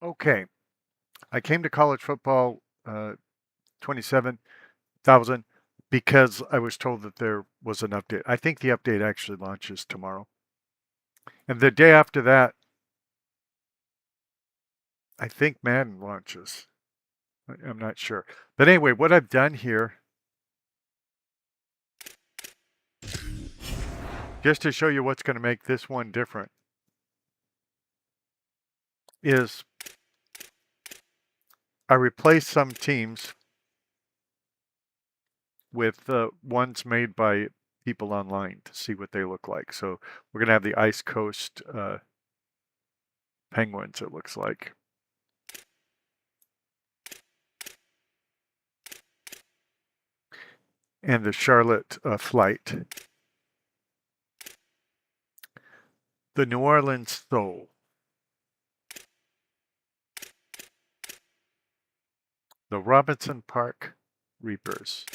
Okay, I came to college football 27,000 because I was told that there was an update. I think the update actually launches tomorrow. And the day after that, I think Madden launches. I'm not sure. But anyway, what I've done here, just to show you what's going to make this one different, is I replaced some teams with ones made by people online to see what they look like. So we're going to have the Ice Coast Penguins, it looks like. And the Charlotte Flight. The New Orleans Soul. The Robinson Park Reapers.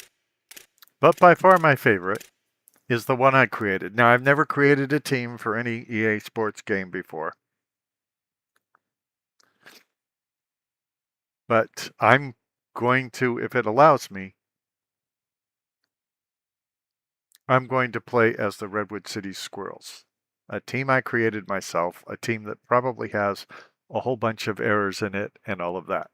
But by far my favorite is the one I created. Now, I've never created a team for any EA Sports game before. But I'm going to, if it allows me, I'm going to play as the Redwood City Squirrels, a team I created myself, a team that probably has a whole bunch of errors in it and all of that.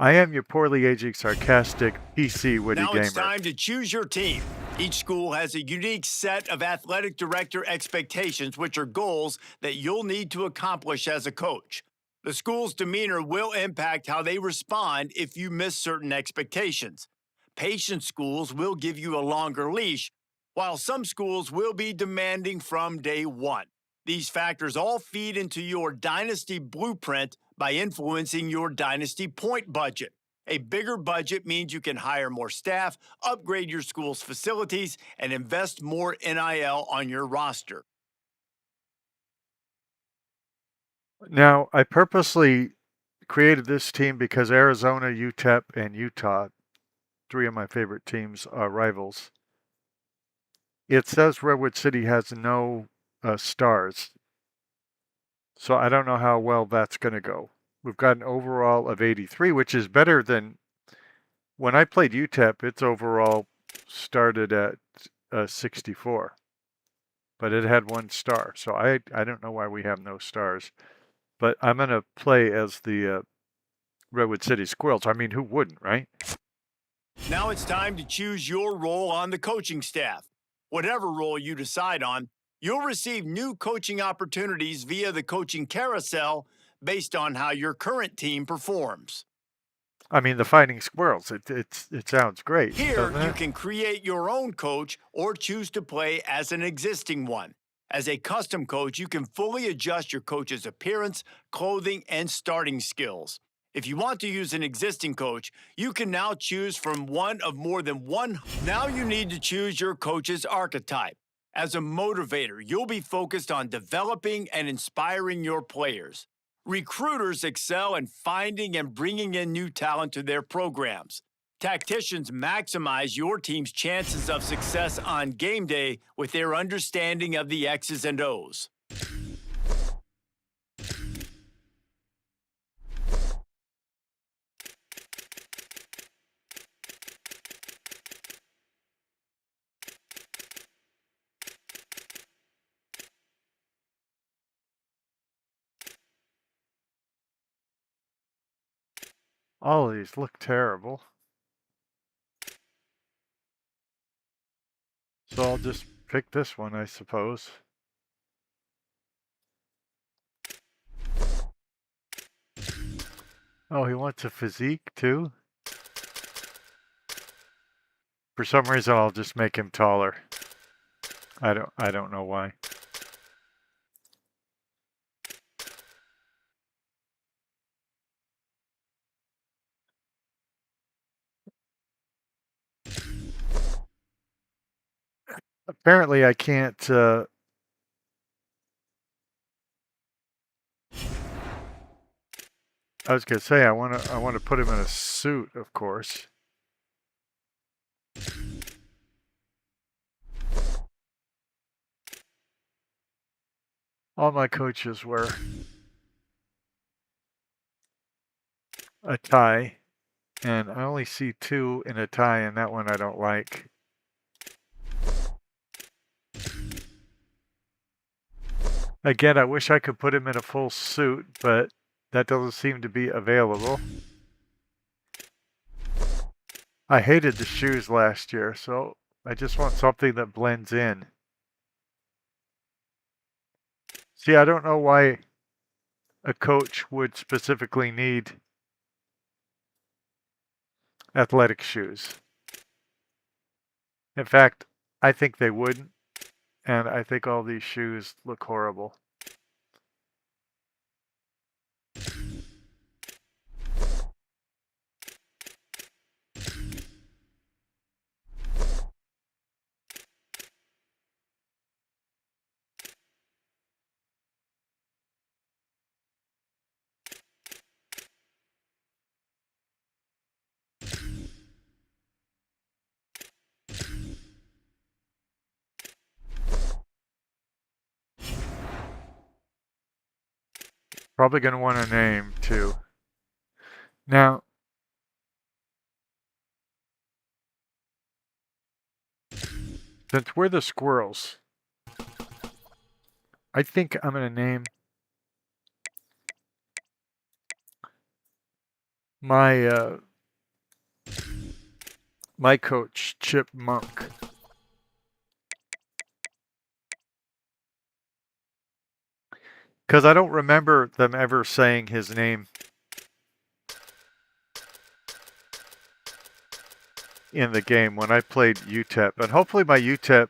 I am your poorly aging, sarcastic, PC Witty gamer. Now it's time to choose your team. Each school has a unique set of athletic director expectations, which are goals that you'll need to accomplish as a coach. The school's demeanor will impact how they respond if you miss certain expectations. Patient schools will give you a longer leash, while some schools will be demanding from day one. These factors all feed into your Dynasty blueprint by influencing your Dynasty point budget. A bigger budget means you can hire more staff, upgrade your school's facilities, and invest more NIL on your roster. Now, I purposely created this team because Arizona, UTEP, and Utah, three of my favorite teams, are rivals. It says Redwood City has no stars, so I don't know how well that's going to go. We've got an overall of 83, which is better than when I played UTEP. Its overall started at 64, but it had one star. So I don't know why we have no stars. But I'm going to play as the Redwood City Squirrels. I mean, who wouldn't, right? Now it's time to choose your role on the coaching staff. Whatever role you decide on, you'll receive new coaching opportunities via the coaching carousel based on how your current team performs. I mean, the Fighting Squirrels. It sounds great. Here, you it? can create your own coach or choose to play as an existing one. As a custom coach, you can fully adjust your coach's appearance, clothing, and starting skills. If you want to use an existing coach, you can now choose from one of more than one. Now you need to choose your coach's archetype. As a motivator, you'll be focused on developing and inspiring your players. Recruiters excel in finding and bringing in new talent to their programs. Tacticians maximize your team's chances of success on game day with their understanding of the X's and O's. All of these look terrible. So I'll just pick this one, I suppose. Oh, he wants a physique too? For some reason, I'll just make him taller. I don't know why. Apparently, I can't. I was gonna say I want to put him in a suit, of course. All my coaches were. a tie, and I only see 2 in a tie, and that one I don't like. Again, I wish I could put him in a full suit, but that doesn't seem to be available. I hated the shoes last year, so I just want something that blends in. See, I don't know why a coach would specifically need athletic shoes. In fact, I think they wouldn't, and I think all these shoes look horrible. Probably going to want a name, too. Now, since we're the Squirrels, I think I'm going to name my my coach Chip Monk. Because I don't remember them ever saying his name in the game when I played UTEP. And hopefully my UTEP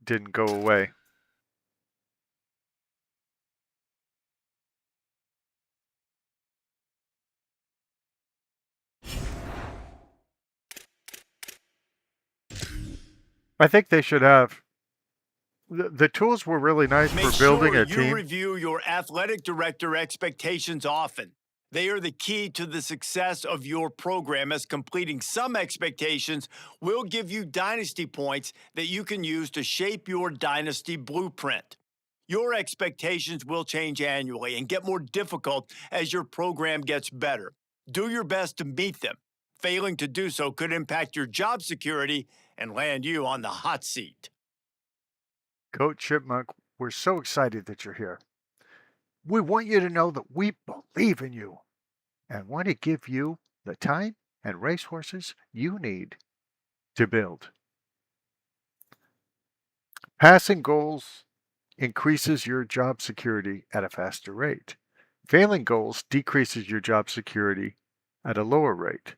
didn't go away. I think they should have. The tools were really nice Make for building sure a you team. review your athletic director expectations often. They are the key to the success of your program, as completing some expectations will give you dynasty points that you can use to shape your dynasty blueprint. Your expectations will change annually and get more difficult as your program gets better. Do your best to meet them. Failing to do so could impact your job security and land you on the hot seat. Coach Chipmunk, we're so excited that you're here. We want you to know that we believe in you and want to give you the time and racehorses you need to build. Passing goals increases your job security at a faster rate. Failing goals decreases your job security at a lower rate.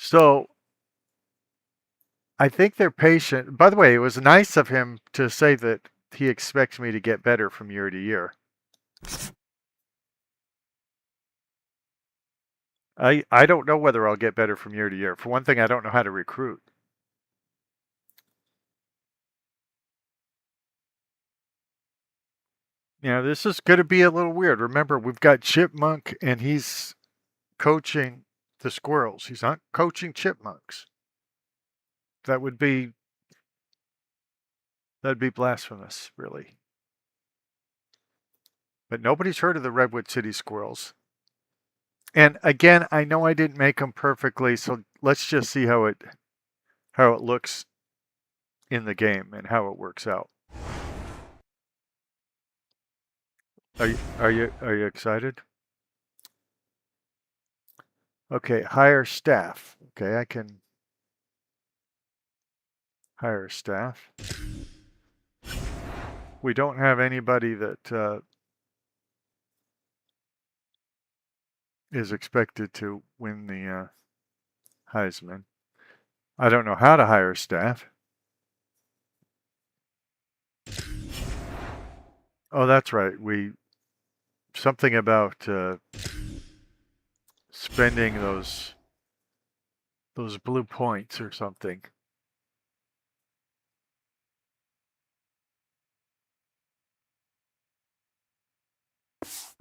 So I think they're patient. By the way, it was nice of him to say that he expects me to get better from year to year. I don't know whether I'll get better from year to year. For one thing, I don't know how to recruit. Yeah, this is going to be a little weird. Remember, we've got Chipmunk and he's coaching the Squirrels. He's not coaching chipmunks. That would be that'd be blasphemous, really. But nobody's heard of the Redwood City Squirrels. And again, I know I didn't make them perfectly, so let's just see how it looks in the game and how it works out. Are you excited? Okay, hire staff. Okay, I can hire staff. We don't have anybody that is expected to win the Heisman. I don't know how to hire staff. Oh, that's right. Something about spending those blue points or something.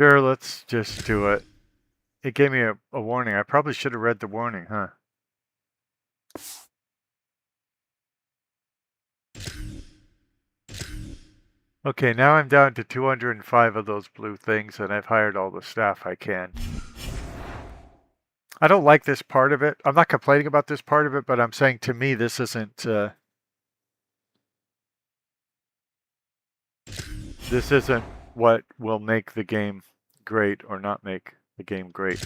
Sure, let's just do it. It gave me a warning. I probably should have read the warning, huh? Okay, now I'm down to 205 of those blue things, and I've hired all the staff I can. I don't like this part of it. I'm not complaining about this part of it, but I'm saying to me this isn't what will make the game great or not make the game great.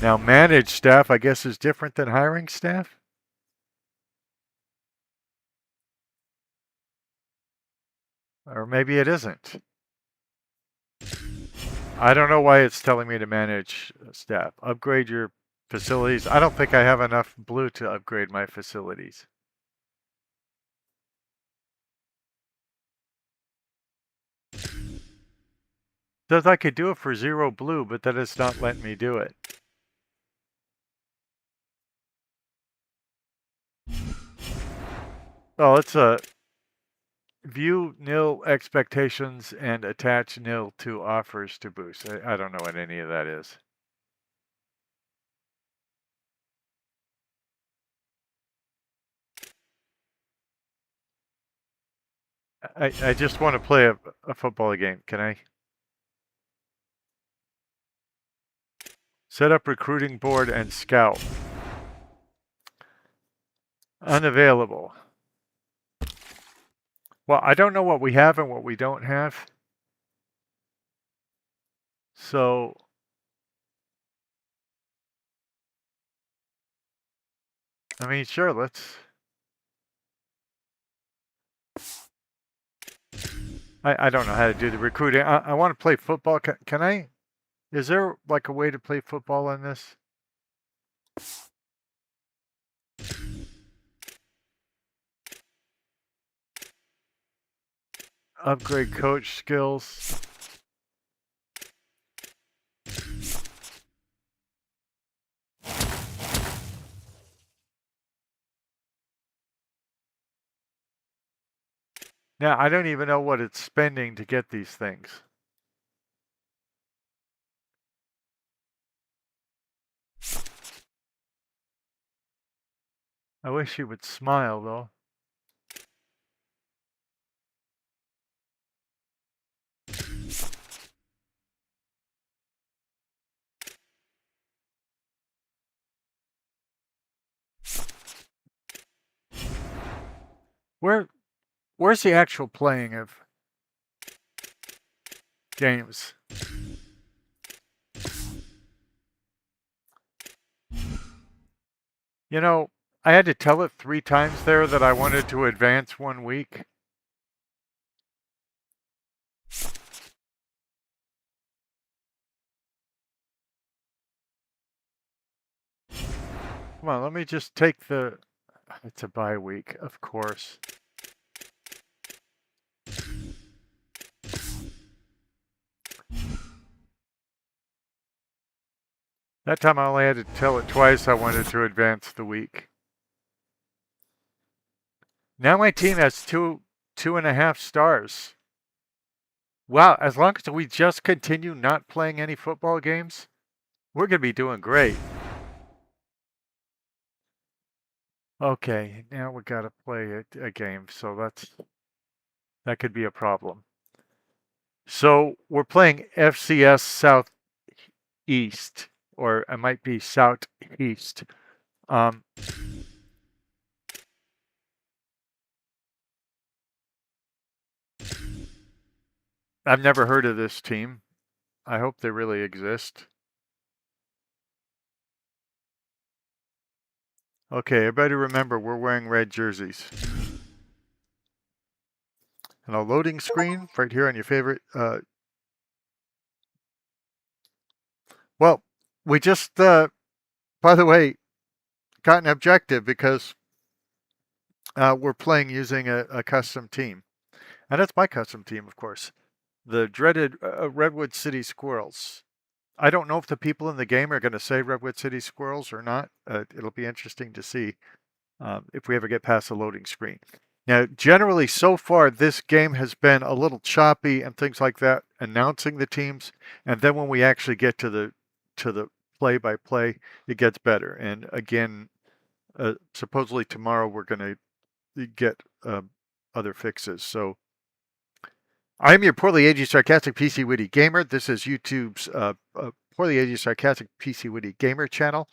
Now, manage staff, I guess, is different than hiring staff. Or maybe it isn't. I don't know why it's telling me to manage staff. Upgrade your facilities. I don't think I have enough blue to upgrade my facilities. Says I could do it for 0 blue, but that is not letting me do it. Oh, it's a view nil expectations and attach nil to offers to boost. I don't know what any of that is. I just want to play a football game. Can I? Set up recruiting board and scout. Unavailable. Well, I don't know what we have and what we don't have. So I mean, sure, let's. I don't know how to do the recruiting. I want to play football. Can I? Is there like a way to play football on this? Upgrade coach skills. Now, I don't even know what it's spending to get these things. I wish he would smile, though. Where's the actual playing of games? You know, I had to tell it 3 times there that I wanted to advance 1 week. Come on, let me just take the. It's a bye week, of course. That time I only had to tell it twice I wanted to advance the week. Now my team has 2.5 stars. Wow, as long as we just continue not playing any football games, we're going to be doing great. Okay, now we got to play a game, so that could be a problem. So we're playing FCS Southeast, or it might be Southeast. I've never heard of this team. I hope they really exist. Okay, everybody remember we're wearing red jerseys. And a loading screen right here on your favorite. Well, we just, by the way, got an objective because we're playing using a custom team. And that's my custom team, of course. The dreaded Redwood City Squirrels. I don't know if the people in the game are going to say Redwood City Squirrels or not. It'll be interesting to see if we ever get past the loading screen. Now, generally, so far, this game has been a little choppy and things like that, announcing the teams, and then when we actually get to the play-by-play, it gets better. And again, supposedly tomorrow we're going to get other fixes. So I'm your poorly aging, sarcastic, PC Witty gamer. This is YouTube's poorly aging, sarcastic, PC Witty gamer channel,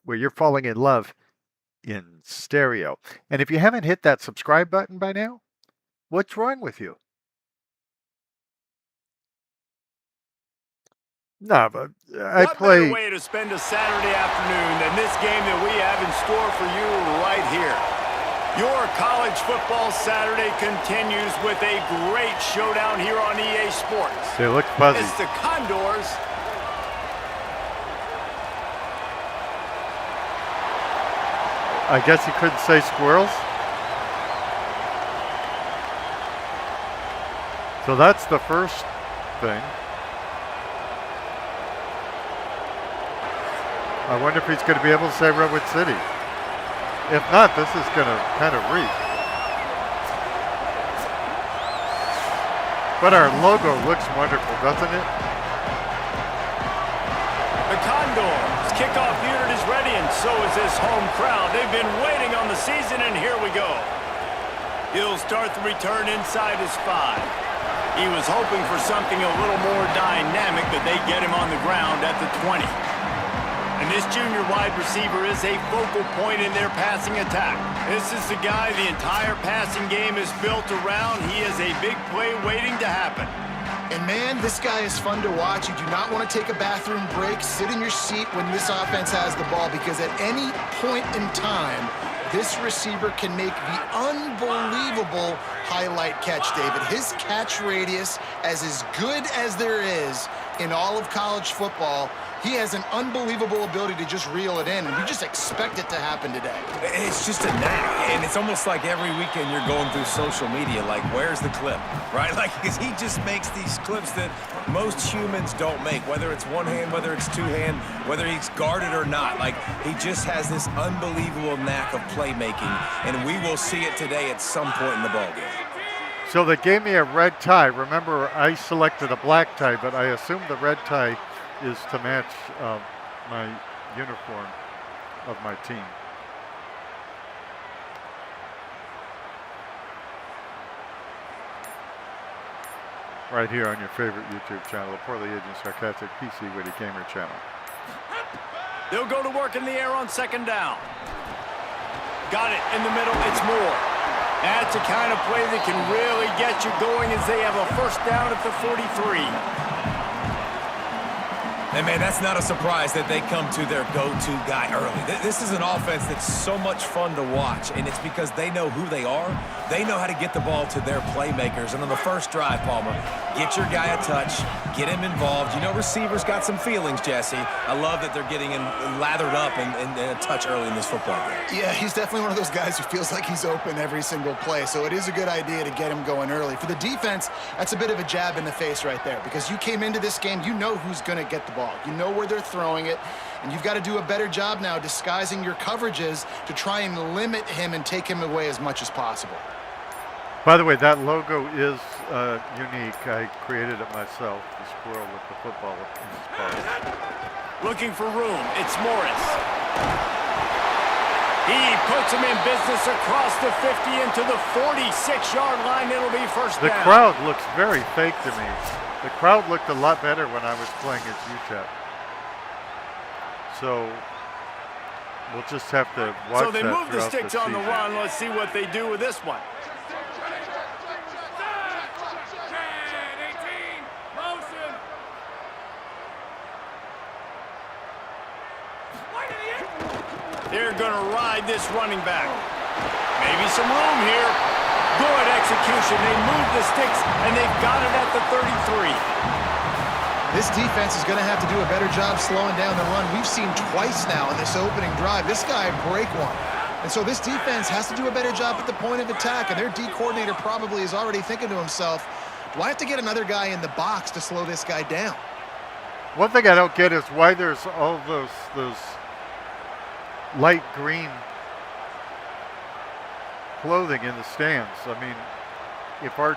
where you're falling in love in stereo. And if you haven't hit that subscribe button by now, what's wrong with you? No, but I What play. better way to spend a Saturday afternoon than this game that we have in store for you right here? Your college football Saturday continues with a great showdown here on EA Sports. They look fuzzy. It's the Condors I guess you couldn't say Squirrels. So that's the first thing. I wonder if he's going to be able to say Redwood City. If not, this is going to kind of reek. But our logo looks wonderful, doesn't it? The Condors kickoff unit is ready, and so is this home crowd. They've been waiting on the season, and here we go. He'll start the return inside his 5. He was hoping for something a little more dynamic, but they get him on the ground at the 20. And this junior wide receiver is a focal point in their passing attack. This is the guy the entire passing game is built around. He is a big play waiting to happen. And man, this guy is fun to watch. You do not want to take a bathroom break, sit in your seat when this offense has the ball, because at any point in time, this receiver can make the unbelievable highlight catch, David. His catch radius is as good as there is in all of college football. He has an unbelievable ability to just reel it in, and we just expect it to happen today. It's just a knack, and it's almost like every weekend you're going through social media, like, where's the clip, right? Like, because he just makes these clips that most humans don't make, whether it's one hand, whether it's two hand, whether he's guarded or not. Like, he just has this unbelievable knack of playmaking, and we will see it today at some point in the ballgame. So they gave me a red tie. Remember, I selected a black tie, but I assumed the red tie is to match my uniform of my team. Right here on your favorite YouTube channel, the Poorly Aging Sarcastic PC Witty Gamer channel. They'll go to work in the air on second down. Got it in the middle, it's Moore. That's a kind of play that can really get you going as they have a first down at the 43. And, man, that's not a surprise that they come to their go-to guy early. This is an offense that's so much fun to watch, and it's because they know who they are. They know how to get the ball to their playmakers. And on the first drive, Palmer, get your guy a touch, get him involved. You know, receivers got some feelings, Jesse. I love that they're getting him lathered up and a touch early in this football game. Yeah, he's definitely one of those guys who feels like he's open every single play, so it is a good idea to get him going early. For the defense, that's a bit of a jab in the face right there, because you came into this game, you know who's going to get the ball. You know where they're throwing it, and you've got to do a better job now disguising your coverages to try and limit him and take him away as much as possible. By the way, that logo is unique. I created it myself, the squirrel with the football in his paw. Looking for room, it's Morris. He puts him in business across the 50 into the 46-yard line. It'll be first down. The crowd looks very fake to me. The crowd looked a lot better when I was playing as UTEP. So we'll just have to watch. So they that move the sticks on the season. run. Let's see what they do with this one. They're going to ride this running back. Maybe some room here. Good execution. They move the sticks, and they've got it at the 33. This defense is going to have to do a better job slowing down the run. We've seen twice now in this opening drive. This guy break one. And so this defense has to do a better job at the point of attack, and their D coordinator probably is already thinking to himself, do I have to get another guy in the box to slow this guy down? One thing I don't get is why there's all those light green clothing in the stands. I mean, if our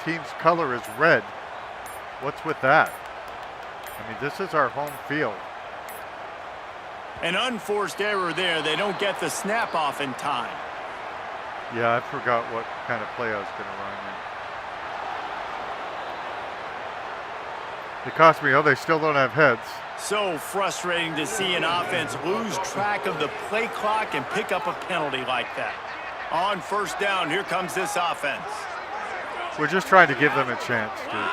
team's color is red, what's with that? I mean, this is our home field. An unforced error there. They don't get the snap off in time. Yeah, I forgot what kind of play I was going to run in. It cost me. Oh, they still don't have heads. So frustrating to see an offense lose track of the play clock and pick up a penalty like that. On first down, here comes this offense. We're just trying to give them a chance, dude.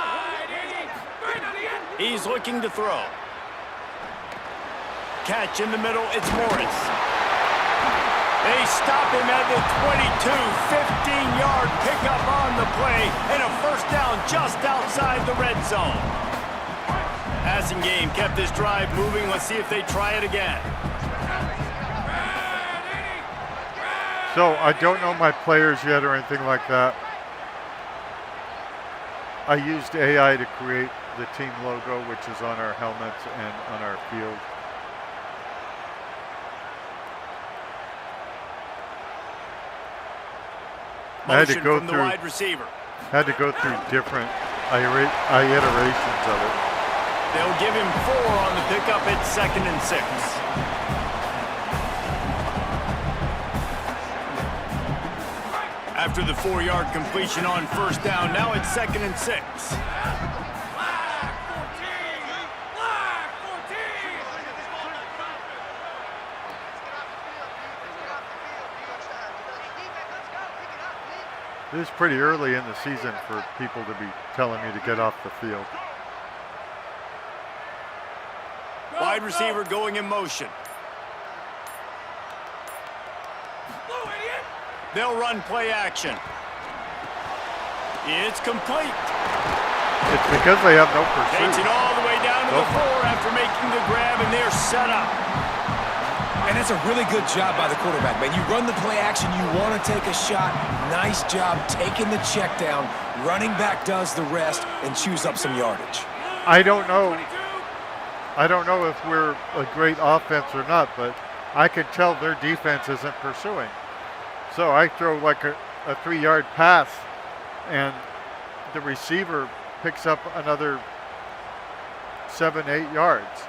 He's looking to throw. Catch in the middle, it's Morris. They stop him at the 22, 15-yard pickup on the play, and a first down just outside the red zone. Passing game kept this drive moving. Let's see if they try it again. So I don't know my players yet or anything like that. I used AI to create the team logo, which is on our helmets and on our field. Motion from the wide receiver. Had to go through different iterations of it. They'll give him 4 on the pickup at 2nd and 6. After the 4-yard completion on first down, now it's 2nd and 6. This is pretty early in the season for people to be telling me to get off the field. Wide receiver going in motion. They'll run play action. It's complete. It's because they have no pursuit. Takes it all the way down to the 4 after making the grab, and they're set up. And it's a really good job by the quarterback, man. You run the play action, you want to take a shot. Nice job taking the check down. Running back does the rest and chews up some yardage. I don't know if we're a great offense or not, but I can tell their defense isn't pursuing. So I throw like a 3-yard pass, and the receiver picks up another 7, 8 yards.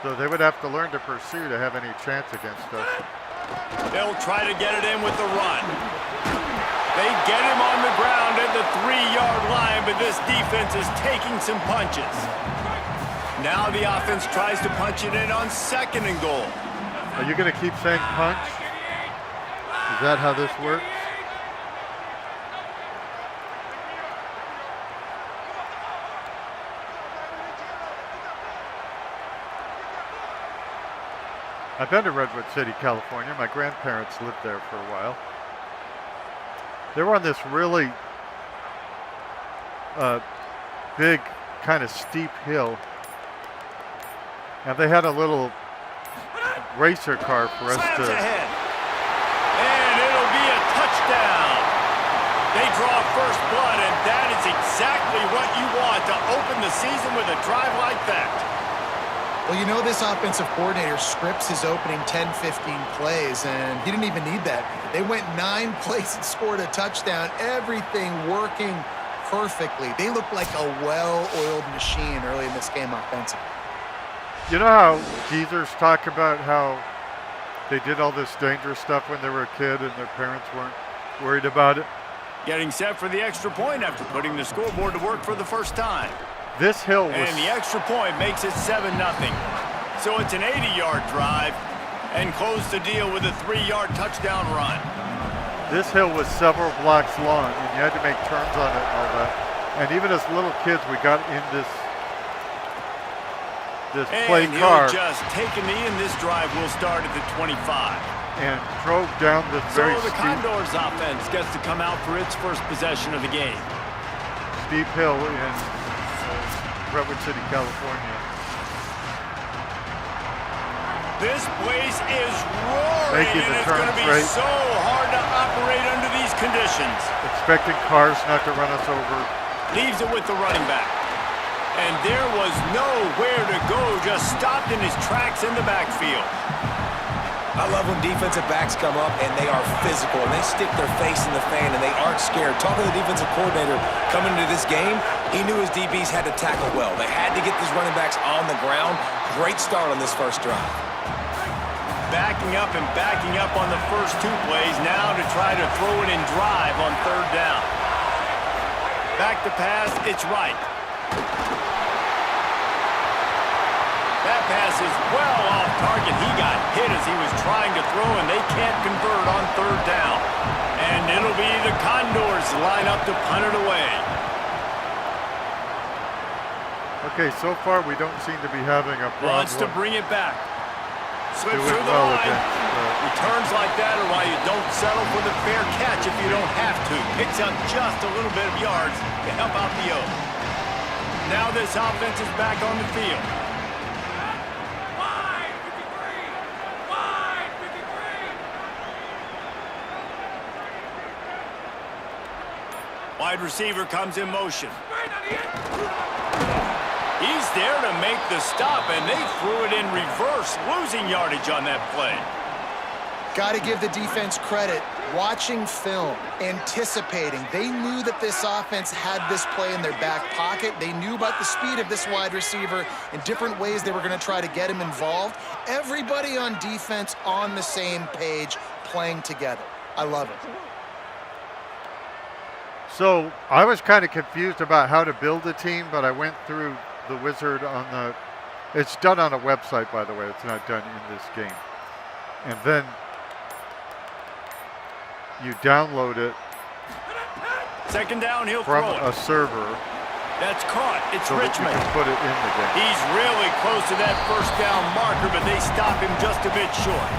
So they would have to learn to pursue to have any chance against us. They'll try to get it in with the run. They get him on the ground at the 3-yard line, but this defense is taking some punches. Now the offense tries to punch it in on 2nd and goal. Are you going to keep saying punch? Is that how this works? I've been to Redwood City, California. My grandparents lived there for a while. They were on this really big, kind of steep hill. And they had a little racer car for us Slams to... ahead. And it'll be a touchdown. They draw first blood, and that is exactly what you want to open the season with a drive like that. Well, you know, this offensive coordinator scripts his opening 10, 15 plays, and he didn't even need that. They went 9 plays and scored a touchdown, everything working perfectly. They looked like a well-oiled machine early in this game offensively. You know how geezers talk about how they did all this dangerous stuff when they were a kid and their parents weren't worried about it? Getting set for the extra point after putting the scoreboard to work for the first time. This hill was... And the extra point makes it 7-0. So it's an 80-yard drive and close the deal with a 3-yard touchdown run. This hill was several blocks long, and you had to make turns on it and all that. And even as little kids, we got in this play and car. He'll just take a knee, and this drive will start at the 25. And drove down this very So the steep... Condors offense gets to come out for its first possession of the game. Steep hill in Redwood City, California. This place is roaring, Making the and it's going to turns be right. so hard to operate under these conditions. Expecting cars not to run us over. Leaves it with the running back. And there was nowhere to go, just stopped in his tracks in the backfield. I love when defensive backs come up and they are physical and they stick their face in the fan and they aren't scared. Talking to the defensive coordinator coming into this game, he knew his DBs had to tackle well. They had to get these running backs on the ground. Great start on this first drive. Backing up on the first 2 plays now to try to throw it in drive on 3rd down. Back to pass, it's right. That pass is well off target. He got hit as he was trying to throw, and they can't convert on third down. And it'll be the Condors line up to punt it away. Okay, so far we don't seem to be having a problem. Wants to bring it back. Slips Doing through the well line. Returns like that are why you don't settle for the fair catch if you don't have to. Picks up just a little bit of yards to help out the O. Now this offense is back on the field. Wide receiver comes in motion. He's there to make the stop, and they threw it in reverse, losing yardage on that play. Got to give the defense credit. Watching film, anticipating. They knew that this offense had this play in their back pocket. They knew about the speed of this wide receiver and different ways they were going to try to get him involved. Everybody on defense on the same page, playing together. I love it. So I was kind of confused about how to build a team, but I went through the wizard on the, it's done on a website, by the way. It's not done in this game. And then you download it Second down, he'll from throw it. a server. That's caught. It's so Richmond. That you can put it in the game. He's really close to that first down marker, but they stop him just a bit short.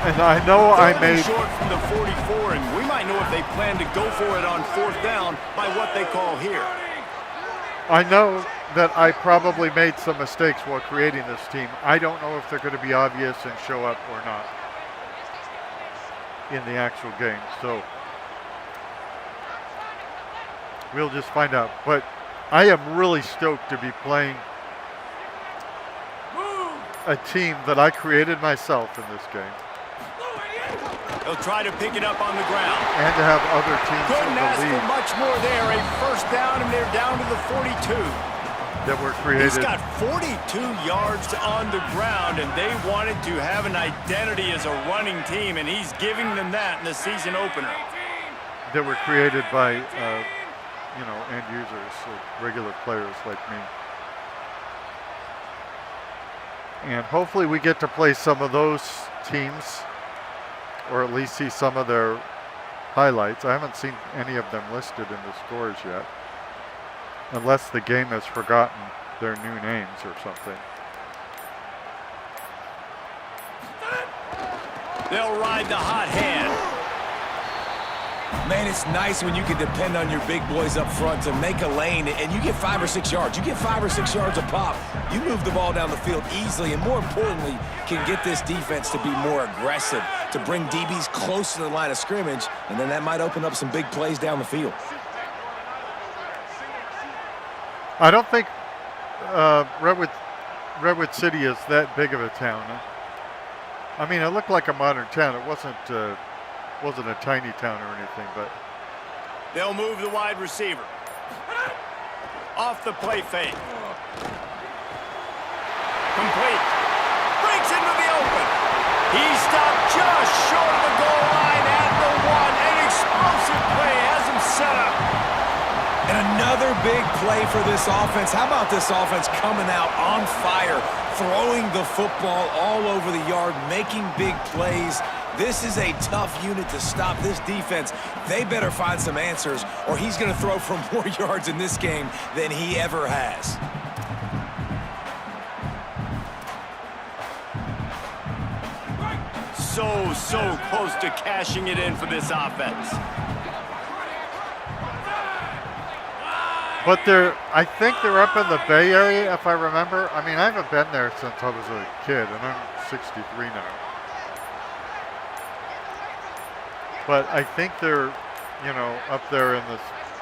And I know I made short from the 44, and we might know if they plan to go for it on fourth down by what they call here. I know that I probably made some mistakes while creating this team. I don't know if they're going to be obvious and show up or not in the actual game. So we'll just find out. But I am really stoked to be playing a team that I created myself in this game. They'll try to pick it up on the ground. And to have other teams Couldn't in ask the for league much more there. A first down, and they're down to the 42. that were created. He's got 42 yards on the ground, and they wanted to have an identity as a running team, and he's giving them that in the season opener. That were created by, end users, regular players like me. And hopefully we get to play some of those teams, or at least see some of their highlights. I haven't seen any of them listed in the scores yet, unless the game has forgotten their new names or something. They'll ride the hot hand. Man, it's nice when you can depend on your big boys up front to make a lane, and you get 5 or 6 yards. You get 5 or 6 yards a pop. You move the ball down the field easily, and more importantly, can get this defense to be more aggressive, to bring DBs close to the line of scrimmage, and then that might open up some big plays down the field. I don't think Redwood City is that big of a town. I mean, it looked like a modern town. It wasn't a tiny town or anything, but They'll move the wide receiver. Off the play fake. Complete. Breaks into the open. He stopped just short of the goal line at the 1. An explosive play has him set up. And another big play for this offense. How about this offense coming out on fire, throwing the football all over the yard, making big plays? This is a tough unit to stop this defense. They better find some answers, or he's going to throw for more yards in this game than he ever has. So close to cashing it in for this offense. But I think they're up in the Bay Area, if I remember. I mean, I haven't been there since I was a kid, and I'm 63 now. But I think they're, up there in the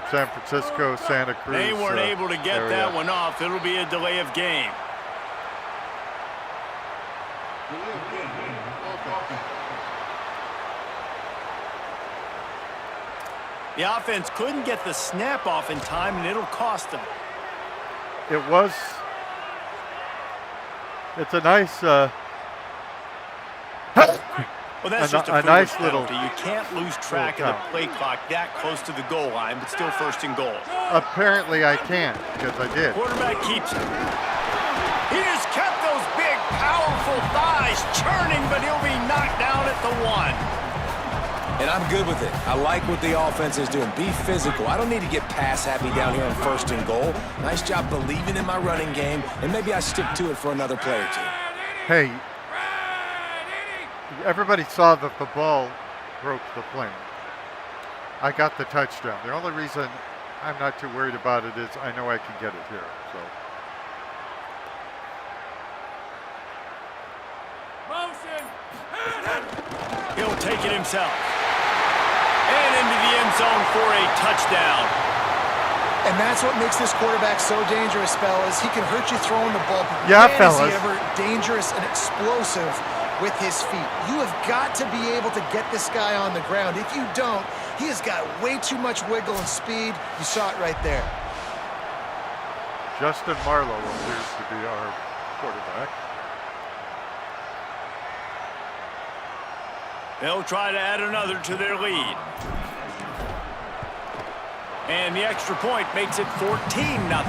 San Francisco, Santa Cruz They weren't able to get area. that one off. It'll be a delay of game. The offense couldn't get the snap off in time, and it'll cost them. It's a nice Well, that's A just ni- a a foolish nice little- penalty. You can't lose track of the count. play clock that close to the goal line, but still first and goal. Apparently I can't, because I did. Quarterback keeps it. He just kept those big, powerful thighs churning, but he'll be knocked down at the 1. And I'm good with it. I like what the offense is doing. Be physical. I don't need to get pass happy down here on first and goal. Nice job believing in my running game, and maybe I stick to it for another play or two. Hey, everybody saw that the ball broke the plane. I got the touchdown. The only reason I'm not too worried about it is I know I can get it here. So He'll take it himself. And into the end zone for a touchdown. And that's what makes this quarterback so dangerous, fellas. He can hurt you throwing the ball. But Yeah, man, fellas. is he ever dangerous and explosive with his feet. You have got to be able to get this guy on the ground. If you don't, he has got way too much wiggle and speed. You saw it right there. Justin Marlowe appears to be our quarterback. They'll try to add another to their lead. And the extra point makes it 14-0.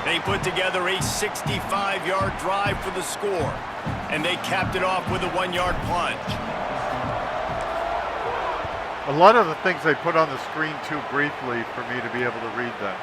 They put together a 65-yard drive for the score, and they capped it off with a 1-yard plunge. A lot of the things they put on the screen too briefly for me to be able to read them.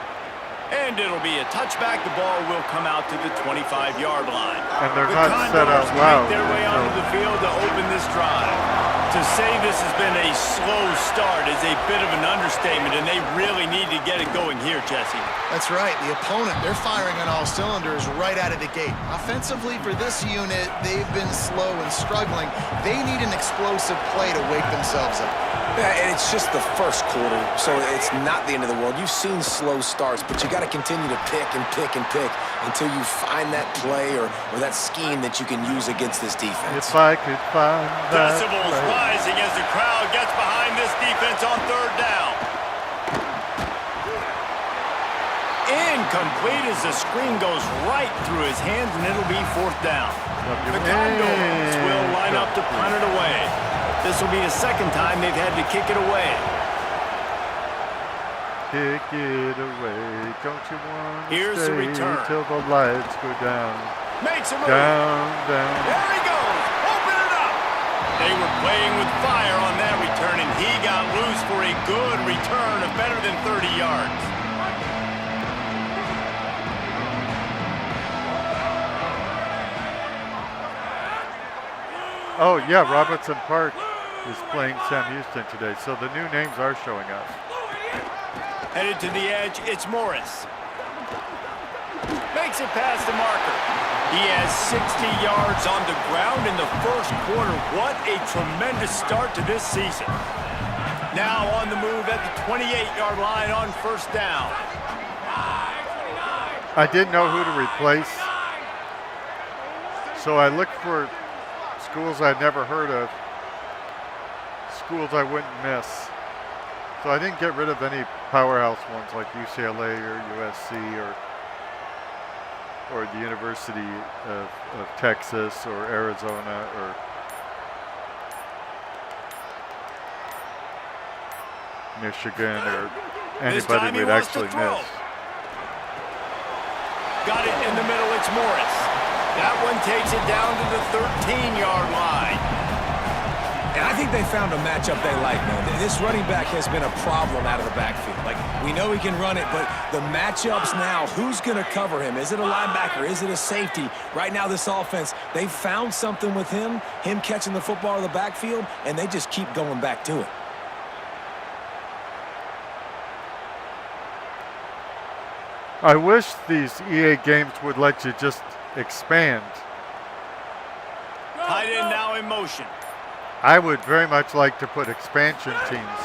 And it'll be a touchback. The ball will come out to the 25-yard line. And they're The not set Condors out loud. make their way onto so- the field to open this drive. To say this has been a slow start is a bit of an understatement, and they really need to get it going here, Jesse. That's right. The opponent, they're firing on all cylinders right out of the gate. Offensively, for this unit, they've been slow and struggling. They need an explosive play to wake themselves up. Yeah, and it's just the first quarter, so it's not the end of the world. You've seen slow starts, but you got to continue to pick and pick and pick until you find that play or that scheme that you can use against this defense. If I could find that Decibels play. rising as the crowd gets behind this defense on third down. Incomplete as the screen goes right through his hands, and it'll be fourth down. The Condors will line up to punt it away. This will be the second time they've had to kick it away. Kick it away, don't you want to Here's the stay return. till the lights go down, Makes a move. down, down. There he goes. Open it up. They were playing with fire on that return, and he got loose for a good return of better than 30 yards. Oh yeah, Robinson Park is playing Sam Houston today, so the new names are showing up. Headed to the edge, it's Morris. Makes it past the marker. He has 60 yards on the ground in the first quarter. What a tremendous start to this season. Now on the move at the 28-yard line on first down. I didn't know who to replace, so I looked for schools I'd never heard of, schools I wouldn't miss. So I didn't get rid of any powerhouse ones like UCLA or USC or the University of Texas or Arizona or Michigan or This time anybody he we'd wants to actually throw. miss. Got it in the middle, it's Morris. That one takes it down to the 13-yard line. And I think they found a matchup they like, man. This running back has been a problem out of the backfield. Like, we know he can run it, but the matchups now, who's going to cover him? Is it a linebacker? Is it a safety? Right now, this offense, they found something with him catching the football in the backfield, and they just keep going back to it. I wish these EA games would let you just expand. Tight end now in motion. I would very much like to put expansion teams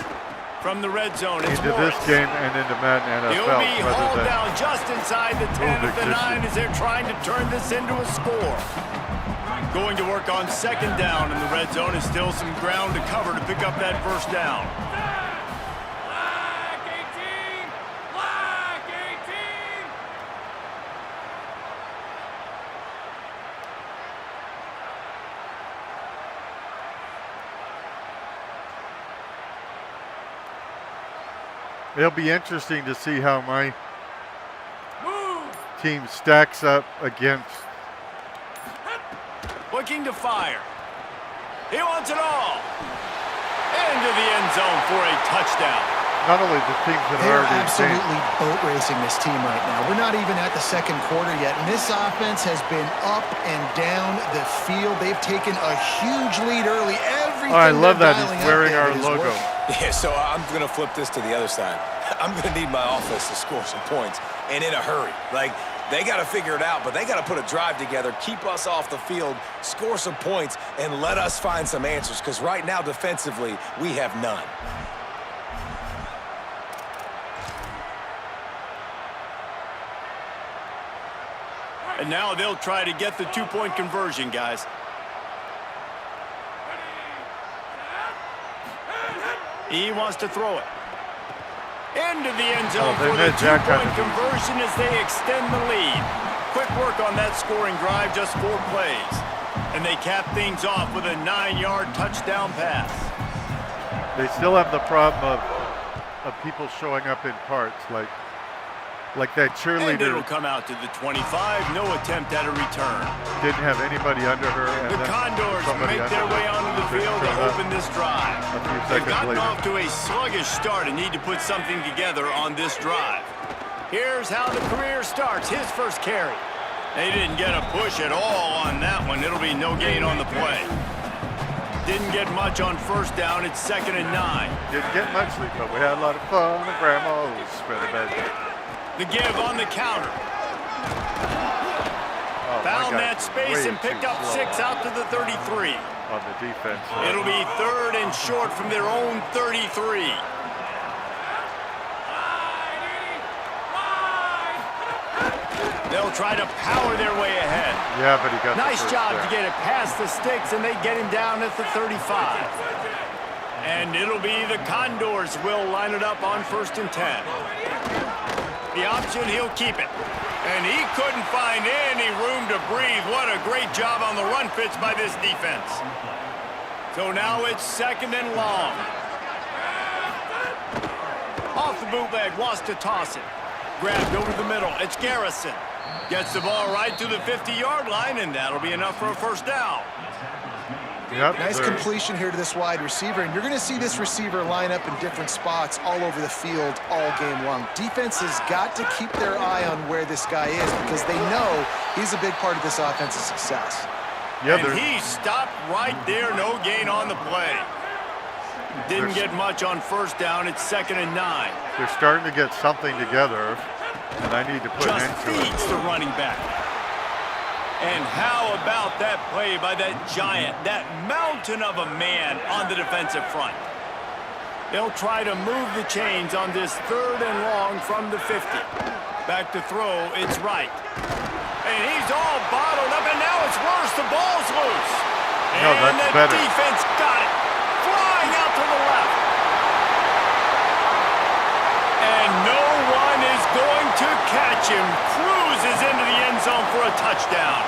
From the red zone, it's into Morris. this game and into Madden He'll NFL be rather hauled than down just inside the 10 of the existed. 9 as they're trying to turn this into a score. Going to work on second down in the red zone is still some ground to cover to pick up that first down. It'll be interesting to see how my team stacks up against. Looking to fire. He wants it all. Into the end zone for a touchdown. Not only the teams that They're are already absolutely boat racing this team right now. We're not even at the second quarter yet, and this offense has been up and down the field. They've taken a huge lead early. Everything I love they're that dialing he's up, wearing our David, is logo. working. Yeah, so I'm going to flip this to the other side. I'm going to need my offense to score some points, and in a hurry. Like, they got to figure it out, but they got to put a drive together, keep us off the field, score some points, and let us find some answers, because right now, defensively, we have none. And now they'll try to get the two-point conversion, guys. He wants to throw it. Into the end zone for the two-point conversion as they extend the lead. Quick work on that scoring drive, just 4 plays. And they cap things off with a 9-yard touchdown pass. They still have the problem of people showing up in parts, like that And cheerleader it'll come out to the 25. No attempt at a return. didn't have anybody under her. And The then Condors somebody make under their her way onto the just field to showed up open this drive. a few They've seconds gotten later. off to a sluggish start and need to put something together on this drive. Here's how the career starts. His first carry. They didn't get a push at all on that one. It'll be no gain on the play. Didn't get much on first down. It's 2nd and 9. Didn't get much sleep, but we had a lot of fun. And Grandma's spread the bed. The give on the counter. Oh, Found my God, that space way and picked too up slow 6 out to the 33. on the defense. It'll be 3rd and short from their own 33. They'll try to power their way ahead. Yeah, but he got Nice the first job down. to get it past the sticks, and they get him down at the 35. And it'll be the Condors will line it up on 1st and 10. The option, he'll keep it. And he couldn't find any room to breathe. What a great job on the run fits by this defense. So now it's 2nd and long. Off the bootleg, wants to toss it. Grabbed over the middle. It's Garrison. Gets the ball right to the 50-yard line, and that'll be enough for a 1st down. Yep, Nice there. completion here to this wide receiver, and you're going to see this receiver line up in different spots all over the field all game long. Defense has got to keep their eye on where this guy is because they know he's a big part of this offense's success. Yeah, And he stopped right there, no gain on the play. Didn't get much on 1st down. It's 2nd and 9. they're starting to get something together, and I need to put an Just end to it. feeds the running back. And how about that play by that giant, that mountain of a man on the defensive front? They'll try to move the chains on this 3rd and long from the 50. Back to throw, it's right. And he's all bottled up, and now it's worse. The ball's loose. No, And that's the better. defense got it. Flying out to the left. And no one is going to catch him. Cruises into the end zone for a touchdown.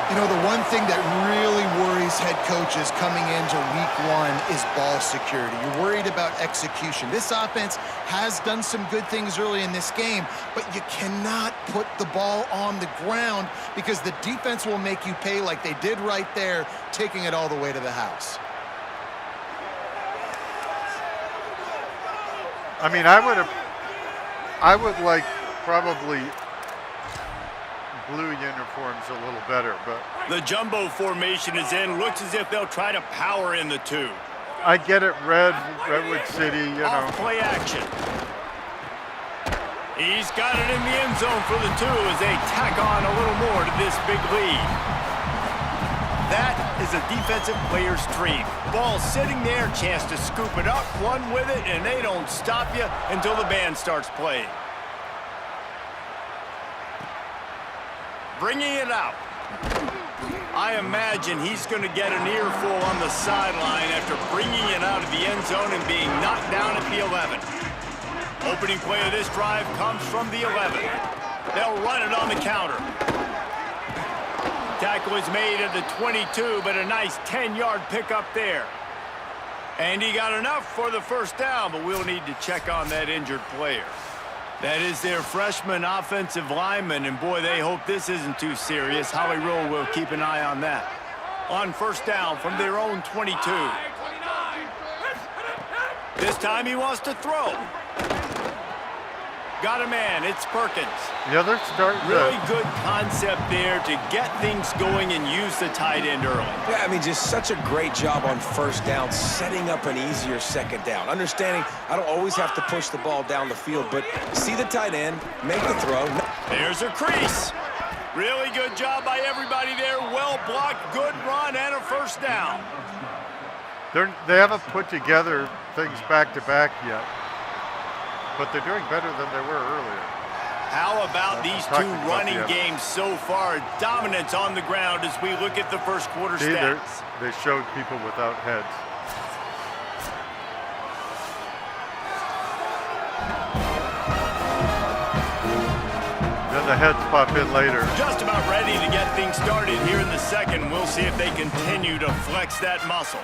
You know, the one thing that really worries head coaches coming into week 1 is ball security. You're worried about execution. This offense has done some good things early in this game, but you cannot put the ball on the ground because the defense will make you pay like they did right there, taking it all the way to the house. I mean, I would like probably blue uniforms a little better, but The jumbo formation is in. Looks as if they'll try to power in the 2. I get it. Redwood City, you know. Off play action. He's got it in the end zone for the 2 as they tack on a little more to this big lead. That is a defensive player's dream. Ball sitting there, chance to scoop it up, run with it, and they don't stop you until the band starts playing. Bringing it out. I imagine he's going to get an earful on the sideline after bringing it out of the end zone and being knocked down at the 11. Opening play of this drive comes from the 11. They'll run it on the counter. Tackle is made at the 22, but a nice 10-yard pickup there. And he got enough for the first down, but we'll need to check on that injured player. That is their freshman offensive lineman, and boy, they hope this isn't too serious. Howie Rowe will keep an eye on that. On first down from their own 22. This time he wants to throw. Got a man, it's Perkins. Yeah, they're starting Really good concept there to get things going and use the tight end early. Yeah, I mean, just such a great job on first down, setting up an easier second down. Understanding I don't always have to push the ball down the field, but see the tight end, make the throw. There's a crease. Really good job by everybody there. Well blocked, good run, and a first down. They haven't put together things back to back yet, but they're doing better than they were earlier. How about these two running games so far? Dominance on the ground as we look at the first quarter stats. They showed people without heads. Then the heads pop in later. Just about ready to get things started here in the second. We'll see if they continue to flex that muscle.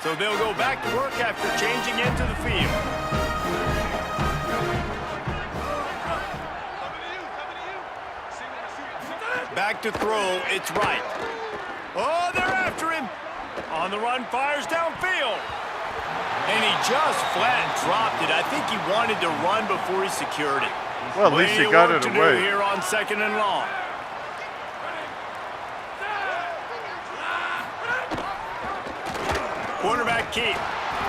So they'll go back to work after changing into the field. Back to throw, it's right. Oh, they're after him. On the run, fires downfield. And he just flat dropped it. I think he wanted to run before he secured it. Well, at least he got it away. Here on second and long. Quarterback keep.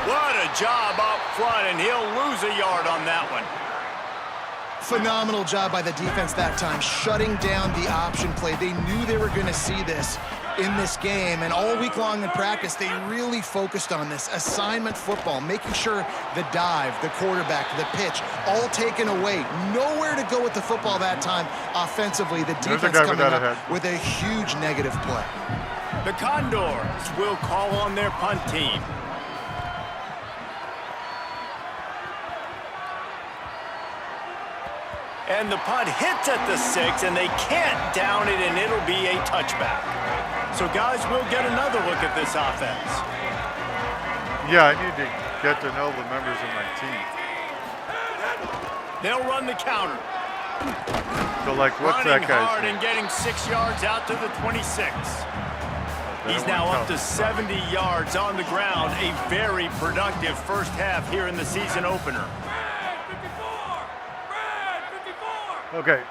What a job up front, and he'll lose a yard on that one. Phenomenal job by the defense that time, shutting down the option play. They knew they were going to see this in this game, and all week long in practice, they really focused on this assignment football, making sure the dive, the quarterback, the pitch, all taken away. Nowhere to go with the football that time offensively. The defense coming up with a huge negative play. The Condors will call on their punt team. And the punt hits at the 6, and they can't down it, and it'll be a touchback. So, guys, we'll get another look at this offense. Yeah, I need to get to know the members of my team. They'll run the counter. So, like, what's Running that guy's hard name? and getting 6 yards out to the 26. He's now up to 70 yards on the ground. A very productive first half here in the season opener. Okay.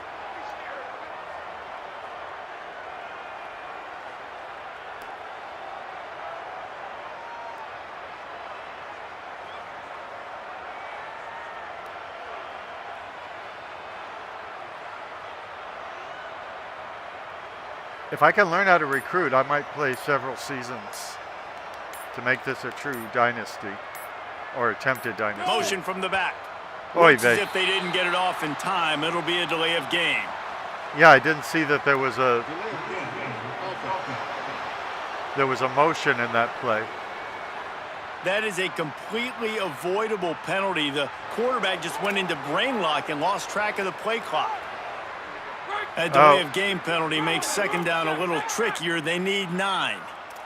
If I can learn how to recruit, I might play several seasons to make this a true dynasty or attempted dynasty. Motion from the back. Looks as if they didn't get it off in time, it'll be a delay of game. Yeah, I didn't see that there was a motion in that play. That is a completely avoidable penalty. The quarterback just went into brain lock and lost track of the play clock. A delay of game penalty makes second down a little trickier. They need 9.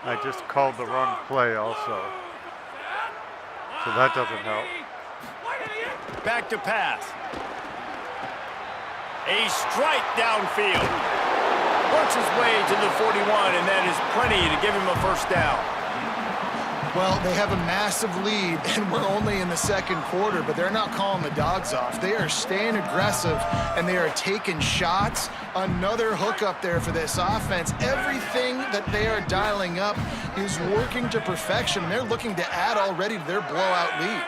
I just called the wrong play also. So that doesn't help. Back to pass. A strike downfield. Works his way to the 41, and that is plenty to give him a first down. Well, they have a massive lead, and we're only in the second quarter, but they're not calling the dogs off. They are staying aggressive, and they are taking shots. Another hook up there for this offense. Everything that they are dialing up is working to perfection. They're looking to add already to their blowout lead.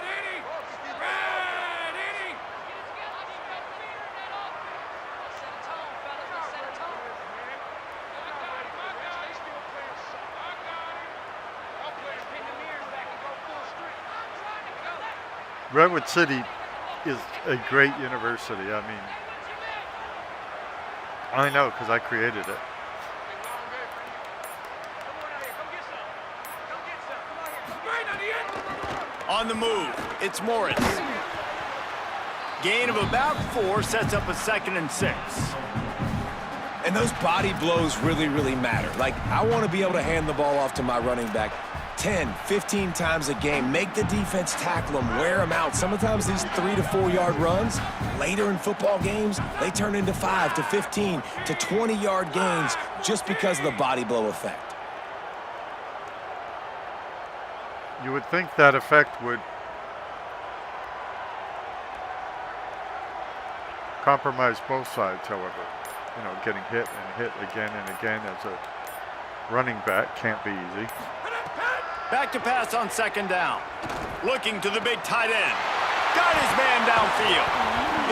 Redwood City is a great university. I mean, I know because I created it. On the move, it's Morris. Gain of about 4 sets up a 2nd and 6. And those body blows really, really matter. Like, I want to be able to hand the ball off to my running back 10, 15 times a game. Make the defense tackle them, wear them out. Sometimes these 3 to 4 yard runs, later in football games, they turn into 5 to 15 to 20 yard gains just because of the body blow effect. You would think that effect would compromise both sides, however. You know, getting hit and hit again and again as a running back can't be easy. Back to pass on second down. Looking to the big tight end. Got his man downfield.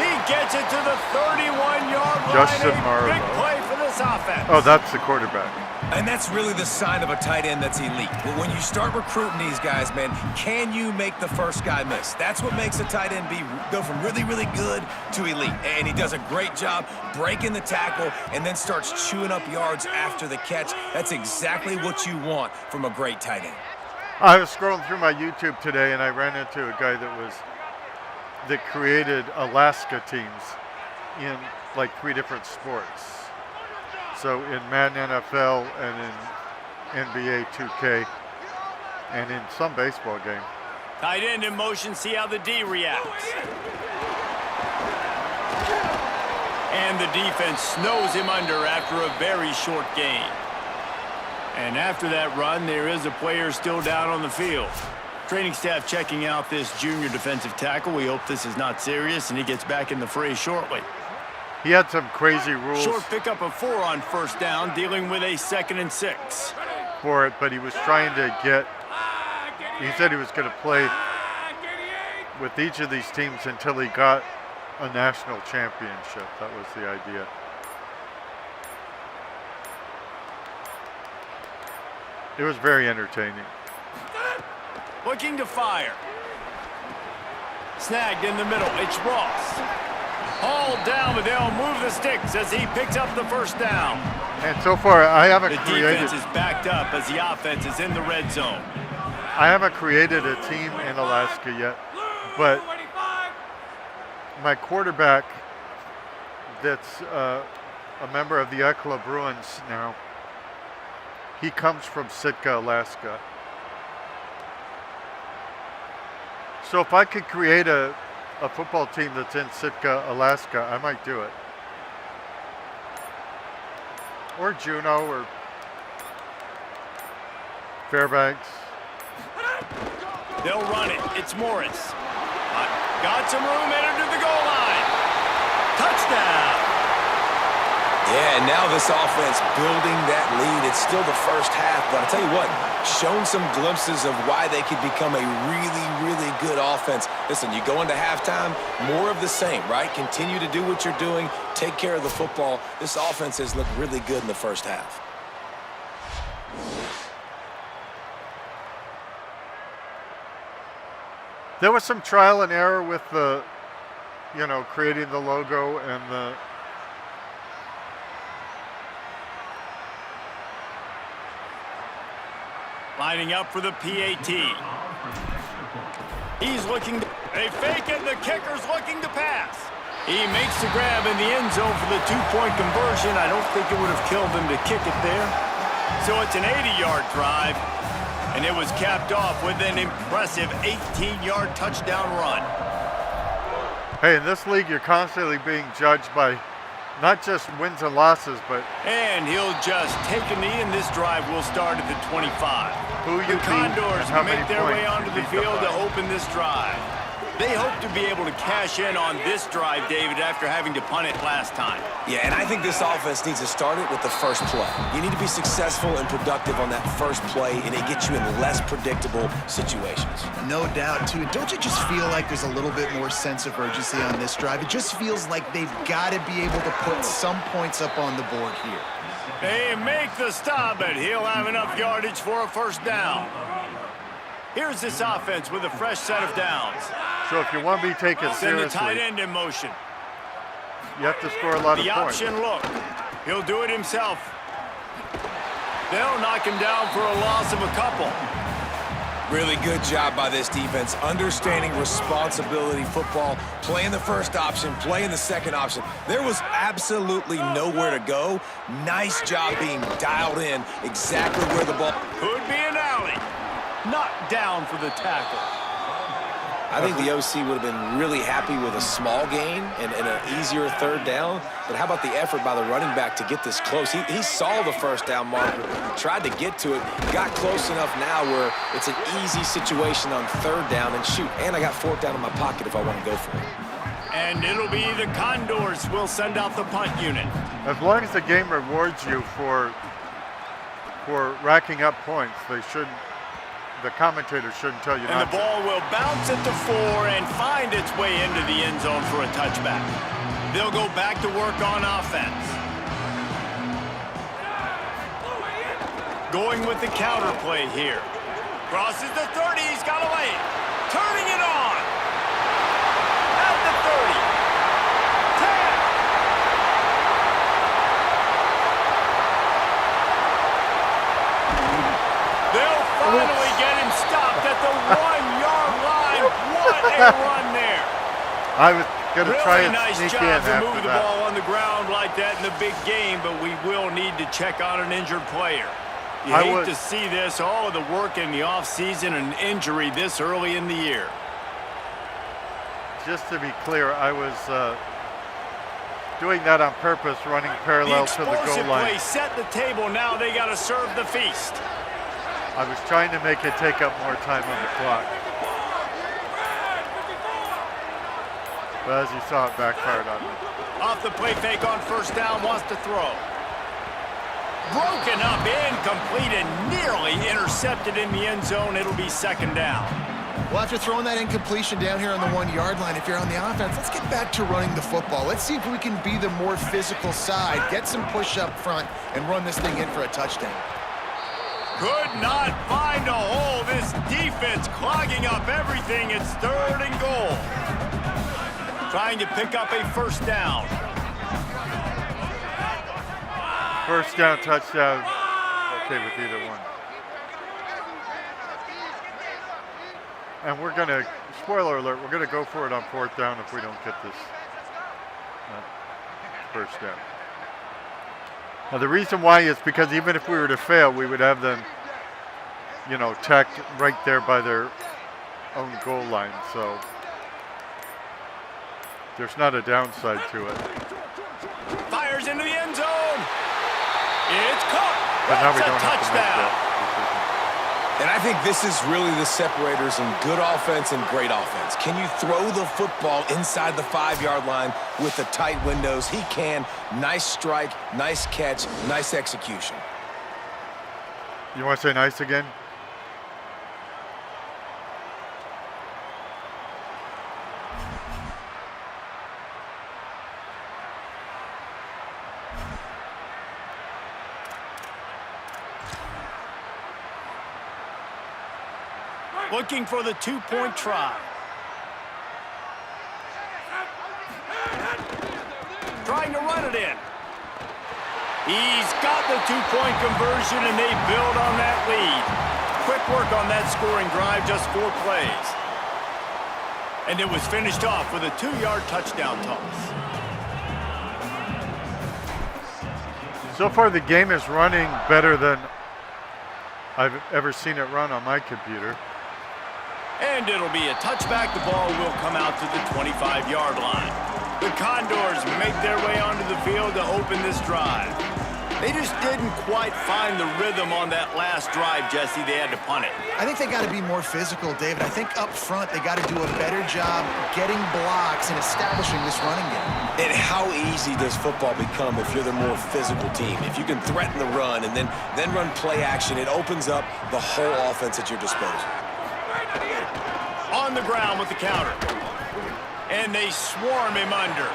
He gets it to the 31-yard line. Justin A Morrow. big play for this offense. Oh, that's the quarterback. And that's really the sign of a tight end that's elite. But when you start recruiting these guys, man, can you make the first guy miss? That's what makes a tight end go from really, really good to elite. And he does a great job breaking the tackle and then starts chewing up yards after the catch. That's exactly what you want from a great tight end. I was scrolling through my YouTube today and I ran into a guy that created Alaska teams in like 3 different sports. So in Madden NFL and in NBA 2K and in some baseball game. Tight end in motion, see how the D reacts. And the defense snows him under after a very short gain. And after that run, there is a player still down on the field. Training staff checking out this junior defensive tackle. We hope this is not serious and he gets back in the fray shortly. He had some crazy rules Short pickup of 4 on first down, dealing with a 2nd and 6. for it, but he was trying to get, he said he was going to play with each of these teams until he got a national championship. That was the idea. It was very entertaining. Looking to fire. Snagged in the middle. It's Ross. Hauled down, but they'll move the sticks as he picks up the first down. And so far, I haven't The created. defense is backed up as the offense is in the red zone. I haven't created a team in Alaska yet, but my quarterback, that's a member of the Ekla Bruins now. He comes from Sitka, Alaska. So if I could create a football team that's in Sitka, Alaska, I might do it. Or Juneau or Fairbanks. They'll run it. It's Morris. Got some room, entered to the goal line. Touchdown. Yeah, and now this offense building that lead. It's still the first half, but I'll tell you what, shown some glimpses of why they could become a really, really good offense. Listen, you go into halftime, more of the same, right? Continue to do what you're doing, take care of the football. This offense has looked really good in the first half. There was some trial and error with the, creating the logo and the Lining up for the PAT. He's looking to, they fake it, the kicker's looking to pass. He makes the grab in the end zone for the 2-point conversion. I don't think it would have killed him to kick it there. So it's an 80-yard drive, and it was capped off with an impressive 18-yard touchdown run. Hey, in this league, you're constantly being judged by not just wins and losses, but... And he'll just take a knee, and this drive will start at the 25. Who you The Condors make their way onto the field to hope. open this drive. They hope to be able to cash in on this drive, David, after having to punt it last time. Yeah, and I think this offense needs to start it with the first play. You need to be successful and productive on that first play, and it gets you in less predictable situations. No doubt, too. Don't you just feel like there's a little bit more sense of urgency on this drive? It just feels like they've got to be able to put some points up on the board here. They make the stop, but he'll have enough yardage for a first down. Here's this offense with a fresh set of downs. So if you want to be taken Send the seriously, tight end in motion. you have to score a lot of The points. option look. He'll do it himself. They'll knock him down for a loss of a couple. Really good job by this defense, understanding responsibility football, playing the first option, playing the second option. There was absolutely nowhere to go. Nice job being dialed in exactly where the ball... Could be an alley. knocked down for the tackle. I think the OC would have been really happy with a small gain and an easier third down. But how about the effort by the running back to get this close? He saw the first down marker, tried to get to it, got close enough now where it's an easy situation on third down. And shoot, and I got fourth down in my pocket if I want to go for it. And it'll be the Condors will send out the punt unit. As long as the game rewards you for racking up points, the commentators shouldn't tell you And not the ball will bounce at the 4 and find its way into the end zone for a touchback. They'll go back to work on offense. Going with the counter play here. Crosses the 30, he's got a lane. Turning it on. At the 30. 10. They'll finally get him stopped at the 1-yard line. What a run there. I was going to try Really and nice sneak in job to after move the that. ball on the ground like that in the big game, but we will need to check on an injured player. You hate to see this, all of the work in the offseason and injury this early in the year. Just to be clear, I was doing that on purpose, running parallel to the goal explosive line. play set the table. Now they got to serve the feast. I was trying to make it take up more time on the clock. But as you saw, it backfired on me. Off the play fake on first down, wants to throw. Broken up, incomplete, and nearly intercepted in the end zone. It'll be second down. Well, after throwing that incompletion down here on the 1-yard line, if you're on the offense, let's get back to running the football. Let's see if we can be the more physical side, get some push up front, and run this thing in for a touchdown. Could not find a hole. This defense clogging up everything. It's third and goal. Trying to pick up a first down. First down, touchdown. Okay with either one. And we're going to, spoiler alert, we're going to go for it on fourth down if we don't get this first down. Now the reason why is because even if we were to fail, we would have them, tacked right there by their own goal line. So there's not a downside to it. Fires into the end zone. It's caught. But now we That's a don't have to make touchdown. that And I think this is really the separators in good offense and great offense. Can you throw the football inside the 5-yard line with the tight windows? He can. Nice strike, nice catch, nice execution. You want to say nice again? Looking for the two-point try. Trying to run it in. He's got the two-point conversion, and they build on that lead. Quick work on that scoring drive, just 4 plays. And it was finished off with a 2-yard touchdown toss. So far the game is running better than I've ever seen it run on my computer. And it'll be a touchback. The ball will come out to the 25-yard line. The Condors make their way onto the field to open this drive. They just didn't quite find the rhythm on that last drive, Jesse. They had to punt it. I think they got to be more physical, David. I think up front they got to do a better job getting blocks and establishing this running game. And how easy does football become if you're the more physical team? If you can threaten the run and then run play action, it opens up the whole offense at your disposal. On the ground with the counter. And they swarm him under.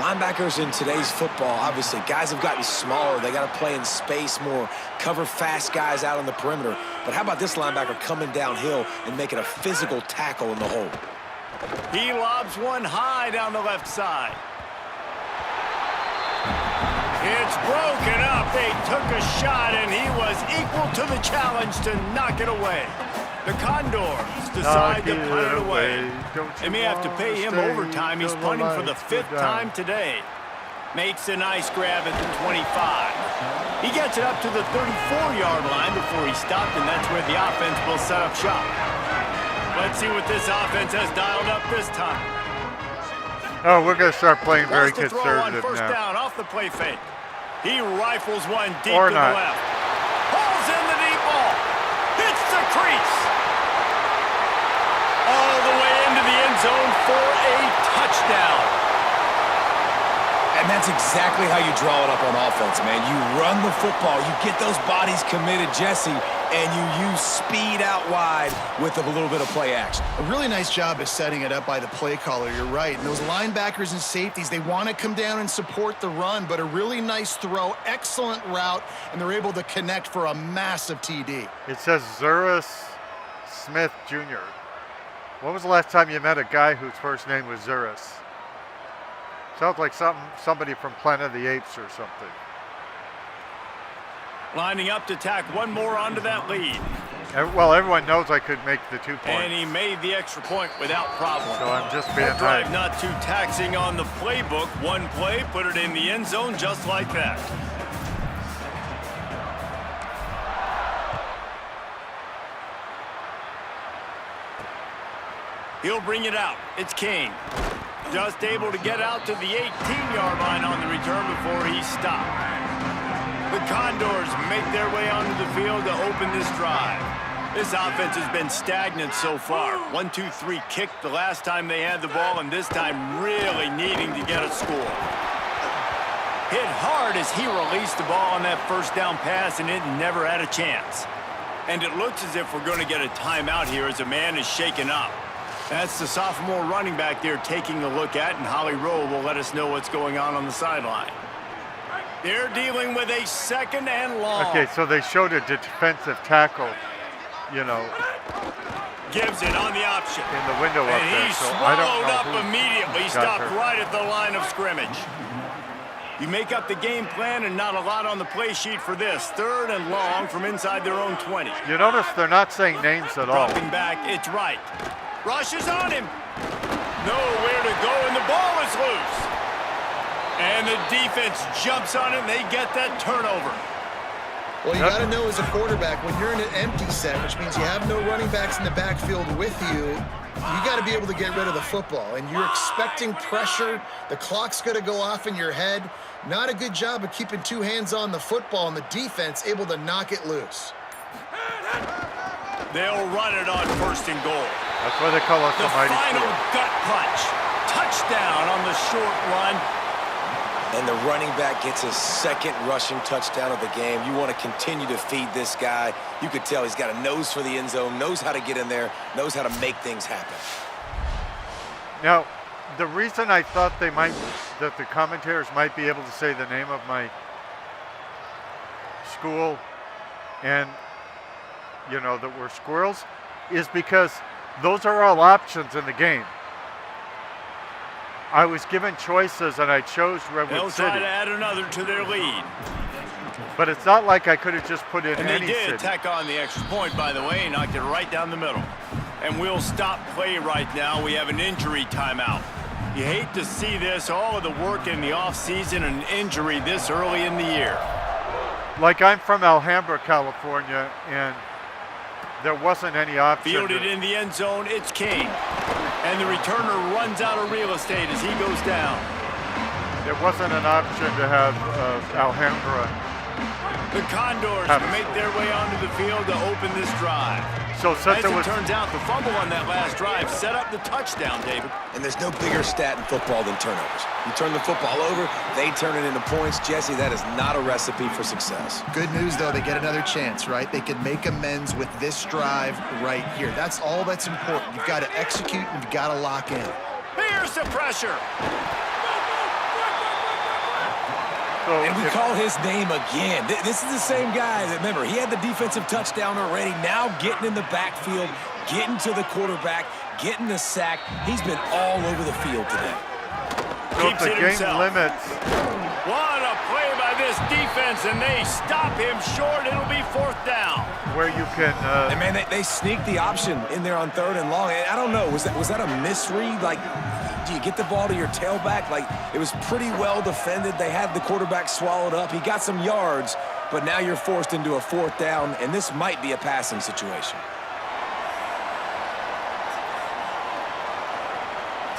Linebackers in today's football, obviously, guys have gotten smaller. They got to play in space more, cover fast guys out on the perimeter. But how about this linebacker coming downhill and making a physical tackle in the hole? He lobs one high down the left side. It's broken up. They took a shot, and he was equal to the challenge to knock it away. The Condors decide to punt it away. They may have to pay him overtime. He's punting for the 5th time today. Makes a nice grab at the 25. He gets it up to the 34-yard line before he stopped, and that's where the offense will set up shop. Let's see what this offense has dialed up this time. Oh, we're going to start playing very Wants to throw on conservative first now. down off the play fake. He rifles one deep Or to not. the left. Pulls in the deep ball. Hits the crease. All the way into the end zone for a touchdown. And that's exactly how you draw it up on offense, man. You run the football, you get those bodies committed, Jesse, and you use speed out wide with a little bit of play action. A really nice job of setting it up by the play caller, you're right. And those linebackers and safeties, they want to come down and support the run, but a really nice throw, excellent route, and they're able to connect for a massive TD. It says Zurus Smith Jr. When was the last time you met a guy whose first name was Zurus? Sounds like somebody from Planet of the Apes or something. Lining up to tack one more onto that lead. Well, everyone knows I could make the 2 points. And he made the extra point without problem. So I'm just being That drive nice. not too taxing on the playbook. One play, put it in the end zone just like that. He'll bring it out. It's King. Just able to get out to the 18-yard line on the return before he stopped. The Condors make their way onto the field to open this drive. This offense has been stagnant so far. 1-2-3 kick the last time they had the ball, and this time really needing to get a score. Hit hard as he released the ball on that first down pass, and it never had a chance. And it looks as if we're going to get a timeout here as a man is shaken up. That's the sophomore running back there taking a look at, and Holly Rowe will let us know what's going on the sideline. They're dealing with a second and long. Okay, so they showed a defensive tackle, you know, Gives it on the option. in the window up And there. he So I don't swallowed know up who immediately, got stopped hurt. right at the line of scrimmage. You make up the game plan and not a lot on the play sheet for this. Third and long from inside their own 20. You notice they're not saying names at all. Dropping back, it's right. Rushes on him. Nowhere to go, and the ball is loose. And the defense jumps on it, and they get that turnover. Well, you got to know as a quarterback, when you're in an empty set, which means you have no running backs in the backfield with you, you got to be able to get rid of the football. And you're expecting pressure. The clock's going to go off in your head. Not a good job of keeping two hands on the football, and the defense able to knock it loose. They'll run it on first and goal. That's why they call us The the mighty final Squirrels. gut punch. Touchdown on the short run. And the running back gets his second rushing touchdown of the game. You want to continue to feed this guy. You could tell he's got a nose for the end zone, knows how to get in there, knows how to make things happen. Now, the reason I thought that the commentators might be able to say the name of my school and, you know, that we're Squirrels is because those are all options in the game. I was given choices and I chose Redwood They'll City. try to add another to their lead. But it's not like I could have just put in And any they did city. tack on the extra point, by the way, and knocked it right down the middle. And we'll stop play right now. We have an injury timeout. You hate to see this, all of the work in the offseason and injury this early in the year. Like I'm from Alhambra, California, and there wasn't any option. Fielded in the end zone, it's King. And the returner runs out of real estate as he goes down. There wasn't an option to have Alhambra. The Condors make their way onto the field to open this drive. So since As it it was turns out, the fumble on that last drive set up the touchdown, David. And there's no bigger stat in football than turnovers. You turn the football over, they turn it into points. Jesse, that is not a recipe for success. Good news, though, they get another chance, right? They can make amends with this drive right here. That's all that's important. You've got to execute and you've got to lock in. Here's the pressure. so And we if- call his name again. This is the same guy that, remember, he had the defensive touchdown already. Now getting in the backfield, getting to the quarterback, getting the sack. He's been all over the field today. so if Keeps the it game himself. limits, What a play by this defense, and they stop him short. It'll be fourth down. where you can And, man, they sneaked the option in there on third and long. And I don't know, was that a misread? Like, do you get the ball to your tailback? Like, it was pretty well defended. They had the quarterback swallowed up. He got some yards, but now you're forced into a 4th down, and this might be a passing situation.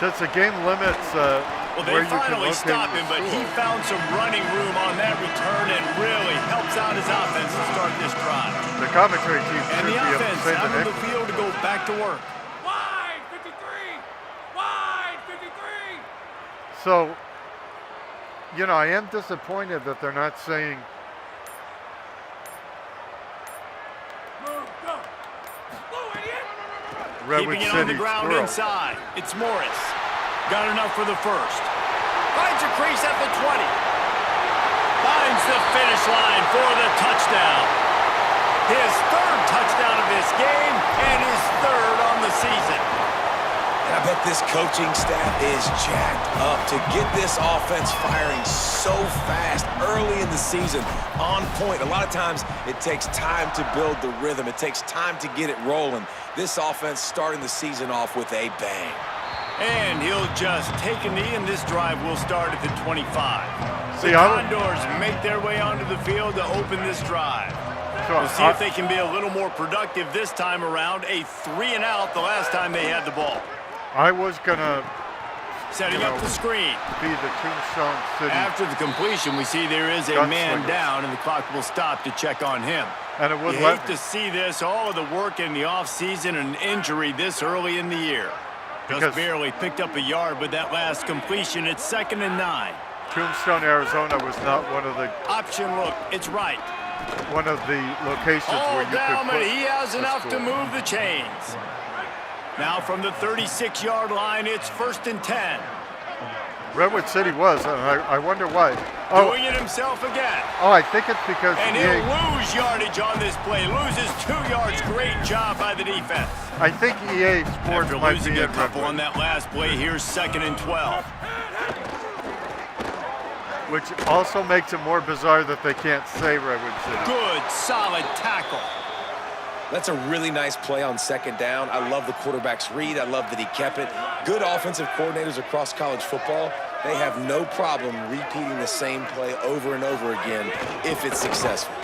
Since the game limits Well, where they you can finally locate stop the him, but he score. found some running room on that return and really helps out his offense to start this drive. The commentary team And should the be able to offense say out the on the next. field to go back to work. Wide 53! Wide 53! So, you know, I am disappointed that they're not saying Move, go! Blue idiot! Redwood Keeping it City on the ground Squirrels. inside. It's Morris. Got enough for the first. Finds a crease at the 20. Finds the finish line for the touchdown. His 3rd touchdown of this game and his 3rd on the season. And I bet this coaching staff is jacked up to get this offense firing so fast early in the season, on point. A lot of times it takes time to build the rhythm. It takes time to get it rolling. This offense starting the season off with a bang. And he'll just take a knee, and this drive will start at the 25. See, The I would- Condors make their way onto the field to open this drive. So We'll see if they can be a little more productive this time around. A 3-and-out the last time they had the ball. I was gonna Setting up the screen. be the Tombstone City, After the completion, we see there is a Gunslinger. man down, and the clock will stop to check on him. and it You wouldn't hate let to me. see this, all of the work in the offseason and injury this early in the year. Just Because- barely picked up a yard with that last completion. It's 2nd and 9. Tombstone, Arizona was not one of the Option look, it's right. locations All where you down, could but put he has a enough to score. move the chains. Now from the 36-yard line, it's 1st and 10. Redwood City was, and I wonder why. Doing it himself again. I think it's because And EA, he'll lose yardage on this play. Loses 2 yards. Great job by the defense. I think EA Sports After might losing be a in couple on Redwood, that last play, here's 2nd and 12. which also makes it more bizarre that they can't say Redwood City. Good, solid tackle. That's a really nice play on 2nd down. I love the quarterback's read. I love that he kept it. Good offensive coordinators across college football, they have no problem repeating the same play over and over again if it's successful.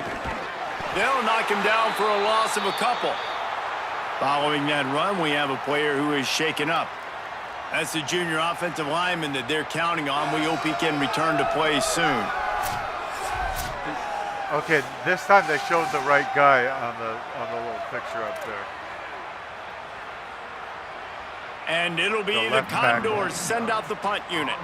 They'll knock him down for a loss of a couple. Following that run, we have a player who is shaken up. That's the junior offensive lineman that they're counting on. We hope he can return to play soon. Okay, this time they showed the right guy on the little picture up there. And it'll be The the left back. Condors send out the punt unit.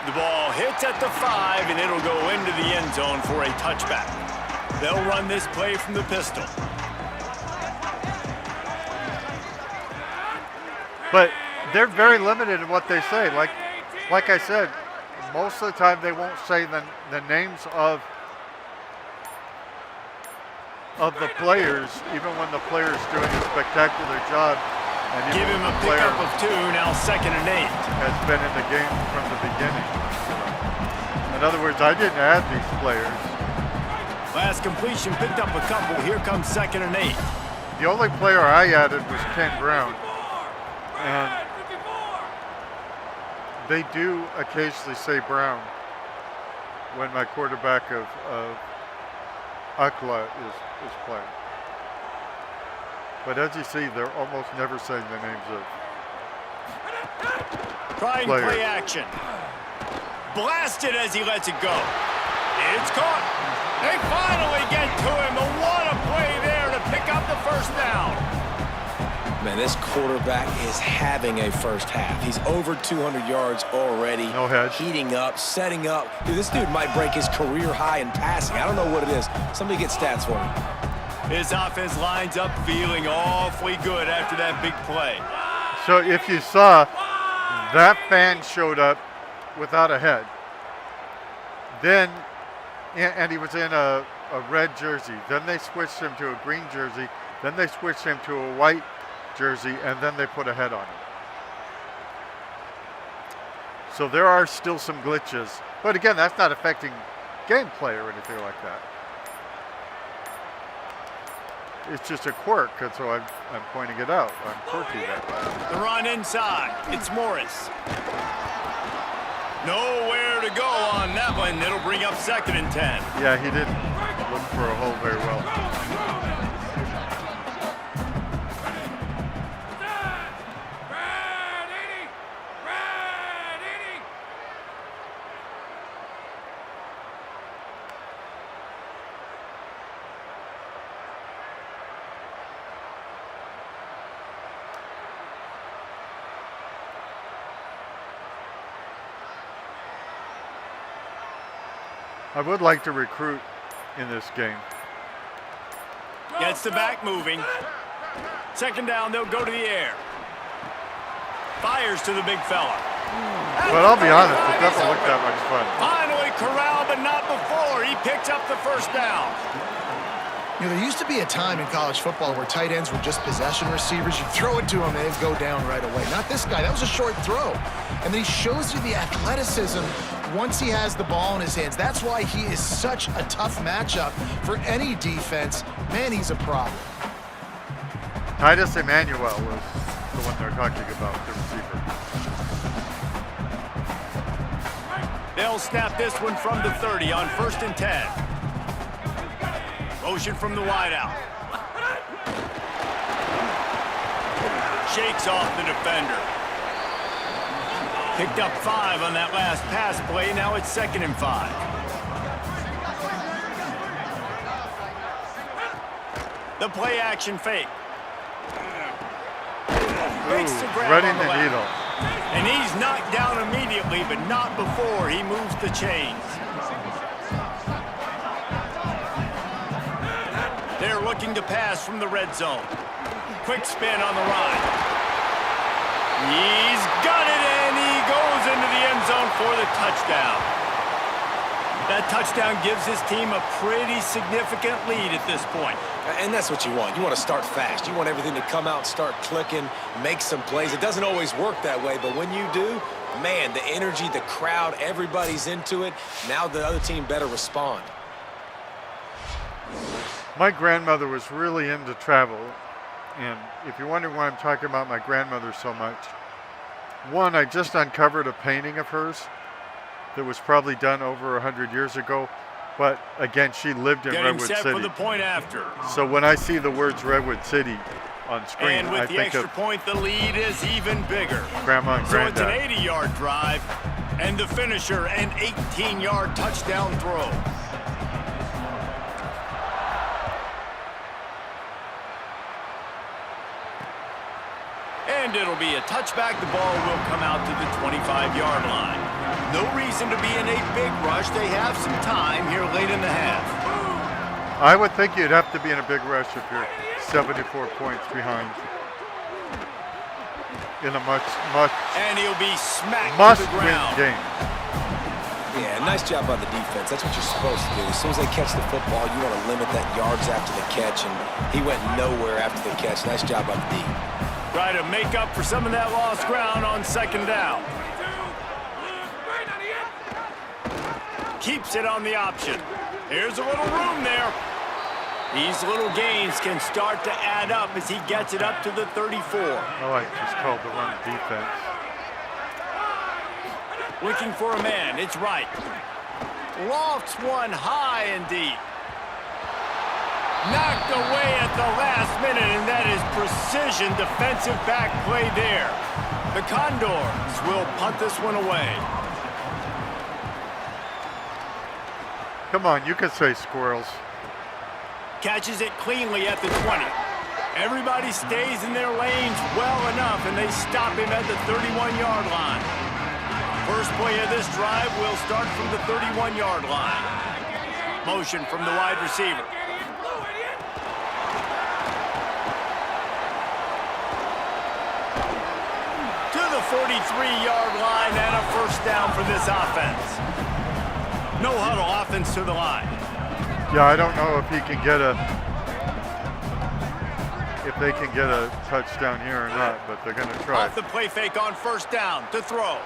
The ball hits at the 5, and it'll go into the end zone for a touchback. They'll run this play from the pistol. But they're very limited in what they say. Like I said, most of the time they won't say the names of the players, even when the player's doing a spectacular job. And Give even him a when the player pickup of 2, now 2nd and 8. has been in the game from the beginning. In other words, I didn't add these players. Last completion picked up a couple. Here comes 2nd and 8. The only player I added was Ken Brown. And they do occasionally say Brown when my quarterback of UCLA is playing. But as you see, they're almost never saying the names of Trying player. play action. Blasted as he lets it go. It's caught. They finally get to him. And what a play there to pick up the 1st down. Man, this quarterback is having a first half. He's over 200 yards already. No hedge. Heating up, setting up. Dude, this dude might break his career high in passing. I don't know what it is. Somebody get stats for me. His offense lines up feeling awfully good after that big play. So if you saw, that fan showed up without a head. Then, and he was in a red jersey. Then they switched him to a green jersey. Then they switched him to a white jersey, and then they put a head on him. So there are still some glitches. But again, that's not affecting gameplay or anything like that. It's just a quirk, and so I'm pointing it out. I'm quirky that way. The run inside. It's Morris. Nowhere to go on that one. It'll bring up 2nd and 10. Yeah, he didn't look for a hole very well. I would like to recruit in this game. Gets the back moving. 2nd down, they'll go to the air. Fires to the big fella. But I'll be honest, it doesn't look that much fun. Finally corralled, but not before. He picks up the 1st down. You know, there used to be a time in college football where tight ends were just possession receivers. You throw it to them and they'd go down right away. Not this guy. That was a short throw. And then he shows you the athleticism once he has the ball in his hands. That's why he is such a tough matchup for any defense. Man, he's a problem. Titus Emmanuel was the one they're talking about, the receiver. They'll snap this one from the 30 on 1st and 10. Motion from the wideout. Shakes off the defender. Picked up 5 on that last pass play. Now it's 2nd and 5. The play action fake. Makes the grab Threading on the the left. needle. And he's knocked down immediately, but not before he moves the chains. They're looking to pass from the red zone. Quick spin on the run. He's got it, and he goes into the end zone for the touchdown. That touchdown gives his team a pretty significant lead at this point. And that's what you want. You want to start fast. You want everything to come out and start clicking, make some plays. It doesn't always work that way, but when you do, man, the energy, the crowd, everybody's into it. Now the other team better respond. My grandmother was really into travel, and if you're wondering why I'm talking about my grandmother so much, one, I just uncovered a painting of hers that was probably done over 100 years ago, but again, she lived in Getting Redwood set City. for the point after. So when I see the words Redwood City on screen, And with I the think extra of point, the lead is even bigger. Grandma and So it's an Granddad. 80-yard drive, and the finisher, an 18-yard touchdown throw. And it'll be a touchback. The ball will come out to the 25-yard line. No reason to be in a big rush. They have some time here late in the half. I would think you'd have to be in a big rush if you're 74 points behind in a much And he'll be smacked to the must-win ground. game. Yeah, nice job by the defense. That's what you're supposed to do. As soon as they catch the football, you want to limit that yards after the catch, and he went nowhere after the catch. Nice job by the D. Try to make up for some of that lost ground on 2nd down. Keeps it on the option. Here's a little room there. These little gains can start to add up as he gets it up to the 34. I like just called the run defense. Looking for a man. It's right. Lofts one high and deep. Knocked away at the last minute, and that is precision defensive back play there. The Condors will punt this one away. Come on, you can say Squirrels. Catches it cleanly at the 20. Everybody stays in their lanes well enough, and they stop him at the 31-yard line. First play of this drive will start from the 31-yard line. Motion from the wide receiver. To the 43-yard line and a first down for this offense. No huddle offense to the line. Yeah, I don't know if he can get if they can get a touchdown here or not, but they're going to try. Off the play fake on 1st down to throw.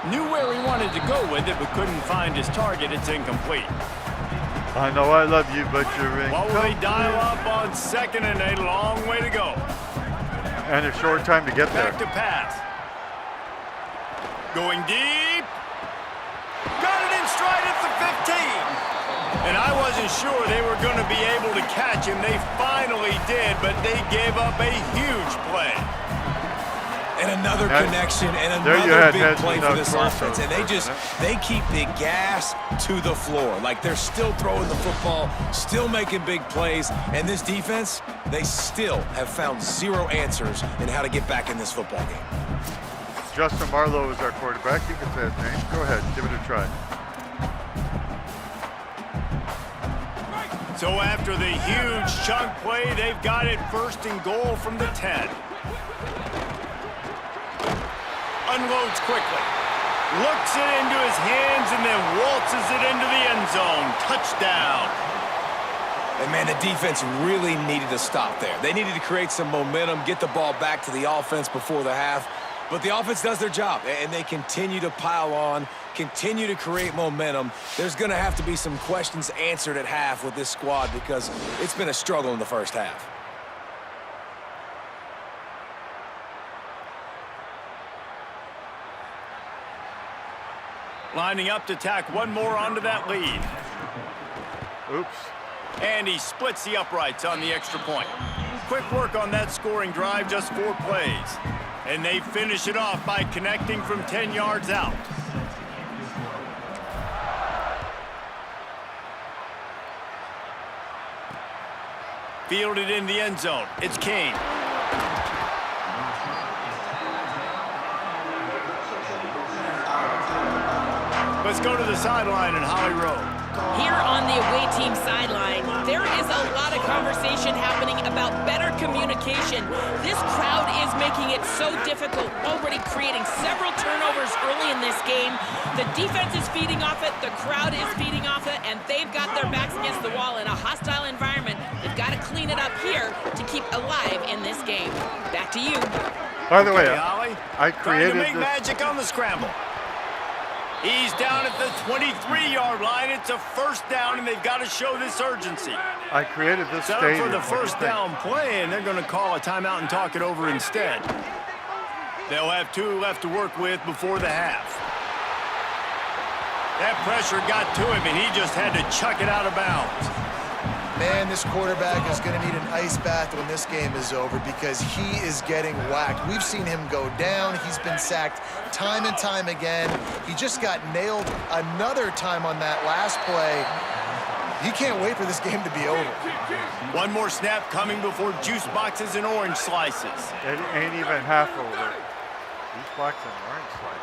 Knew where he wanted to go with it, but couldn't find his target. It's incomplete. I know I love you, but you're in. What will they dial up on 2nd and a long way to go? And a short time to get there. Back to pass. Going deep. Got it in stride at the 15. And I wasn't sure they were going to be able to catch him. They finally did, but they gave up a huge play. And another connection and there another big play for this offense. And they keep the gas to the floor. Like they're still throwing the football, still making big plays. And this defense, they still have found zero answers in how to get back in this football game. Justin Marlowe is our quarterback. You can say his name. Go ahead, give it a try. So after the huge chunk play, they've got it 1st and goal from the 10. Unloads quickly. Looks it into his hands and then waltzes it into the end zone. Touchdown. And, man, the defense really needed to stop there. They needed to create some momentum, get the ball back to the offense before the half. But the offense does their job, and they continue to pile on, continue to create momentum. There's going to have to be some questions answered at half with this squad because it's been a struggle in the first half. Lining up to tack one more onto that lead. Oops. And he splits the uprights on the extra point. Quick work on that scoring drive, just 4 plays. And they finish it off by connecting from 10 yards out. Fielded in the end zone. It's Kane. Let's go to the sideline in Holly Rowe. Here on the away team sideline, there is a lot of conversation happening about better communication. This crowd is making it so difficult, already creating several turnovers early in this game. The defense is feeding off it, the crowd is feeding off it, and they've got their backs against the wall in a hostile environment. They've got to clean it up here to keep alive in this game. Back to you. By the way, Holly, I created trying to make this. magic on the scramble. He's down at the 23-yard line. It's a 1st down, and they've got to show this urgency. I created this Set up stadium. for the What do you 1st think? down play, and they're going to call a timeout and talk it over instead. They'll have 2 left to work with before the half. That pressure got to him, and he just had to chuck it out of bounds. Man, this quarterback is going to need an ice bath when this game is over because he is getting whacked. We've seen him go down. He's been sacked time and time again. He just got nailed another time on that last play. He can't wait for this game to be over. One more snap coming before juice boxes and orange slices. It ain't even half over. These blocks and orange slices.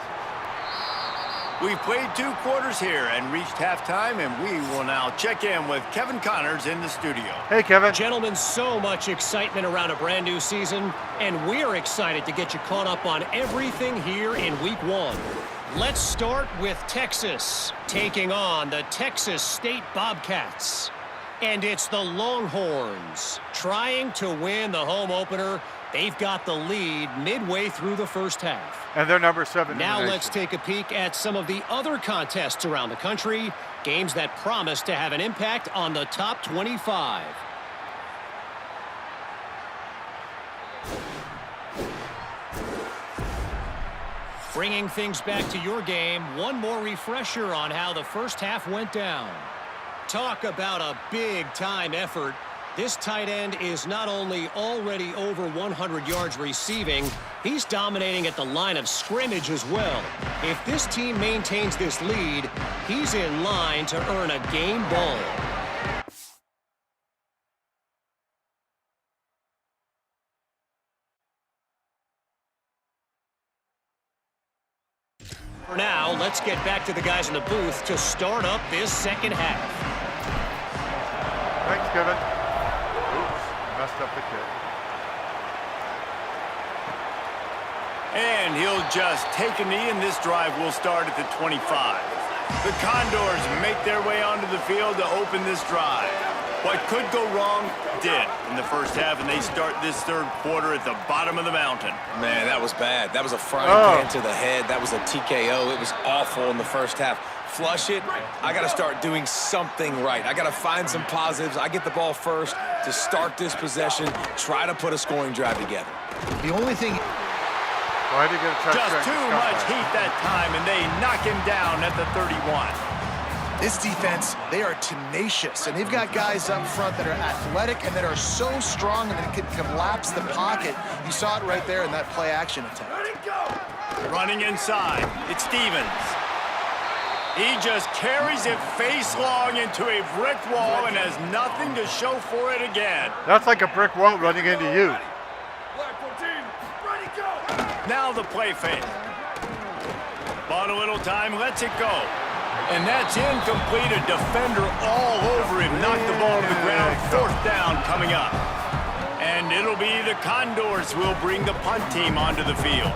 We've played 2 quarters here and reached halftime, and we will now check in with Kevin Connors in the studio. Hey, Kevin. Gentlemen, so much excitement around a brand new season, and we're excited to get you caught up on everything here in week 1. Let's start with Texas, taking on the Texas State Bobcats. And it's the Longhorns trying to win the home opener. They've got the lead midway through the first half. And they're number 7 Now in the let's nation. take a peek at some of the other contests around the country, games that promise to have an impact on the top 25. Bringing things back to your game, one more refresher on how the first half went down. Talk about a big-time effort. This tight end is not only already over 100 yards receiving, he's dominating at the line of scrimmage as well. If this team maintains this lead, he's in line to earn a game ball. For now, let's get back to the guys in the booth to start up this second half. Thanks, Kevin. Oops, messed up the kick. And he'll just take a knee, and this drive will start at the 25. The Condors make their way onto the field to open this drive. What could go wrong did in the first half, and they start this third quarter at the bottom of the mountain. Man, that was bad. That was a frying pan to the head. That was a TKO. It was awful in the first half. Flush it. I got to start doing something right. I got to find some positives. I get the ball first to start this possession, try to put a scoring drive together. The only thing... Why did he get a touchdown? Just too much heat that time, and they knock him down at the 31. This defense, they are tenacious, and they've got guys up front that are athletic and that are so strong and that can collapse the pocket. You saw it right there in that play-action attempt. Running inside, it's Stevens. He just carries it face long into a brick wall and has nothing to show for it again. That's like a brick wall running into you. Now the play fake. Bought a little time, lets it go. And that's incomplete. A defender all over him. Knocked the ball to the ground. Fourth down coming up. And it'll be the Condors who will bring the punt team onto the field.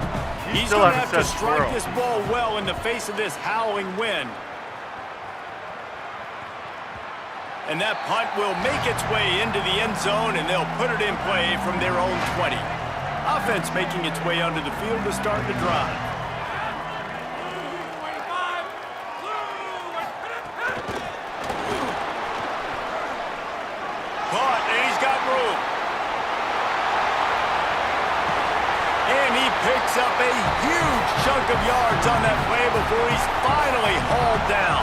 He's going to have to strike this ball well in the face of this howling wind. And that punt will make its way into the end zone, and they'll put it in play from their own 20. Offense making its way onto the field to start the drive. Caught, and he's got room. And he picks up a huge chunk of yards on that play before he's finally hauled down.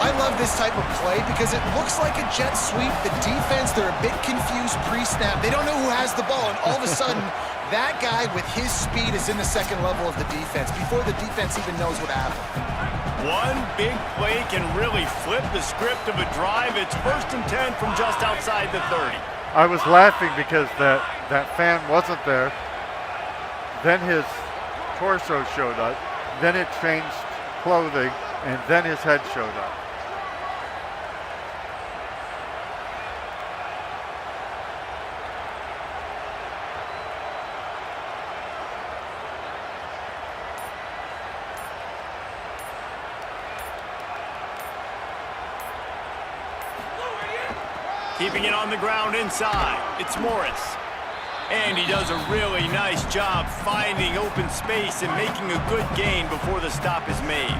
I love this type of play because it looks like a jet sweep. The defense, they're a bit confused pre-snap. They don't know who has the ball, and all of a sudden, that guy with his speed is in the second level of the defense before the defense even knows what happened. One big play can really flip the script of a drive. It's 1st and 10 from just outside the 30. I was laughing because that fan wasn't there. Then his torso showed up. Then it changed clothing, and then his head showed up. Keeping it on the ground inside. It's Morris. And he does a really nice job finding open space and making a good gain before the stop is made.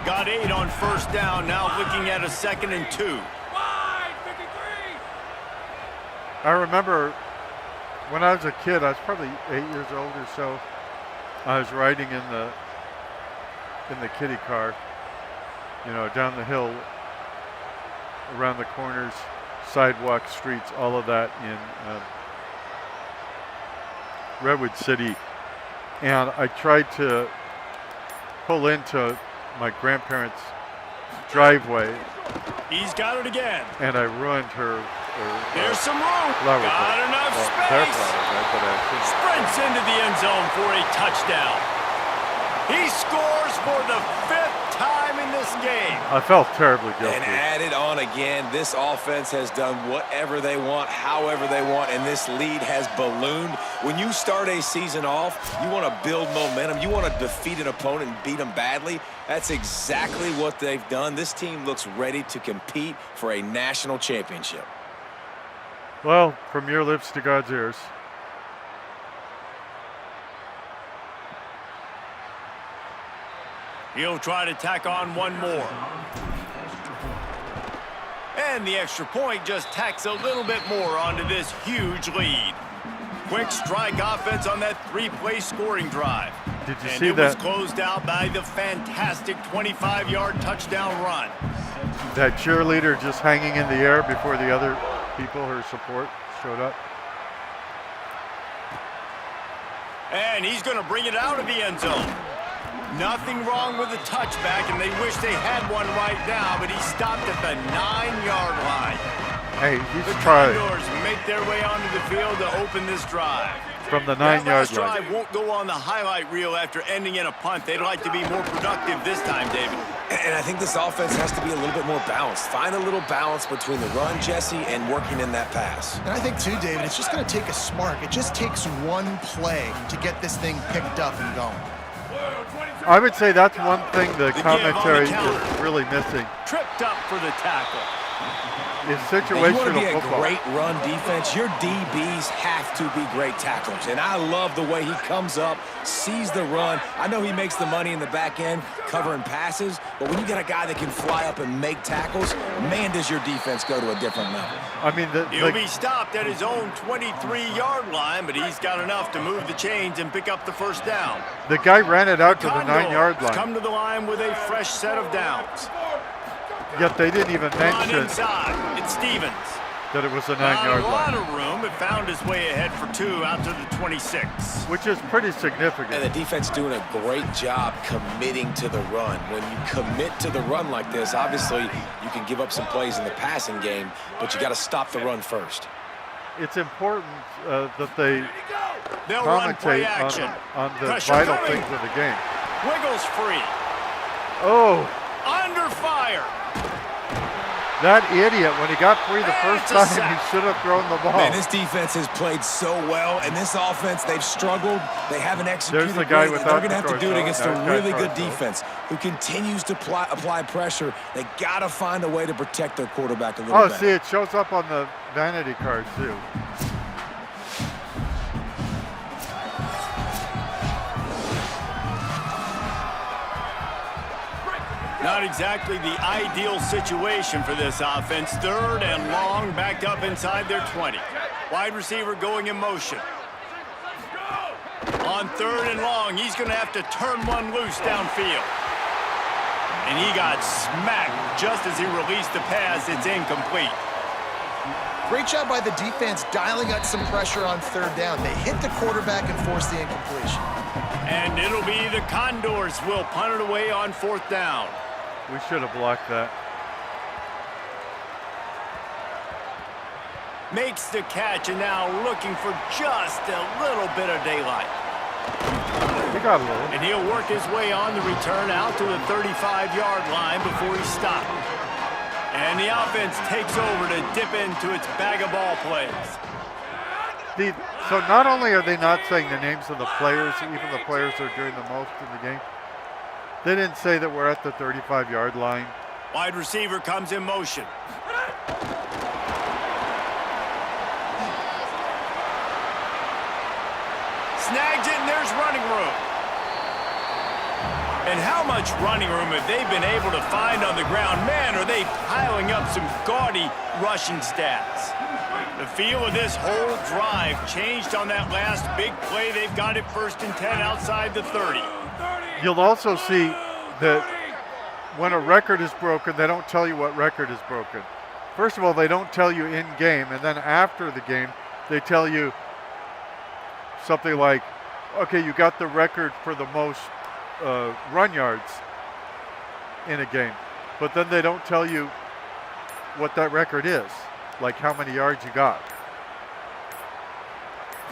Got 8 on 1st down, now looking at a 2nd and 2. Wide, 53. I remember when I was a kid, I was probably 8 years old or so. I was riding in the kiddie car, you know, down the hill, around the corners, sidewalks, streets, all of that in Redwood City. And I tried to pull into my grandparents' driveway. He's got it again. And I ruined her There's some room. flower Got bed. enough Their space. flower bed, but I shouldn't- Sprints into the end zone for a touchdown. He scores for the 5th time in this game. I felt terribly guilty. And added on again, this offense has done whatever they want, however they want, and this lead has ballooned. When you start a season off, you want to build momentum. You want to defeat an opponent and beat them badly. That's exactly what they've done. This team looks ready to compete for a national championship. Well, from your lips to God's ears. He'll try to tack on one more. And the extra point just tacks a little bit more onto this huge lead. Quick strike offense on that 3-play scoring drive. Did you and see it was that? closed out by the fantastic 25-yard touchdown run. That cheerleader just hanging in the air before the other people, her support, showed up. And he's going to bring it out of the end zone. Nothing wrong with the touchback, and they wish they had one right now, but he stopped at the 9-yard line. Hey, The he's trying Condors make their way onto the field to open this drive. from the That 9-yard last line. drive won't go on the highlight reel after ending in a punt. They'd like to be more productive this time, David. And I think this offense has to be a little bit more balanced. Find a little balance between the run, Jesse, and working in that pass. And I think, too, David, it's just going to take a spark. It just takes one play to get this thing picked up and going. I would say that's one thing the give on the commentary counter. is really missing Tripped up for the tackle. is And you want to be situational a football. great run defense, your DBs have to be great tacklers. And I love the way he comes up, sees the run. I know he makes the money in the back end covering passes, but when you got a guy that can fly up and make tackles, man, does your defense go to a different level. I mean, He'll be stopped at his own 23-yard line, but he's got enough to move the chains and pick up the first down. the guy ran it out to the Condors 9-yard line, come to the line with a fresh set of downs. yet they didn't even On mention inside, it's Stevens. that it was a Not 9-yard a lot line, of room. It found his way ahead for 2 out to the 26. which is pretty And the significant. defense doing a great job committing to the run. When you commit to the run like this, obviously you can give up some plays in the passing game, but you got to stop the run first. It's important that they They'll run play commentate action. on the Pressure vital coming. things of the game. Wiggles free. Oh, Under fire. that idiot, when he got free the And first it's a time, he sack. should have thrown the ball. Man, this defense has played so well, and this offense, they've struggled. They haven't executed There's the guy great, and without they're going to have to do it the against torso. a Now he's really got good torso. defense who continues to apply pressure. They got to find a way to protect their quarterback a little Oh, better. see, it shows up on the vanity card, too. Not exactly the ideal situation for this offense. 3rd and long, backed up inside their 20. Wide receiver going in motion. On 3rd and long, he's going to have to turn one loose downfield. And he got smacked just as he released the pass. It's incomplete. Great job by the defense dialing up some pressure on 3rd down. They hit the quarterback and forced the incompletion. And it'll be the Condors will punt it away on 4th down. We should have blocked that. Makes the catch and now looking for just a little bit of daylight. He got a little. And he'll work his way on the return out to the 35-yard line before he's stopped. And the offense takes over to dip into its bag of ball plays. So not only are they not saying the names of the players, even the players that are doing the most in the game, they didn't say that we're at the 35-yard line. Wide receiver comes in motion. Snags it, and there's running room. And how much running room have they been able to find on the ground? Man, are they piling up some gaudy rushing stats. The feel of this whole drive changed on that last big play. They've got it 1st and 10 outside the 30. You'll also see that when a record is broken, they don't tell you what record is broken. First of all, they don't tell you in game, and then after the game, they tell you something like, okay, you got the record for the most run yards in a game, but then they don't tell you what that record is, like how many yards you got.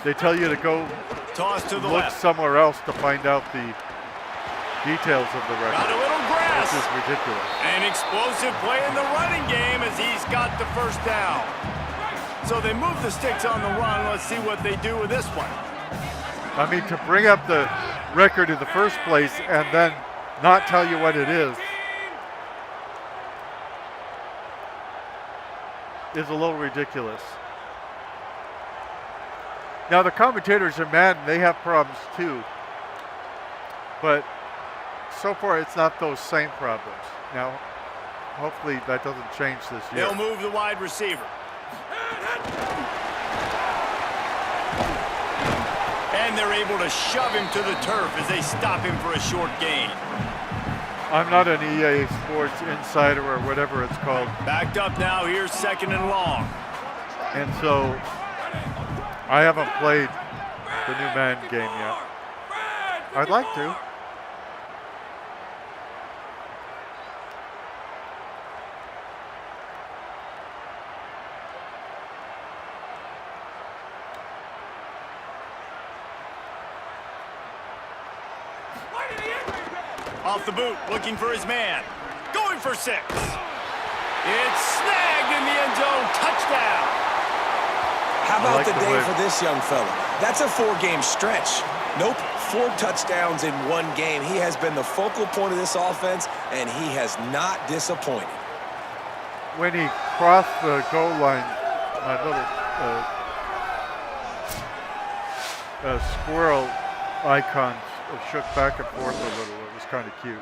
They tell you to go Toss to the look left. somewhere else to find out the details of the Got a record. little grass. This is ridiculous. An explosive play in the running game as he's got the first down. So they move the sticks on the run. Let's see what they do with this one. I mean, to bring up the record in the first place and then not tell you what it is a little ridiculous. Now, the commentators are mad and they have problems too. But so far, it's not those same problems. Now, hopefully that doesn't change this year. They'll move the wide receiver. And they're able to shove him to the turf as they stop him for a short gain. I'm not an EA Sports insider or whatever it's called. Backed up now, here's 2nd and long. And so I haven't played the new man game yet. I'd like to. Off the boot, looking for his man. Going for 6. It's snagged in the end zone. Touchdown. How I about like the the day way- for this young fella? That's a 4-game stretch. Nope, 4 touchdowns in one game. He has been the focal point of this offense, and he has not disappointed. When he crossed the goal line, my little squirrel icons shook back and forth a little. It was kind of cute.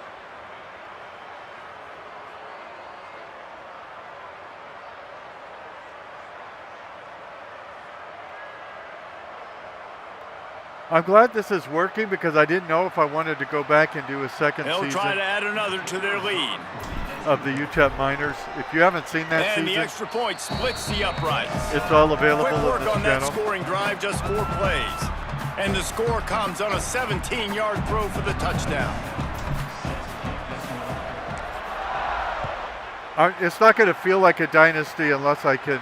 I'm glad this is working because I didn't know if I wanted to go back and do a second They'll season try to add another to their lead. of the UTEP Minors. If you haven't seen that And the season, extra point splits the uprights. it's all available Quick in work this on that channel. scoring drive, just 4 plays. And the score comes on a 17-yard throw for the touchdown. It's not going to feel like a dynasty unless I can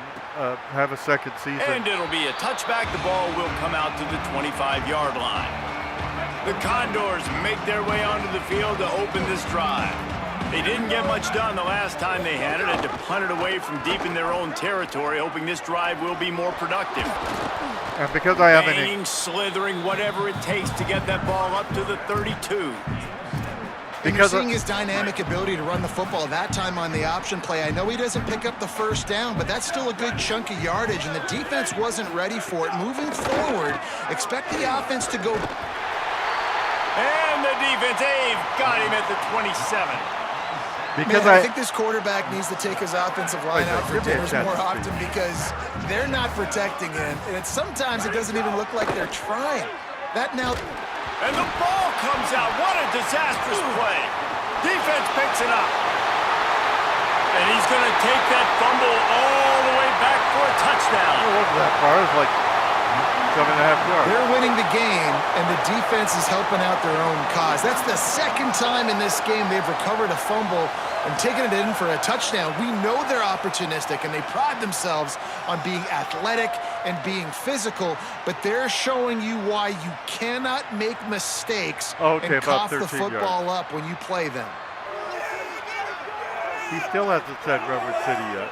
have a second season. And it'll be a touchback. The ball will come out to the 25-yard line. The Condors make their way onto the field to open this drive. They didn't get much done the last time they had it, had to punt it away from deep in their own territory, hoping this drive will be more productive. And because I have Banging, slithering, whatever it takes to get that ball up to the 32. And you're seeing his dynamic ability to run the football, that time on the option play. I know he doesn't pick up the first down, but that's still a good chunk of yardage, and the defense wasn't ready for it. Moving forward, expect the offense to go. And the defense, they've got him at the 27. Because Man, I think this quarterback needs to take his offensive line out for dinners more often because they're not protecting him, and sometimes it doesn't even look like they're trying. That now. And the ball comes out. What a disastrous play. Defense picks it up. And he's going to take that fumble all the way back for a touchdown. It wasn't that far. It was like 7.5 yards. They're winning the game, and the defense is helping out their own cause. That's the second time in this game they've recovered a fumble and taken it in for a touchdown. We know they're opportunistic, and they pride themselves on being athletic and being physical, but they're showing you why you cannot make mistakes and cough the football up when you play them. He still hasn't said Redwood City yet.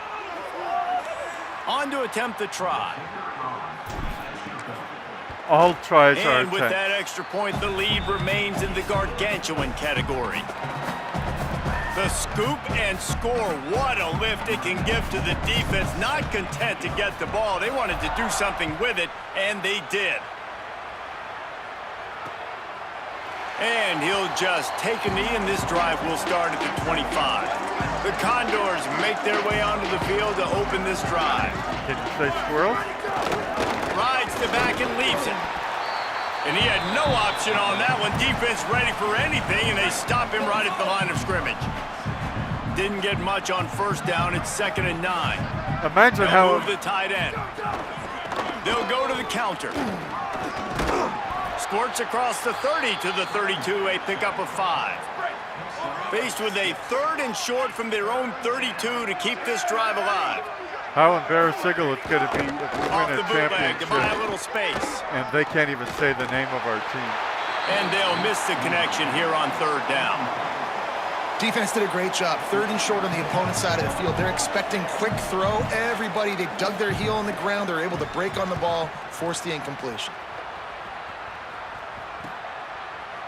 On to attempt the try. All tries are And with attempts. that extra point, the lead remains in the gargantuan category. The scoop and score, what a lift it can give to the defense. Not content to get the ball. They wanted to do something with it, and they did. And he'll just take a knee, and this drive will start at the 25. The Condors make their way onto the field to open this drive. Can you say Squirrels? Rides to back and leaves it. And he had no option on that one. Defense ready for anything, and they stop him right at the line of scrimmage. Didn't get much on first down. It's 2nd and 9. Imagine They'll how... move the tight end. They'll go to the counter. Squirts across the 30 to the 32, a pickup of 5. Faced with a 3rd and short from their own 32 to keep this drive alive. How embarrassing it's going to be if we Off win the a bootleg to buy a championship little space. and they can't even say the name of our team. And they'll miss the connection here on 3rd down. Defense did a great job. 3rd and short on the opponent's side of the field. They're expecting quick throw. Everybody, they dug their heel on the ground. They're able to break on the ball, force the incompletion.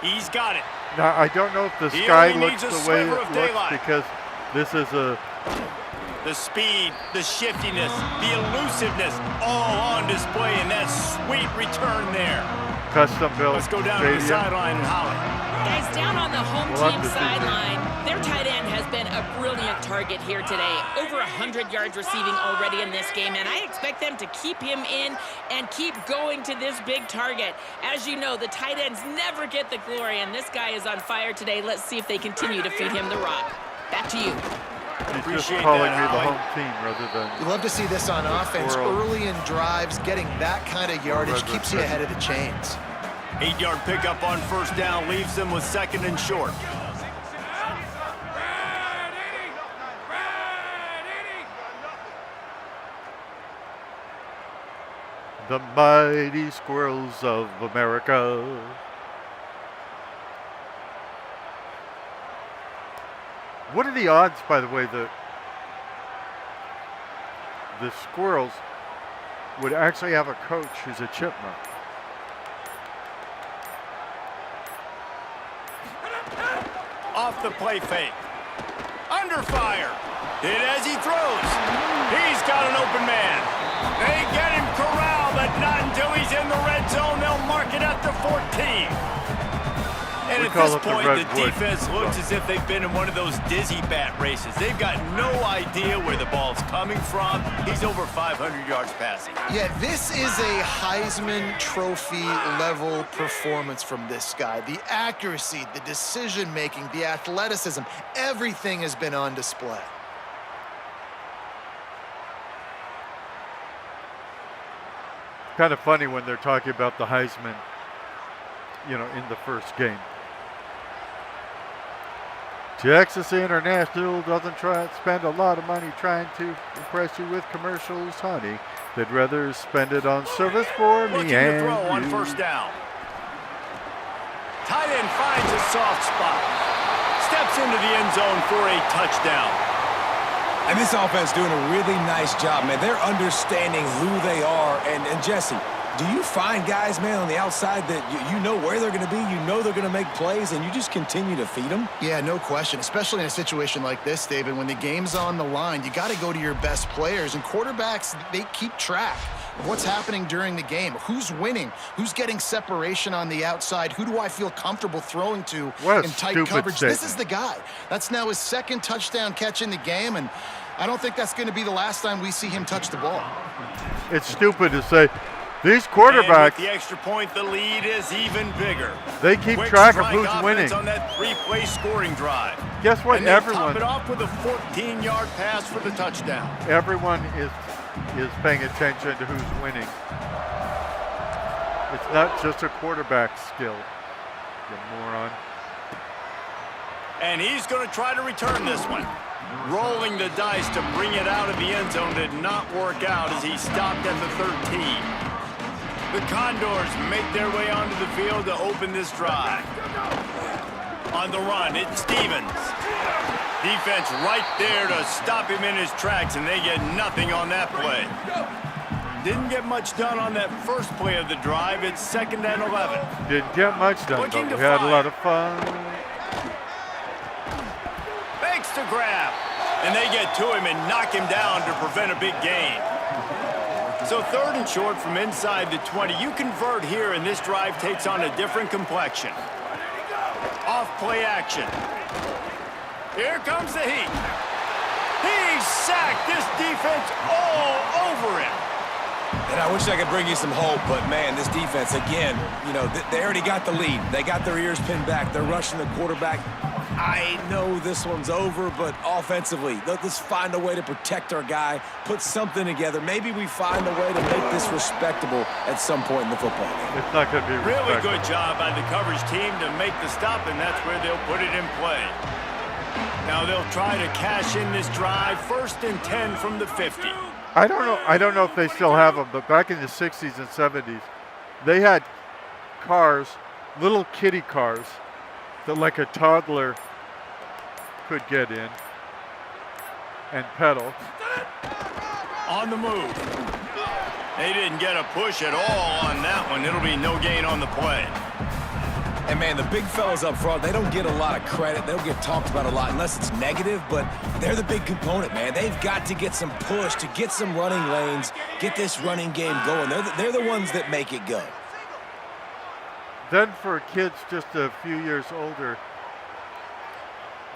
He's got it. Now, I don't know if the He sky only looks needs a the way it sliver of looks daylight. because this is a... The speed, the shiftiness, the elusiveness, all on display in that sweet return there. custom-built Let's go down to the stadium. sideline and holler. Guys, down on the home We'll have team to see. sideline, their tight end has been a brilliant target here today. Over 100 yards receiving already in this game, and I expect them to keep him in and keep going to this big target. As you know, the tight ends never get the glory, and this guy is on fire today. Let's see if they continue to feed him the rock. Back to you. He's just Appreciate calling that, me the Howie. home team rather than... You love to see this on offense. Squirrels. Early in drives, getting that kind of yardage Redwood keeps you City. ahead of the chains. 8-yard pickup on first down leaves them with 2nd and short. The mighty squirrels of America. What are the odds, by the way, that the Squirrels would actually have a coach who's a chipmunk? off the play fake. Under fire. Hit as he throws. He's got an open man. They get him corralled, but not until he's in the red zone. They'll mark it at the 14. And at this point, the defense looks as if they've been in one of those dizzy bat races. They've got no idea where the ball's coming from. He's over 500 yards passing. Yeah, this is a Heisman Trophy level performance from this guy. The accuracy, the decision-making, the athleticism, everything has been on display. Kind of funny when they're talking about the Heisman, in the first game. Texas International doesn't spend a lot of money trying to impress you with commercials, honey. They'd rather spend it on service for me Looking to throw on first down. Tight end finds a soft spot. Steps into the end zone for a touchdown. And this offense doing a really nice job, man. They're understanding who they are. And Jesse, do you find guys, man, on the outside that you know where they're going to be, you know they're going to make plays, and you just continue to feed them? Yeah, no question, especially in a situation like this, David. When the game's on the line, you got to go to your best players, and quarterbacks, they keep track of what's happening during the game. Who's winning? Who's getting separation on the outside? Who do I feel comfortable throwing to in tight coverage? Statement. This is the guy. That's now his second touchdown catch in the game, and I don't think that's going to be the last time we see him touch the ball. It's stupid to say, these quarterbacks, and with the extra point, the lead is even bigger. They keep track of who's winning. On that three-play scoring drive. Guess what? And Everyone top it off with a 14-yard pass for the touchdown. Everyone is paying attention to who's winning. It's not just a quarterback skill, you moron. And he's going to try to return this one. Rolling the dice to bring it out of the end zone did not work out as he stopped at the 13. The Condors make their way onto the field to open this drive. On the run, it's Stevens. Defense right there to stop him in his tracks, and they get nothing on that play. Didn't get much done on that first play of the drive. It's 2nd and 11. Didn't get much done, Looking but we to had a fire. lot of fun. Fakes to grab, and they get to him and knock him down to prevent a big gain. So 3rd and short from inside the 20. You convert here, and this drive takes on a different complexion. Off play action. Here comes the heat. He's sacked. This defense all over him. And I wish I could bring you some hope, but, man, this defense, again, they already got the lead. They got their ears pinned back. They're rushing the quarterback. I know this one's over, but offensively, let's find a way to protect our guy, put something together. Maybe we find a way to make this respectable at some point in the football game. It's not going to be respectable. Really good job by the coverage team to make the stop, and that's where they'll put it in play. Now they'll try to cash in this drive. 1st and 10 from the 50. I don't know if they still have them, but back in the 60s and 70s, they had cars, little kiddie cars, that like a toddler could get in and pedal. On the move. They didn't get a push at all on that one. It'll be no gain on the play. And, man, the big fellas up front, they don't get a lot of credit. They don't get talked about a lot unless it's negative, but they're the big component, man. They've got to get some push, to get some running lanes, get this running game going. They're the ones that make it go. Then for kids just a few years older,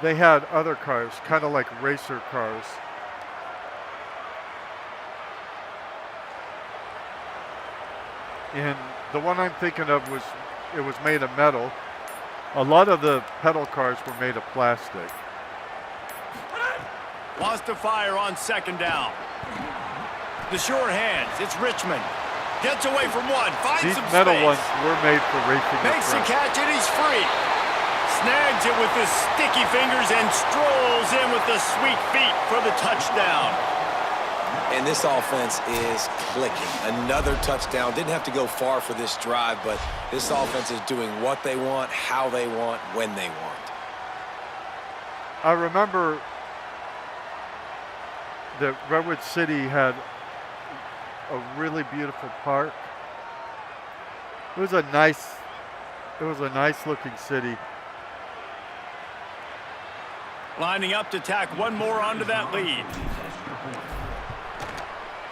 they had other cars, kind of like racer cars. And the one I'm thinking of was made of metal. A lot of the pedal cars were made of plastic. Lost to fire on 2nd down. The short hands, it's Richmond. Gets away from one, finds These some metal space. ones were made for racing. Makes the catch and he's free. Snags it with his sticky fingers and strolls in with the sweet feet for the touchdown. And this offense is clicking. Another touchdown. Didn't have to go far for this drive, but this offense is doing what they want, how they want, when they want. I remember that Redwood City had a really beautiful park. It was a nice looking city. Lining up to tack one more onto that lead.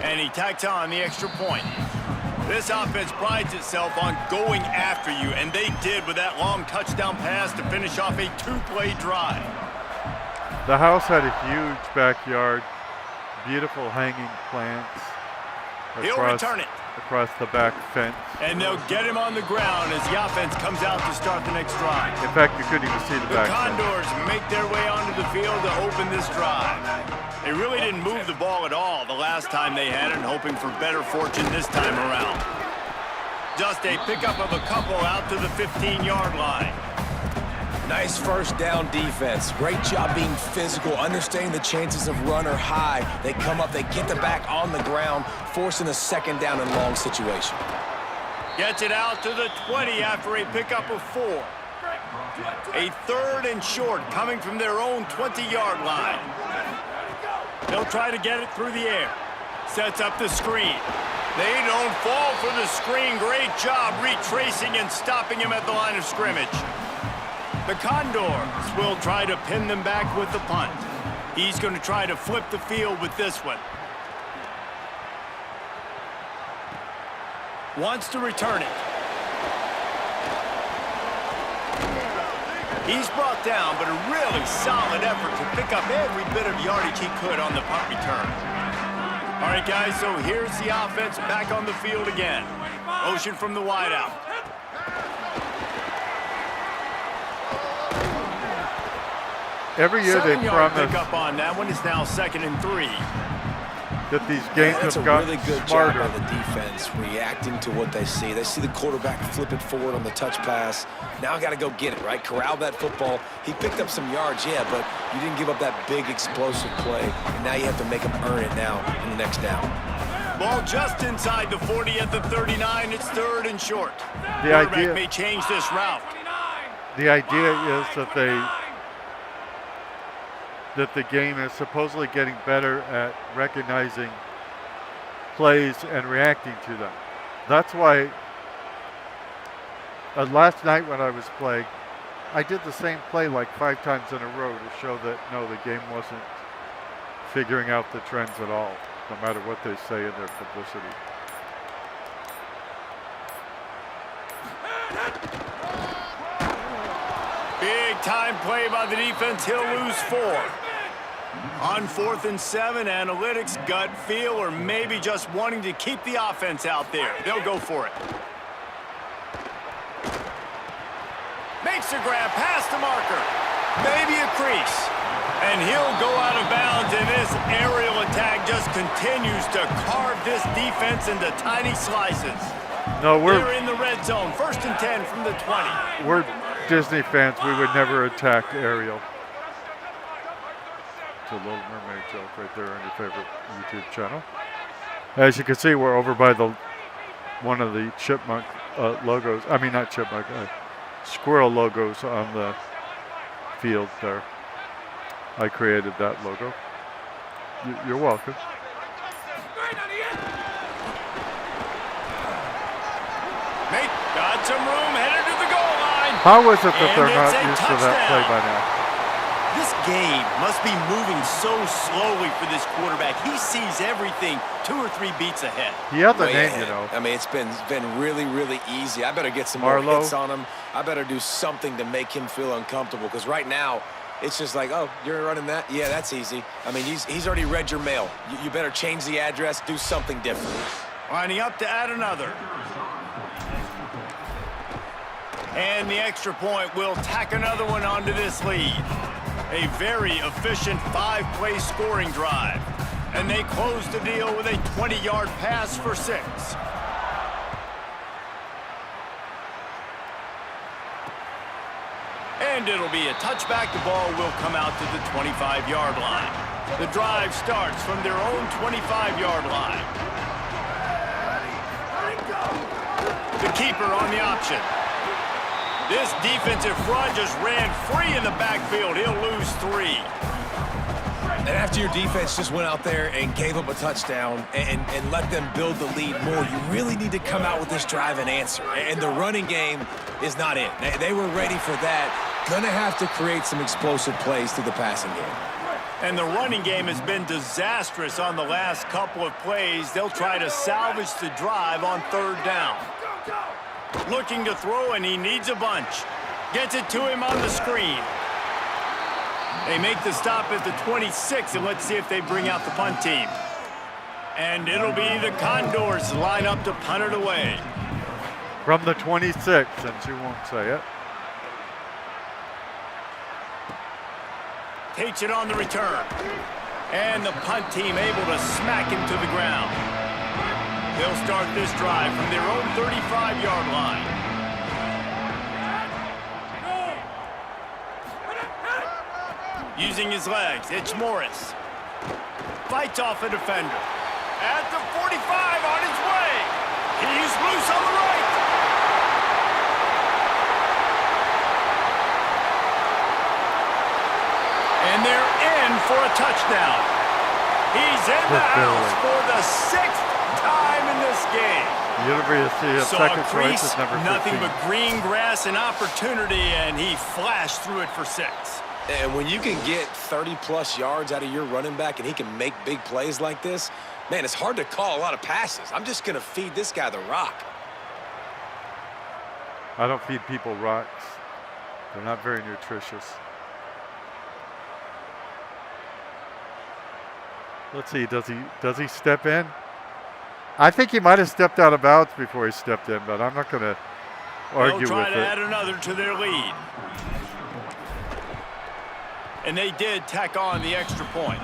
And he tacks on the extra point. This offense prides itself on going after you, and they did with that long touchdown pass to finish off a 2-play drive. The house had a huge backyard, beautiful hanging plants He'll return it. across the back fence. And they'll get him on the ground as the offense comes out to start the next drive. In fact, you couldn't even see the The back fence. Condors make their way onto the field to open this drive. They really didn't move the ball at all the last time they had it, and hoping for better fortune this time around. Just a pickup of a couple out to the 15-yard line. Nice first down defense. Great job being physical, understanding the chances of run are high. They come up, they get the back on the ground, forcing a second down and long situation. Gets it out to the 20 after a pickup of 4. A 3rd and short coming from their own 20-yard line. They'll try to get it through the air. Sets up the screen. They don't fall for the screen. Great job retracing and stopping him at the line of scrimmage. The Condors will try to pin them back with the punt. He's going to try to flip the field with this one. Wants to return it. He's brought down, but a really solid effort to pick up every bit of yardage he could on the punt return. All right, guys, so here's the offense back on the field again. Motion from the wideout. Every year they 7-yard promise pickup on that one. It's now 2nd and 3. that these games That's have a gotten really good smarter. job by the defense, reacting to what they see. They see the quarterback flip it forward on the touch pass. Now I got to go get it, right? Corral that football. He picked up some yards, yeah, but you didn't give up that big explosive play, and now you have to make them earn it now in the next down. Ball just inside the 40 at the 39. It's 3rd and short. The Quarterback idea- may change this route. The idea is that the game is supposedly getting better at recognizing plays and reacting to them. That's why last night when I was playing, I did the same play like 5 times in a row to show that, no, the game wasn't figuring out the trends at all, no matter what they say in their publicity. Big time play by the defense. He'll lose 4. On 4th and 7, analytics, gut feel, or maybe just wanting to keep the offense out there. They'll go for it. Makes the grab past the marker. Maybe a crease. And he'll go out of bounds, and this aerial attack just continues to carve this defense into tiny slices. No, They're in the red zone. 1st and 10 from the 20. we're Disney fans. We would never attack Ariel. It's a Little Mermaid joke right there on your favorite YouTube channel. As you can see, we're over by one of the chipmunk logos. I mean, not chipmunk, squirrel logos on the field there. I created that logo. You're welcome. Got some room, headed to the goal line. How is it that And they're it's not a used to that play by touchdown. now? This game must be moving so slowly for this quarterback. He sees everything 2 or 3 beats ahead. He had the Way name, ahead. you know. I mean, it's been really, really easy. I better get some more Marlowe. hits on him. I better do something to make him feel uncomfortable, because right now, it's just like, oh, you're running that? Yeah, that's easy. I mean, he's already read your mail. You better change the address, do something different. Lining up to add another. And the extra point will tack another one onto this lead. A very efficient 5-play scoring drive. And they close the deal with a 20-yard pass for 6. And it'll be a touchback. The ball will come out to the 25-yard line. The drive starts from their own 25-yard line. The keeper on the option. This defensive front just ran free in the backfield. He'll lose 3. And after your defense just went out there and gave up a touchdown and let them build the lead more, you really need to come out with this drive and answer. And the running game is not it. They were ready for that, Gonna have to create some explosive plays through the passing game. And the running game has been disastrous on the last couple of plays. They'll try to salvage the drive on 3rd down. Looking to throw, and he needs a bunch. Gets it to him on the screen. They make the stop at the 26, and let's see if they bring out the punt team. And it'll be the Condors line up to punt it away. From the 26, since you won't say it. Takes it on the return. And the punt team able to smack him to the ground. They'll start this drive from their own 35-yard line. Using his legs, it's Morris. Fights off a defender. At the 45, on his way. He's loose on the right. And they're in for a touchdown. He's in the house for the 6th time in this game. Second choice is number 15. Nothing but green grass and opportunity, and he flashed through it for 6. And when you can get 30-plus yards out of your running back and he can make big plays like this, man, it's hard to call a lot of passes. I'm just going to feed this guy the rock. I don't feed people rocks. They're not very nutritious. Let's see, does he step in? I think he might have stepped out of bounds before he stepped in, but I'm not going to argue with it. They'll try to add another to their lead. And they did tack on the extra point.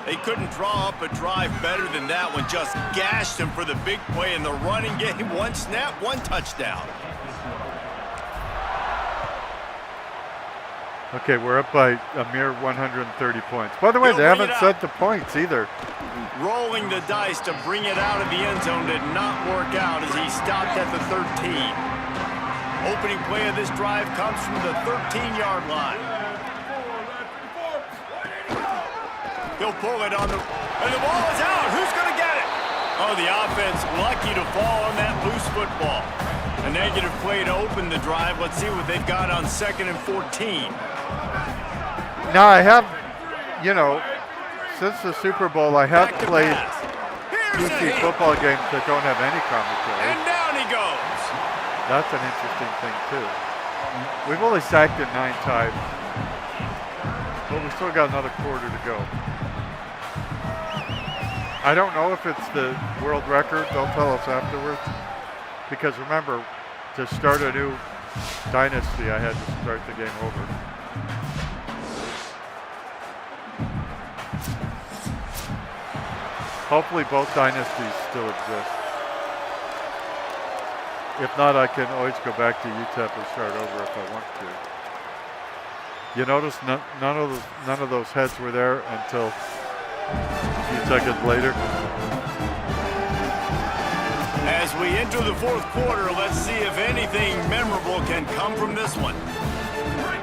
They couldn't draw up a drive better than that one. Just gashed them for the big play in the running game. 1 snap, 1 touchdown. Okay, we're up by a mere 130 points. By the way, they haven't set the points either. Rolling the dice to bring it out of the end zone did not work out as he stopped at the 13. Opening play of this drive comes from the 13-yard line. He'll pull it on the... And the ball is out. Who's going to get it? Oh, the offense lucky to fall on that loose football. A negative play to open the drive. Let's see what they've got on 2nd and 14. Now, I have, since the Super Bowl, I have played UC football games that don't have any commentary. And down he goes. That's an interesting thing, too. We've only sacked it 9 times, but we still got another quarter to go. I don't know if it's the world record. They'll tell us afterwards. Because remember, to start a new Dynasty, I had to start the game over. Hopefully both Dynasties still exist. If not, I can always go back to UTEP and start over if I want to. You notice none of those heads were there until a few seconds later. As we enter the 4th quarter, let's see if anything memorable can come from this one.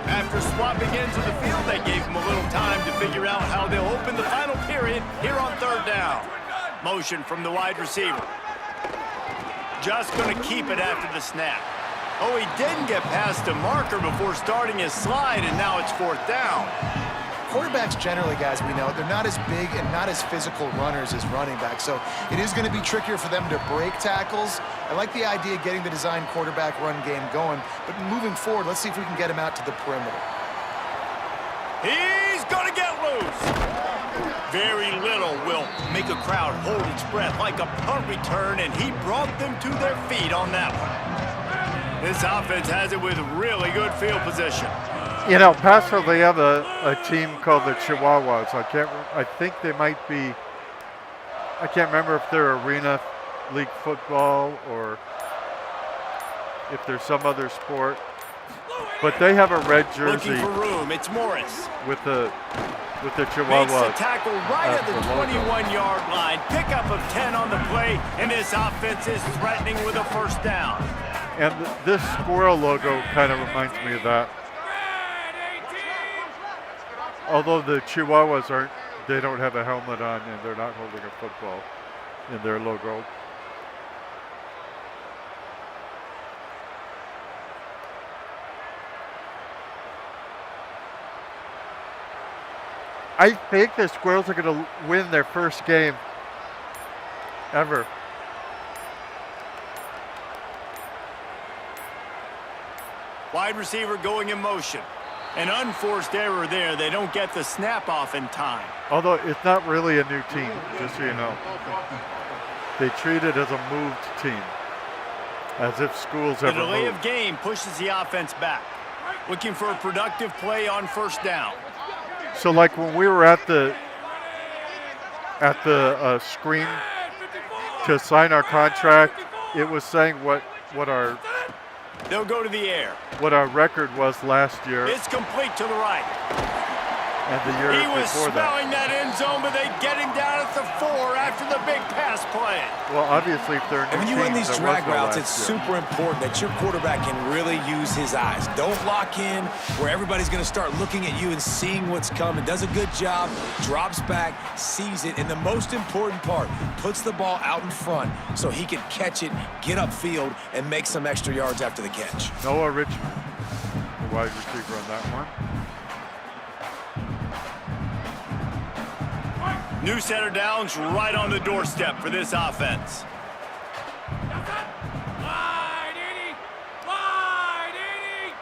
After swapping into the field, they gave him a little time to figure out how they'll open the final period here on 3rd down. Motion from the wide receiver. Just going to keep it after the snap. Oh, he didn't get past a marker before starting his slide, and now it's 4th down. Quarterbacks generally, guys, we know, they're not as big and not as physical runners as running backs, so it is going to be trickier for them to break tackles. I like the idea of getting the design quarterback run game going, but moving forward, let's see if we can get him out to the perimeter. He's going to get loose. Very little will make a crowd hold its breath like a punt return, and he brought them to their feet on that one. This offense has it with really good field position. Paso, they have a team called the Chihuahuas. I think they might be, I can't remember if they're Arena League football or if there's some other sport. But they have a red jersey. Looking for room, it's Morris. With the Chihuahuas. Makes the tackle right at the 21-yard line. Pickup of 10 on the play, and this offense is threatening with a 1st down. And this squirrel logo kind of reminds me of that. Although the Chihuahuas they don't have a helmet on and they're not holding a football in their logo. I think the Squirrels are going to win their first game ever. Wide receiver going in motion. An unforced error there. They don't get the snap off in time. Although it's not really a new team, just so you know. They treat it as a moved team, as if schools The ever delay moved. of game pushes the offense back. Looking for a productive play on first down. So like when we were at the screen to sign our contract, it was saying what our They'll go to the air. record was last year It's complete to the right. and the year He was before that. smelling that end zone, but they get him down at the 4 after the big pass play. Well, obviously, if they're a new And when you run team, these there was drag no routes, last it's year. super important that your quarterback can really use his eyes. Don't lock in where everybody's going to start looking at you and seeing what's coming. Does a good job, drops back, sees it, and the most important part, puts the ball out in front so he can catch it, get upfield, and make some extra yards after the catch. Noah Richmond, the wide receiver on that one. New set of downs right on the doorstep for this offense. Wide, Edie! Wide, Edie!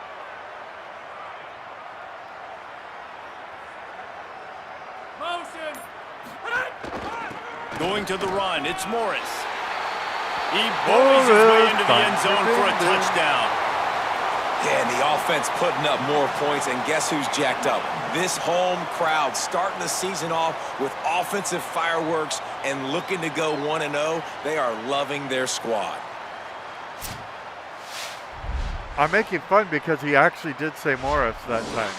Motion! Going to the run, it's Morris. He bullies his way into the end zone for a touchdown. Yeah, and the offense putting up more points, and guess who's jacked up? This home crowd starting the season off with offensive fireworks and looking to go 1-0. They are loving their squad. I'm making fun because he actually did say Morris that time.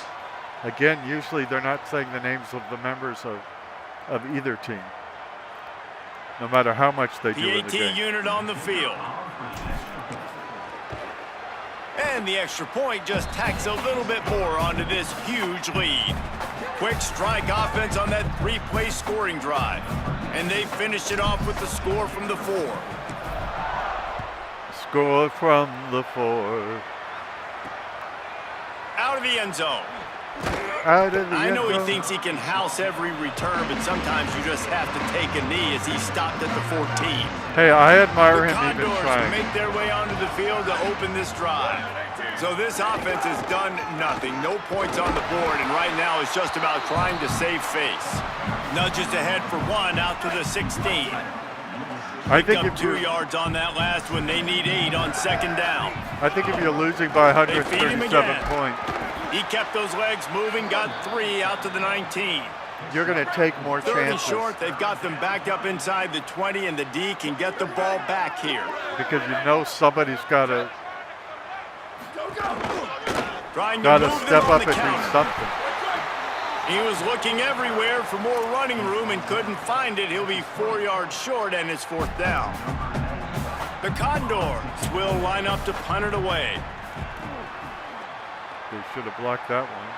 Again, usually they're not saying the names of the members of either team, no matter how much they do The in the AT game. unit on the field. And the extra point just tacks a little bit more onto this huge lead. Quick strike offense on that 3-play scoring drive. And they finished it off with the score from the 4. Score from the 4. Out of the end zone. Out of the I end know he zone. thinks he can house every return, but sometimes you just have to take a knee as he stopped at the 14. Hey, I admire The him even Condors trying. make their way onto the field to open this drive. So this offense has done nothing. No points on the board, and right now it's just about trying to save face. Nudges ahead for 1 out to the 16. I think Up if 2 you're, yards on that last one. They need 8 on second down. I think if you're losing by They feed him 137 again. points, He kept those legs moving, got 3 out to the 19. you're going to take more 30 chances short, they've got them backed up inside the 20, and the D can get the ball back here. because you know somebody's got to Trying to move them step on up the and do counter. something. He was looking everywhere for more running room and couldn't find it. He'll be 4 yards short, and it's 4th down. The Condors will line up to punt it away. They should have blocked that one.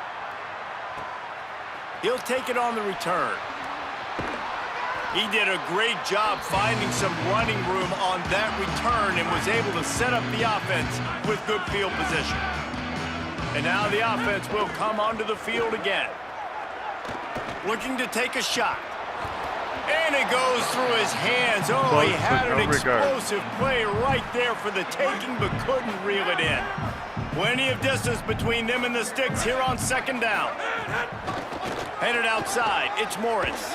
He'll take it on the return. He did a great job finding some running room on that return and was able to set up the offense with good field position. And now the offense will come onto the field again. Looking to take a shot. And it goes through his hands. Oh, Close he had with an no regard. explosive play right there for the taking, but couldn't reel it in. Plenty of distance between them and the sticks here on second down. Headed outside, it's Morris.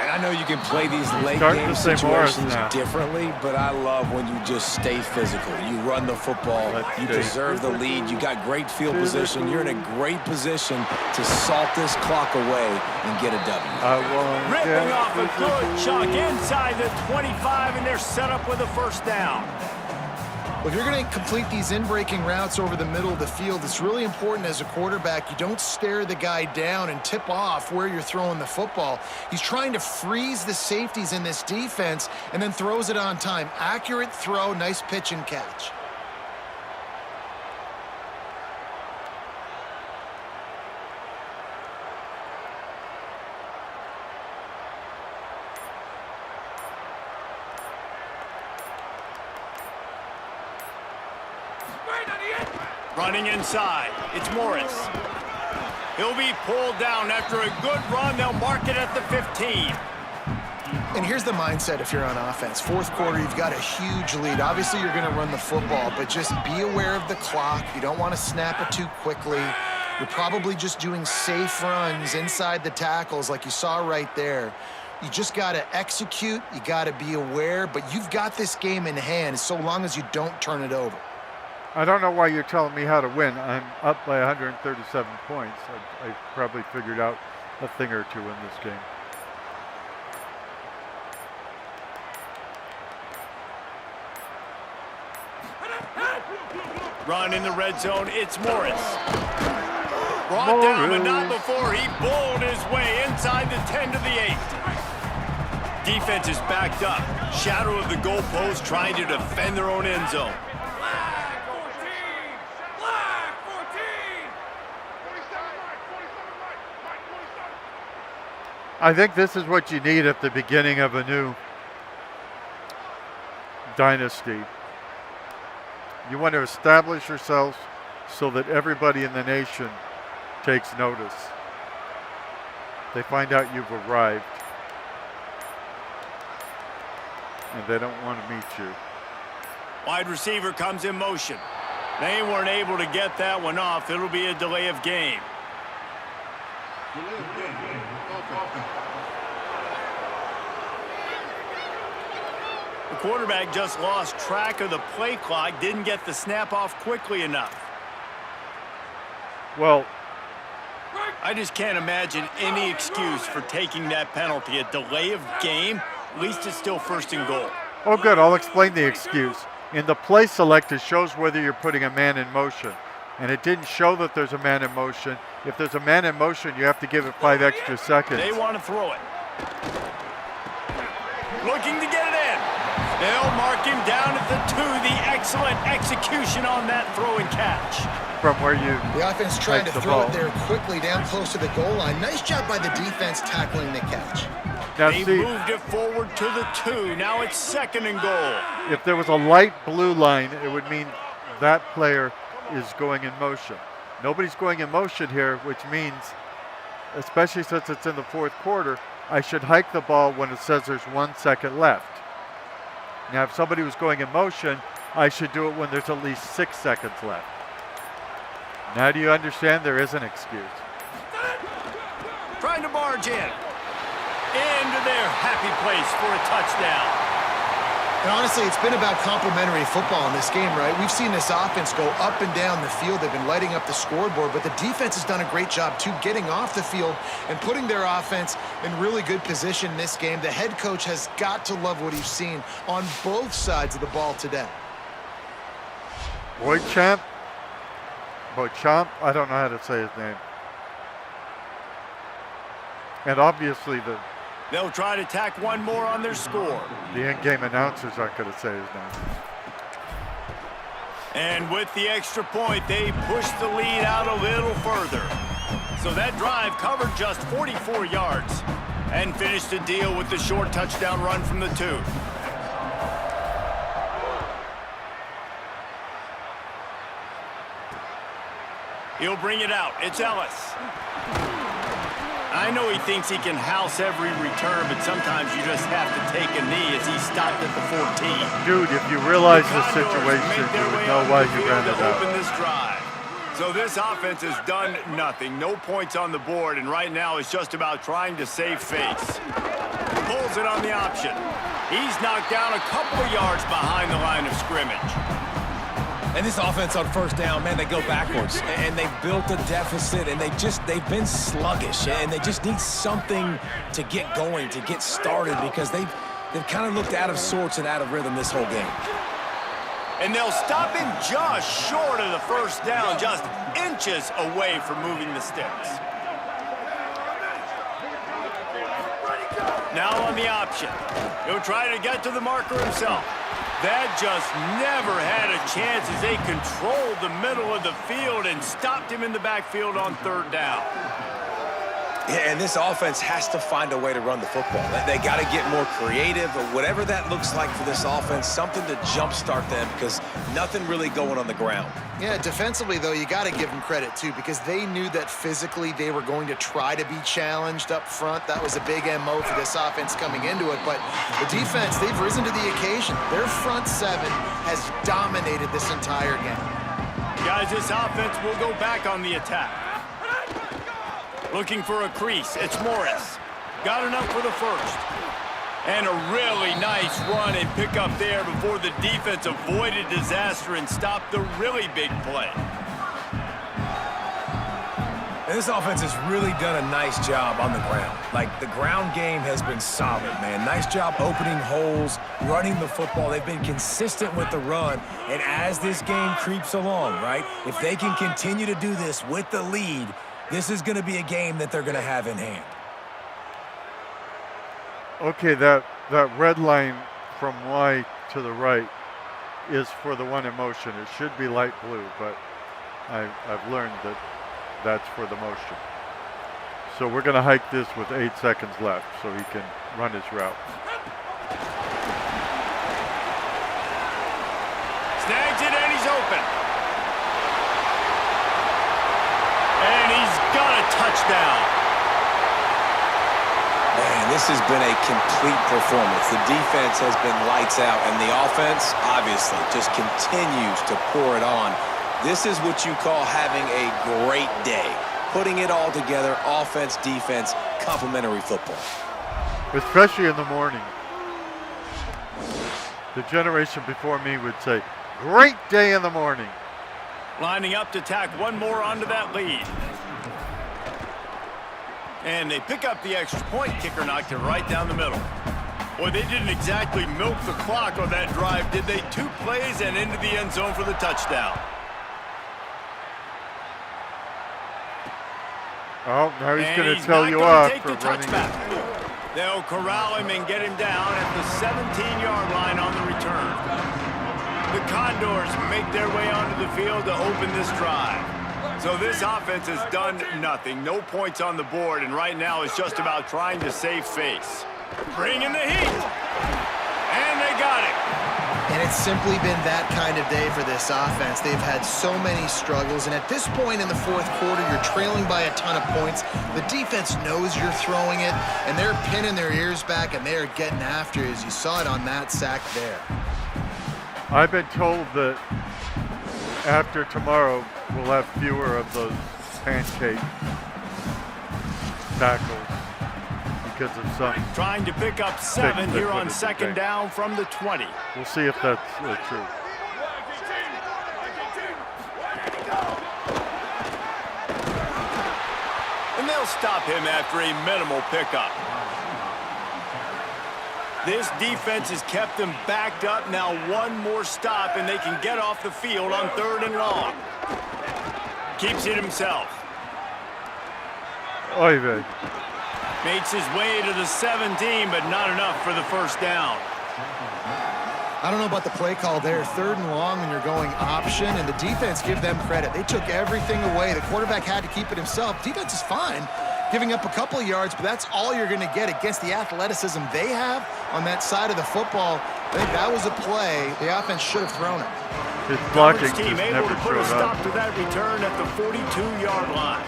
And I know you can play these late Starting game to say Morris situations now. differently, but I love when you just stay physical. You run the football, Let's you stay preserve the lead, you got great field position. You're in a great position to salt this clock away and get a W. I won't Ripping get off a good physical. chunk inside the 25, and they're set up with a first down. Well, if you're going to complete these in-breaking routes over the middle of the field, it's really important as a quarterback you don't stare the guy down and tip off where you're throwing the football. He's trying to freeze the safeties in this defense and then throws it on time. Accurate throw, nice pitch and catch. Straight on the end! Running inside, it's Morris. He'll be pulled down after a good run. They'll mark it at the 15. And here's the mindset if you're on offense. Fourth quarter, you've got a huge lead. Obviously, you're going to run the football, but just be aware of the clock. You don't want to snap it too quickly. You're probably just doing safe runs inside the tackles like you saw right there. You just got to execute. You got to be aware, but you've got this game in hand so long as you don't turn it over. I don't know why you're telling me how to win. I'm up by 137 points. I probably figured out a thing or two in this game. Run in the red zone. It's Morris. Brought down, but not before he bowled his way inside the 10 to the 8. Defense is backed up. Shadow of the goalpost trying to defend their own end zone. Flag 14! Flag 14! I think this is what you need at the beginning of a new dynasty. You want to establish yourselves so that everybody in the nation takes notice. They find out you've arrived, and they don't want to meet you. Wide receiver comes in motion. They weren't able to get that one off. It'll be a delay of game. The quarterback just lost track of the play clock, didn't get the snap off quickly enough. Well, I just can't imagine any excuse for taking that penalty. A delay of game, at least it's still first and goal. oh good, I'll explain the excuse. In the play select, it shows whether you're putting a man in motion. And it didn't show that there's a man in motion. If there's a man in motion, you have to give it 5 extra seconds. They want to throw it. Looking to get it in. They'll mark him down at the 2. The excellent execution on that throw and catch. From where you The offense trying to the throw ball. it there quickly down close to the goal line. Nice job by the defense tackling the catch. Now They see, moved it forward to the 2. Now it's second and goal. if there was a light blue line, it would mean that player is going in motion. Nobody's going in motion here, which means, especially since it's in the fourth quarter, I should hike the ball when it says there's 1 second left. Now, if somebody was going in motion, I should do it when there's at least 6 seconds left. Now do you understand there is an excuse? Trying to barge in. Into their happy place for a touchdown. And honestly, it's been about complementary football in this game, right? We've seen this offense go up and down the field. They've been lighting up the scoreboard, but the defense has done a great job, too, getting off the field and putting their offense in really good position in this game. The head coach has got to love what he's seen on both sides of the ball today. Beauchamp, I don't know how to say his name. And obviously They'll try to tack one more on their score. the in-game announcers aren't going to say his name. And with the extra point, they push the lead out a little further. So that drive covered just 44 yards and finished the deal with the short touchdown run from the 2. He'll bring it out. It's Ellis. I know he thinks he can house every return, but sometimes you just have to take a knee as he stopped at the 14. Dude, if you realize the Condors situation, make their you would way know onto why the you field ran to it out. open this drive. So this offense has done nothing. No points on the board, and right now it's just about trying to save face. Pulls it on the option. He's knocked down a couple of yards behind the line of scrimmage. And this offense on first down, man, they go backwards. And they built a deficit, and they've been sluggish. And they just need something to get going, to get started, because they've kind of looked out of sorts and out of rhythm this whole game. And they'll stop him just short of the first down, just inches away from moving the sticks. Now on the option. He'll try to get to the marker himself. That just never had a chance as they controlled the middle of the field and stopped him in the backfield on third down. Yeah, and this offense has to find a way to run the football. They got to get more creative, or whatever that looks like for this offense, something to jumpstart them because nothing really going on the ground. Yeah, defensively, though, you got to give them credit, too, because they knew that physically they were going to try to be challenged up front. That was a big MO for this offense coming into it. But the defense, they've risen to the occasion. Their front seven has dominated this entire game. Guys, this offense will go back on the attack. Looking for a crease. It's Morris. Got enough for the first. And a really nice run and pick up there before the defense avoided disaster and stopped the really big play. And this offense has really done a nice job on the ground. Like, the ground game has been solid, man. Nice job opening holes, running the football. They've been consistent with the run. And as this game creeps along, right, if they can continue to do this with the lead, this is going to be a game that they're going to have in hand. Okay, that red line from Y to the right is for the one in motion. It should be light blue, but I've learned that that's for the motion. So we're going to hike this with 8 seconds left so he can run his route. Snags it and he's open. And he's got a touchdown. Man, this has been a complete performance. The defense has been lights out, and the offense, obviously, just continues to pour it on. This is what you call having a great day. Putting it all together, offense, defense, complementary football. Especially in the morning. The generation before me would say, great day in the morning. Lining up to tack one more onto that lead. And they pick up the extra point. Kicker knocked it right down the middle. Boy, they didn't exactly milk the clock on that drive, did they? 2 plays and into the end zone for the touchdown. Oh, now he's going to he's tell not you gonna off take for the running. touchback. They'll corral him and get him down at the 17-yard line on the return. The Condors make their way onto the field to open this drive. So this offense has done nothing. No points on the board, and right now it's just about trying to save face. Bring in the heat. And they got it. And it's simply been that kind of day for this offense. They've had so many struggles, and at this point in the fourth quarter, you're trailing by a ton of points. The defense knows you're throwing it, and they're pinning their ears back, and they're getting after it, as you saw it on that sack there. I've been told that after tomorrow, we'll have fewer of those pancake tackles because of some. Trying to pick up 7 here on second down from the 20. We'll see if that's true. And they'll stop him after a minimal pickup. This defense has kept them backed up. Now one more stop, and they can get off the field on 3rd and long. Keeps it himself. Oy vey. Makes his way to the 17, but not enough for the first down. I don't know about the play call there. 3rd and long when you're going option, and the defense, give them credit. They took everything away. The quarterback had to keep it himself. Defense is fine, giving up a couple of yards, but that's all you're going to get against the athleticism they have on that side of the football. I think that was a play the offense should have thrown it. His blocking Coverage team just able never to put a showed stop up. to that return at the 42-yard line.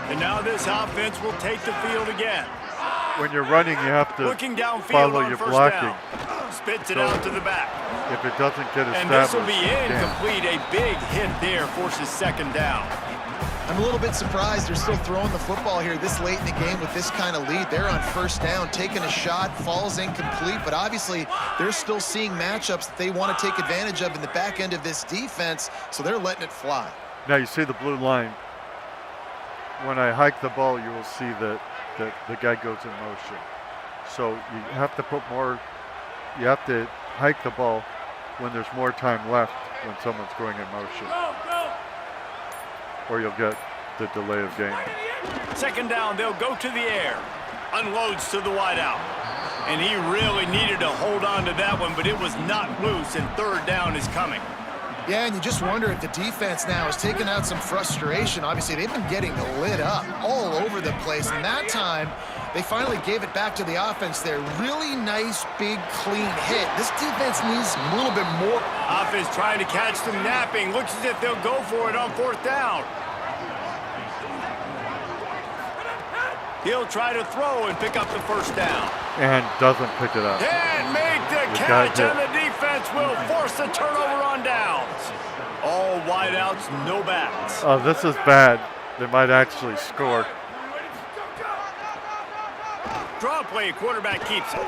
And now this offense will take the field again. When you're running, you have to Looking downfield follow on your first blocking. down. Spits it So- out to the back. If it doesn't get And this will established, be damn. incomplete. A big hit there forces second down. I'm a little bit surprised they're still throwing the football here this late in the game with this kind of lead. They're on first down, taking a shot, falls incomplete, but obviously they're still seeing matchups that they want to take advantage of in the back end of this defense, so they're letting it fly. Now you see the blue line. When I hike the ball, you will see that the guy goes in motion. So you have to put more, you have to hike the ball when there's more time left when someone's going in motion. Or you'll get the delay of game. Second down, they'll go to the air. Unloads to the wideout. And he really needed to hold on to that one, but it was not loose, and 3rd down is coming. Yeah, and you just wonder if the defense now is taking out some frustration. Obviously, they've been getting lit up all over the place, and that time, they finally gave it back to the offense there. Really nice, big, clean hit. This defense needs a little bit more. Offense trying to catch them napping. Looks as if they'll go for it on 4th down. He'll try to throw and pick up the 1st down. And doesn't pick it up. And make the catch, and the defense will force the turnover on downs. All wideouts, no backs. Oh, this is bad. They might actually score. Draw play, quarterback keeps it.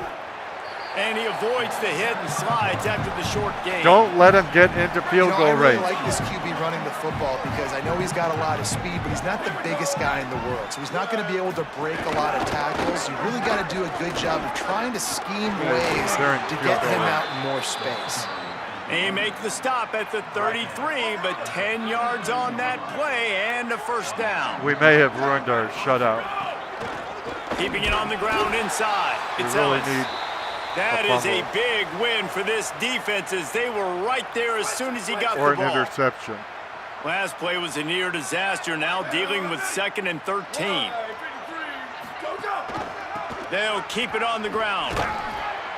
And he avoids the hit and slides after the short gain. Don't let him get into field goal I really range. like this QB running the football because I know he's got a lot of speed, but he's not the biggest guy in the world. So he's not going to be able to break a lot of tackles. You really got to do a good job of trying to scheme ways to get him out in more space. He makes the stop at the 33, but 10 yards on that play and a 1st down. We may have ruined our shutout. Keeping it on the ground inside. It's We really Ellis. need That a is a fumble. big win for this defense as they were right there as soon as he got or the an ball. interception. Last play was a near disaster, now dealing with 2nd and 13. They'll keep it on the ground.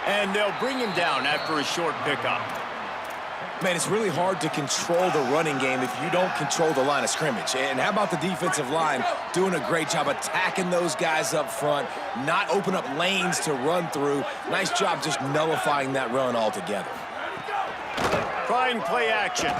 And they'll bring him down after a short pickup. Man, it's really hard to control the running game if you don't control the line of scrimmage. And how about the defensive line doing a great job attacking those guys up front, not open up lanes to run through. Nice job just nullifying that run altogether. Trying play action.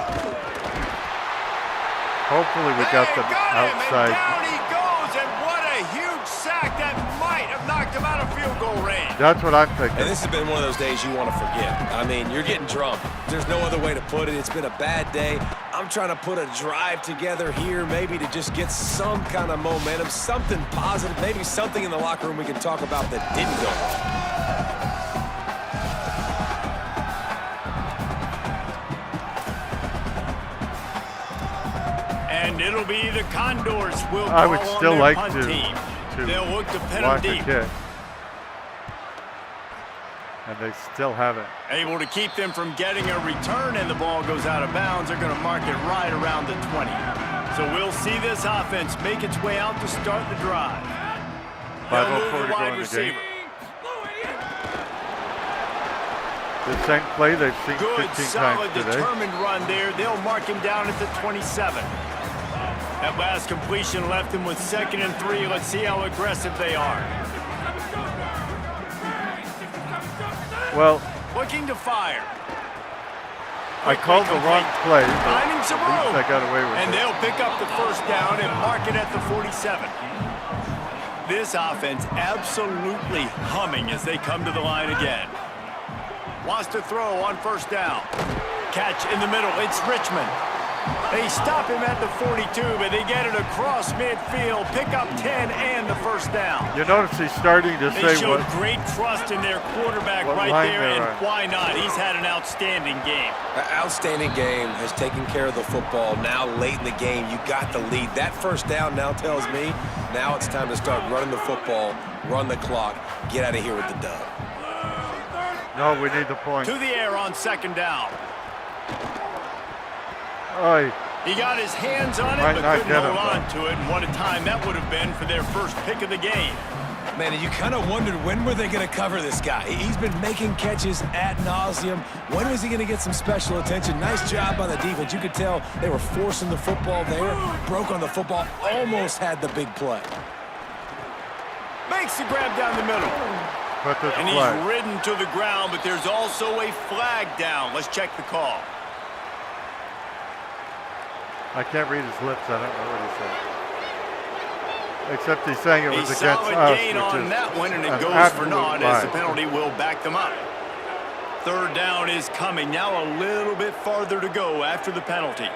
Hopefully we got them outside. And down he goes, and what a huge sack that might have knocked him out of field goal range. That's what I'm thinking. And this has been one of those days you want to forget. I mean, you're getting drunk. There's no other way to put it. It's been a bad day. I'm trying to put a drive together here, maybe to just get some kind of momentum, something positive, maybe something in the locker room we can talk about that didn't go wrong. And it'll be the Condors will I would call still on their like punt to team. They'll look to pin block them a deep. kick. And they still haven't. Able to keep them from getting a return, and the ball goes out of bounds. They're going to mark it right around the 20. So we'll see this offense make its way out to start the drive. They'll 5:04 move to the go wide in the receiver. game. The same play they've seen Good, 15 solid, times today. determined run there. They'll mark him down at the 27. That last completion left him with 2nd and 3. Let's see how aggressive they are. Well, Looking to fire. I called the wrong play, but Finding some at least room. I got away with And it. they'll pick up the 1st down and mark it at the 47. This offense absolutely humming as they come to the line again. Wants to throw on 1st down. Catch in the middle. It's Richmond. They stop him at the 42, but they get it across midfield. Pick up 10 and the 1st down. You notice he's starting to They say showed what great trust in their quarterback what right line there, they're and on. why not? He's had an outstanding game. An outstanding game, has taken care of the football. Now late in the game, you got the lead. That 1st down now tells me now it's time to start running the football, run the clock, get out of here with the dub. no, we need the point. To the air on 2nd down. Oy. He got his hands on it, Might but not couldn't get hold him, on to it. And what a time that would have been for their first pick of the game. Man, and you kind of wondered when were they going to cover this guy. He's been making catches ad nauseum. When was he going to get some special attention? Nice job by the defense. You could tell they were forcing the football there. Broke on the football, almost had the big play. Makes the grab down the middle. But there's And a he's flag. ridden to the ground, but there's also a flag down. Let's check the call. I can't read his lips. I don't know what he said. Except he's saying it A was against solid us, gain which on is that one, and it an goes for absolute naught as the lie. penalty will back them up. 3rd down is coming. Now a little bit farther to go after the penalty.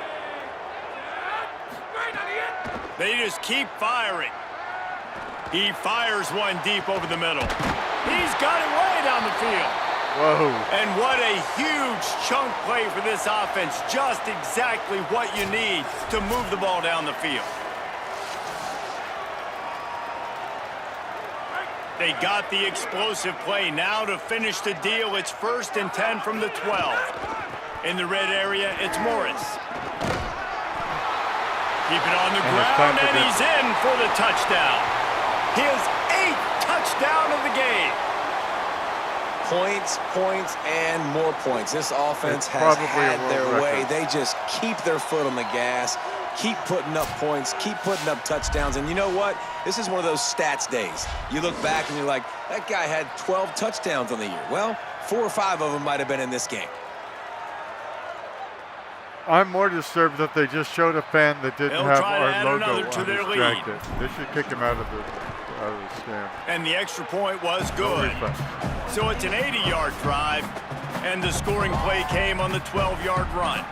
They just keep firing. He fires one deep over the middle. He's got it way down the field. Whoa. And what a huge chunk play for this offense. Just exactly what you need to move the ball down the field. They got the explosive play. Now to finish the deal, it's 1st and 10 from the 12. In the red area, it's Morris. Keep it on the And it's ground, time to and he's in for the touchdown. His 8th touchdown of the game. Points, points, and more points. This offense It's has probably a had world their way. record. They just keep their foot on the gas, keep putting up points, keep putting up touchdowns. And you know what? This is one of those stats days. You look back and you're like, that guy had 12 touchdowns on the year. Well, 4 or 5 of them might have been in this game. I'm more disturbed that they just showed a fan that didn't They'll have try to add our logo another to on their his lead. jacket. They should kick him out of the stand. And the extra point was No good. refund. So it's an 80-yard drive, and the scoring play came on the 12-yard run.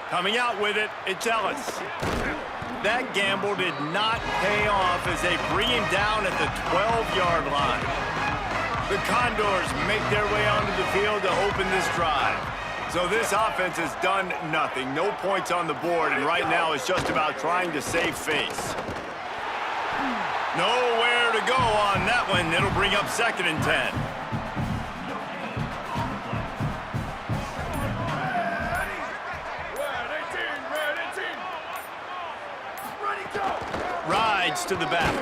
Coming out with it, it's Ellis. That gamble did not pay off as they bring him down at the 12-yard line. The Condors make their way onto the field to open this drive. So this offense has done nothing. No points on the board, and right now it's just about trying to save face. Nowhere to go on that one. It'll bring up 2nd and 10. Rides to the back.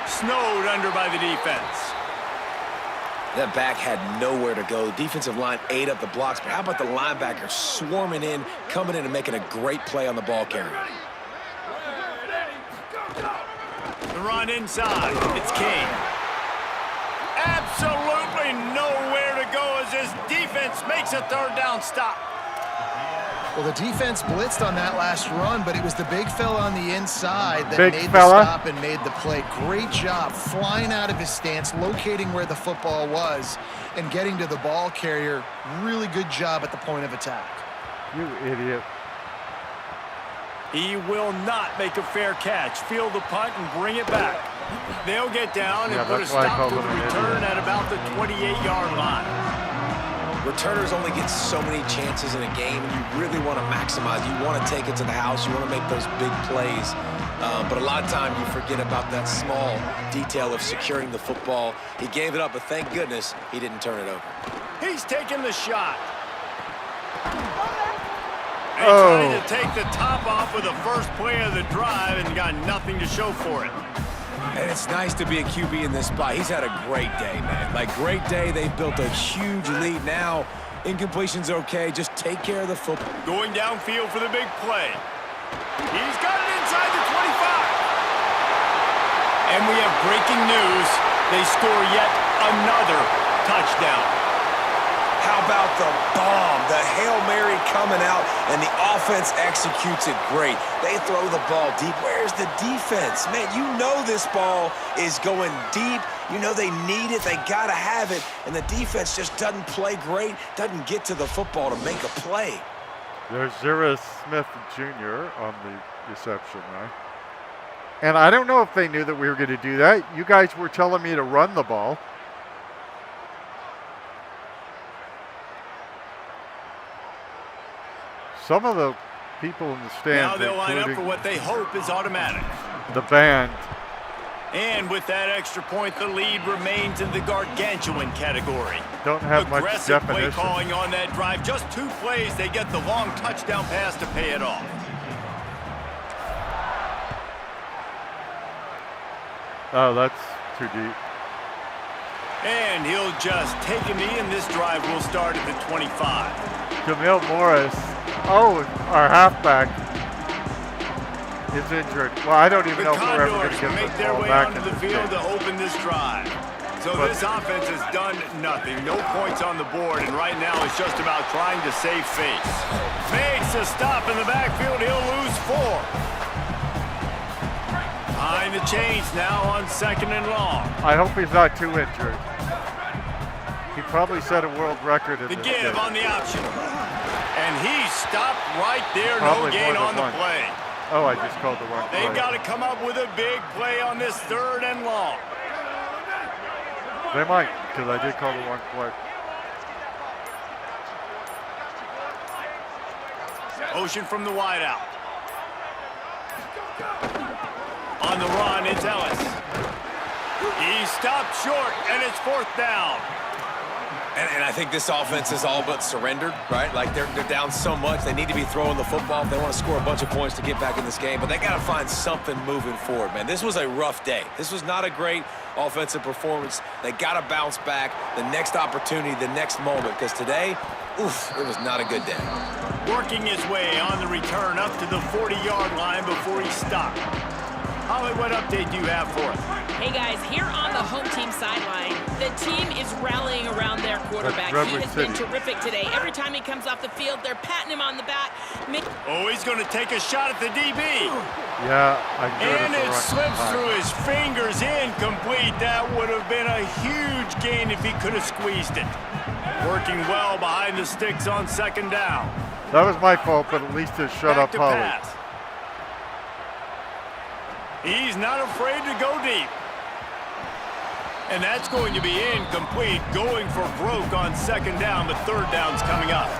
Snowed under by the defense. That back had nowhere to go. Defensive line ate up the blocks, but how about the linebacker swarming in, coming in and making a great play on the ball carrier? The run inside. It's King. Absolutely nowhere to go as this defense makes a 3rd down stop. Well, the defense blitzed on that last run, but it was the big fella on the inside that Big made fella. the stop and made the play. Great job flying out of his stance, locating where the football was, and getting to the ball carrier. Really good job at the point of attack. You idiot. He will not make a fair catch. Field the punt and bring it back. They'll get down Yeah, and put a that's why I stop called to him the an return idiot. at about the 28-yard line. Returners only get so many chances in a game, and you really want to maximize. You want to take it to the house. You want to make those big plays. But a lot of time you forget about that small detail of securing the football. He gave it up, but thank goodness he didn't turn it over. He's taking the shot. And trying to take the top off with the first play of the drive and got nothing to show for it. And it's nice to be a QB in this spot. He's had a great day, man. Like, great day. They've built a huge lead now. Incompletion's okay. Just take care of the football. Going downfield for the big play. He's got it inside the 25. And we have breaking news. They score yet another touchdown. How about the bomb? The Hail Mary coming out, and the offense executes it great. They throw the ball deep. Where's the defense? Man, you know this ball is going deep. You know they need it. They got to have it. And the defense just doesn't play great, doesn't get to the football to make a play. There's Zira Smith Jr. on the reception, right? And I don't know if they knew that we were going to do that. You guys were telling me to run the ball. Some of the people in the stands, Now they'll line up for including what they hope is automatic. the band, And with that extra point, the lead remains in the gargantuan category. don't have much Aggressive play definition. calling on that drive. Just 2 plays, they get the long touchdown pass to pay it off. Oh, that's too deep. And he'll just take a knee, and this drive will start at the 25. Jamil Morris, our halfback, is injured. Well, I don't even The know if we're ever going Condors to get make this their ball way back onto in the this field game. to open this drive. So But- this offense has done nothing. No points on the board, and right now it's just about trying to save face. Makes a stop in the backfield. He'll lose 4. Behind the chains now on 2nd and long. I hope he's not too injured. He probably set a world record in The this give game. on the option. And he stopped right there. Probably No gain more on than the one. play. Oh, I just called the wrong They've play. got to come up with a big play on this 3rd and long. They might, because I did call the wrong play. Motion from the wideout. On the run, it's Ellis. He stopped short, and it's 4th down. And I think this offense is all but surrendered, right? Like they're down so much, they need to be throwing the football if they want to score a bunch of points to get back in this game. But they got to find something moving forward, man. This was a rough day. This was not a great offensive performance. They got to bounce back the next opportunity, the next moment, because today, oof, it was not a good day. Working his way on the return up to the 40-yard line before he stopped. Holly, what update do you have for us? Hey guys, here on the home team sideline, the team is rallying around their quarterback. He Redwood has City. been terrific today. Every time he comes off the field, they're patting him on the back. Oh, he's going to take a shot at the DB. Yeah, I do And it it slips through his fingers, incomplete. That would have been a huge gain if he could have squeezed it. Working well behind the sticks on 2nd down. That was my fault, but at least it shut Back up to Holly. pass. He's not afraid to go deep. And that's going to be incomplete, going for broke on 2nd down, but 3rd down's coming up.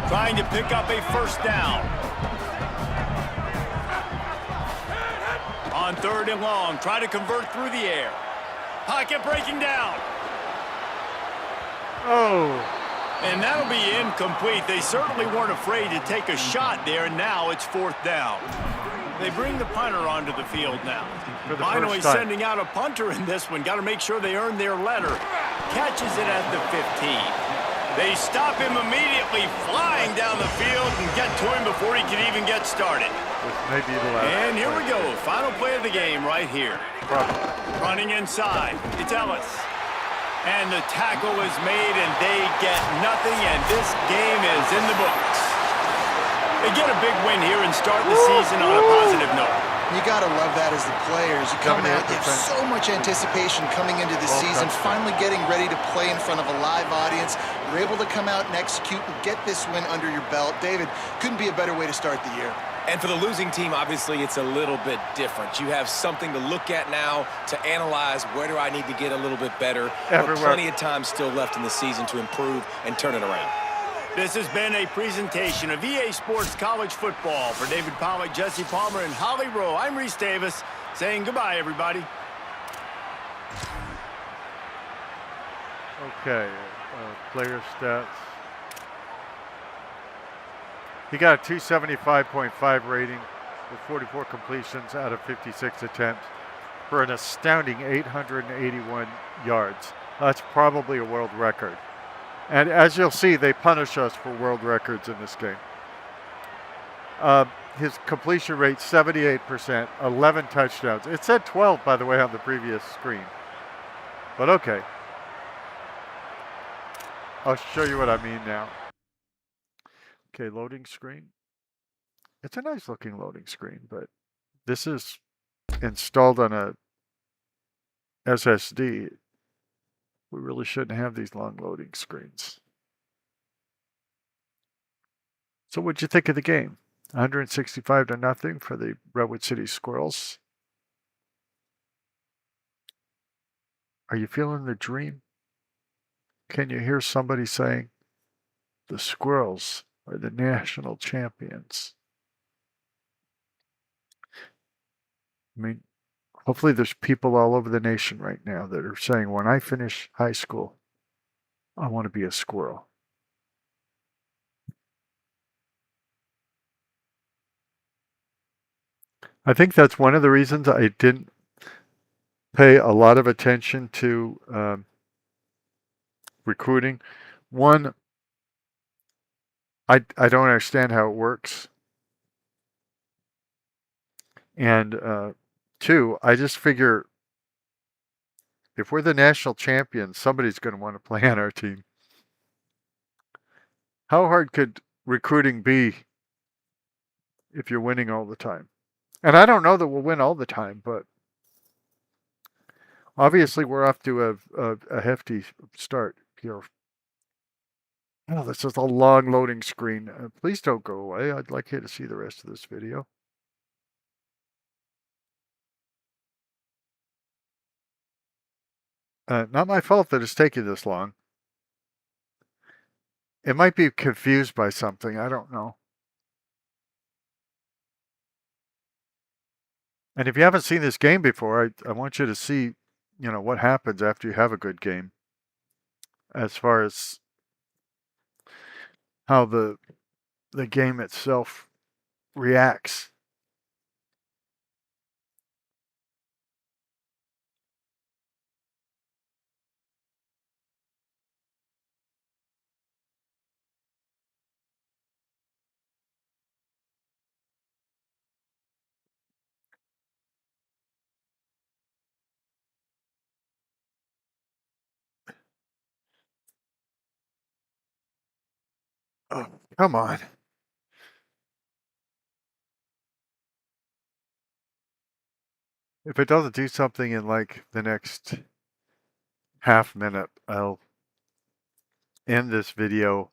Trying to pick up a 1st down. On 3rd and long, try to convert through the air. Pocket breaking down. Oh, And that'll be incomplete. They certainly weren't afraid to take a shot there, and now it's 4th down. They bring the punter onto the field now. For the Finally first time. sending out a punter in this one. Got to make sure they earn their letter. Catches it at the 15. They stop him immediately, flying down the field and get to him before he can even get started. this may be the last. And here we go. Final play of the game right here. Probably. Running inside. It's Ellis. And the tackle is made, and they get nothing, and this game is in the books. They get a big win here and start the season on a positive note. You got to love that as the players. You come out, you have 78%. so much anticipation coming into the Well, season, touchdown. finally getting ready to play in front of a live audience. You're able to come out and execute and get this win under your belt. David, couldn't be a better way to start the year. And for the losing team, obviously, it's a little bit different. You have something to look at now to analyze where do I need to get a little bit better. But Everywhere. plenty of time still left in the season to improve and turn it around. This has been a presentation of EA Sports College Football. For David Pollack, Jesse Palmer, and Holly Rowe, I'm Reese Davis saying goodbye, everybody. Okay, player stats. He got a 275.5 rating with 44 completions out of 56 attempts for an astounding 881 yards. That's probably a world record. And as you'll see, they punish us for world records in this game. His completion rate, 78%, 11 touchdowns. It said 12, by the way, on the previous screen. But okay. I'll show you what I mean now. Okay, loading screen. It's a nice looking loading screen, but this is installed on a SSD. We really shouldn't have these long loading screens. So what'd you think of the game? 165-0 for the Redwood City Squirrels. Are you feeling the dream? Can you hear somebody saying, the Squirrels are the national champions? I mean, hopefully there's people all over the nation right now that are saying, when I finish high school, I want to be a squirrel. I think that's one of the reasons I didn't pay a lot of attention to recruiting. One, I don't understand how it works. And two, I just figure if we're the national champions, somebody's going to want to play on our team. How hard could recruiting be if you're winning all the time? And I don't know that we'll win all the time, but obviously we're off to a hefty start here. Oh, this is a long loading screen. Please don't go away. I'd like you to see the rest of this video. Not my fault that it's taking this long. It might be confused by something. I don't know. And if you haven't seen this game before, I want you to see, what happens after you have a good game, as far as how the game itself reacts. Oh, come on. If it doesn't do something in like the next half minute, I'll end this video,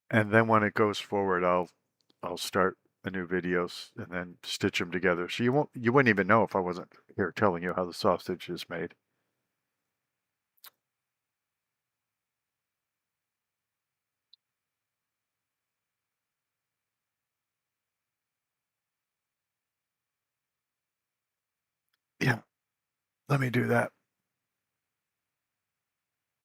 and then when it goes forward, I'll start a new videos and then stitch them together. So you wouldn't even know if I wasn't here telling you how the sausage is made. Yeah, let me do that.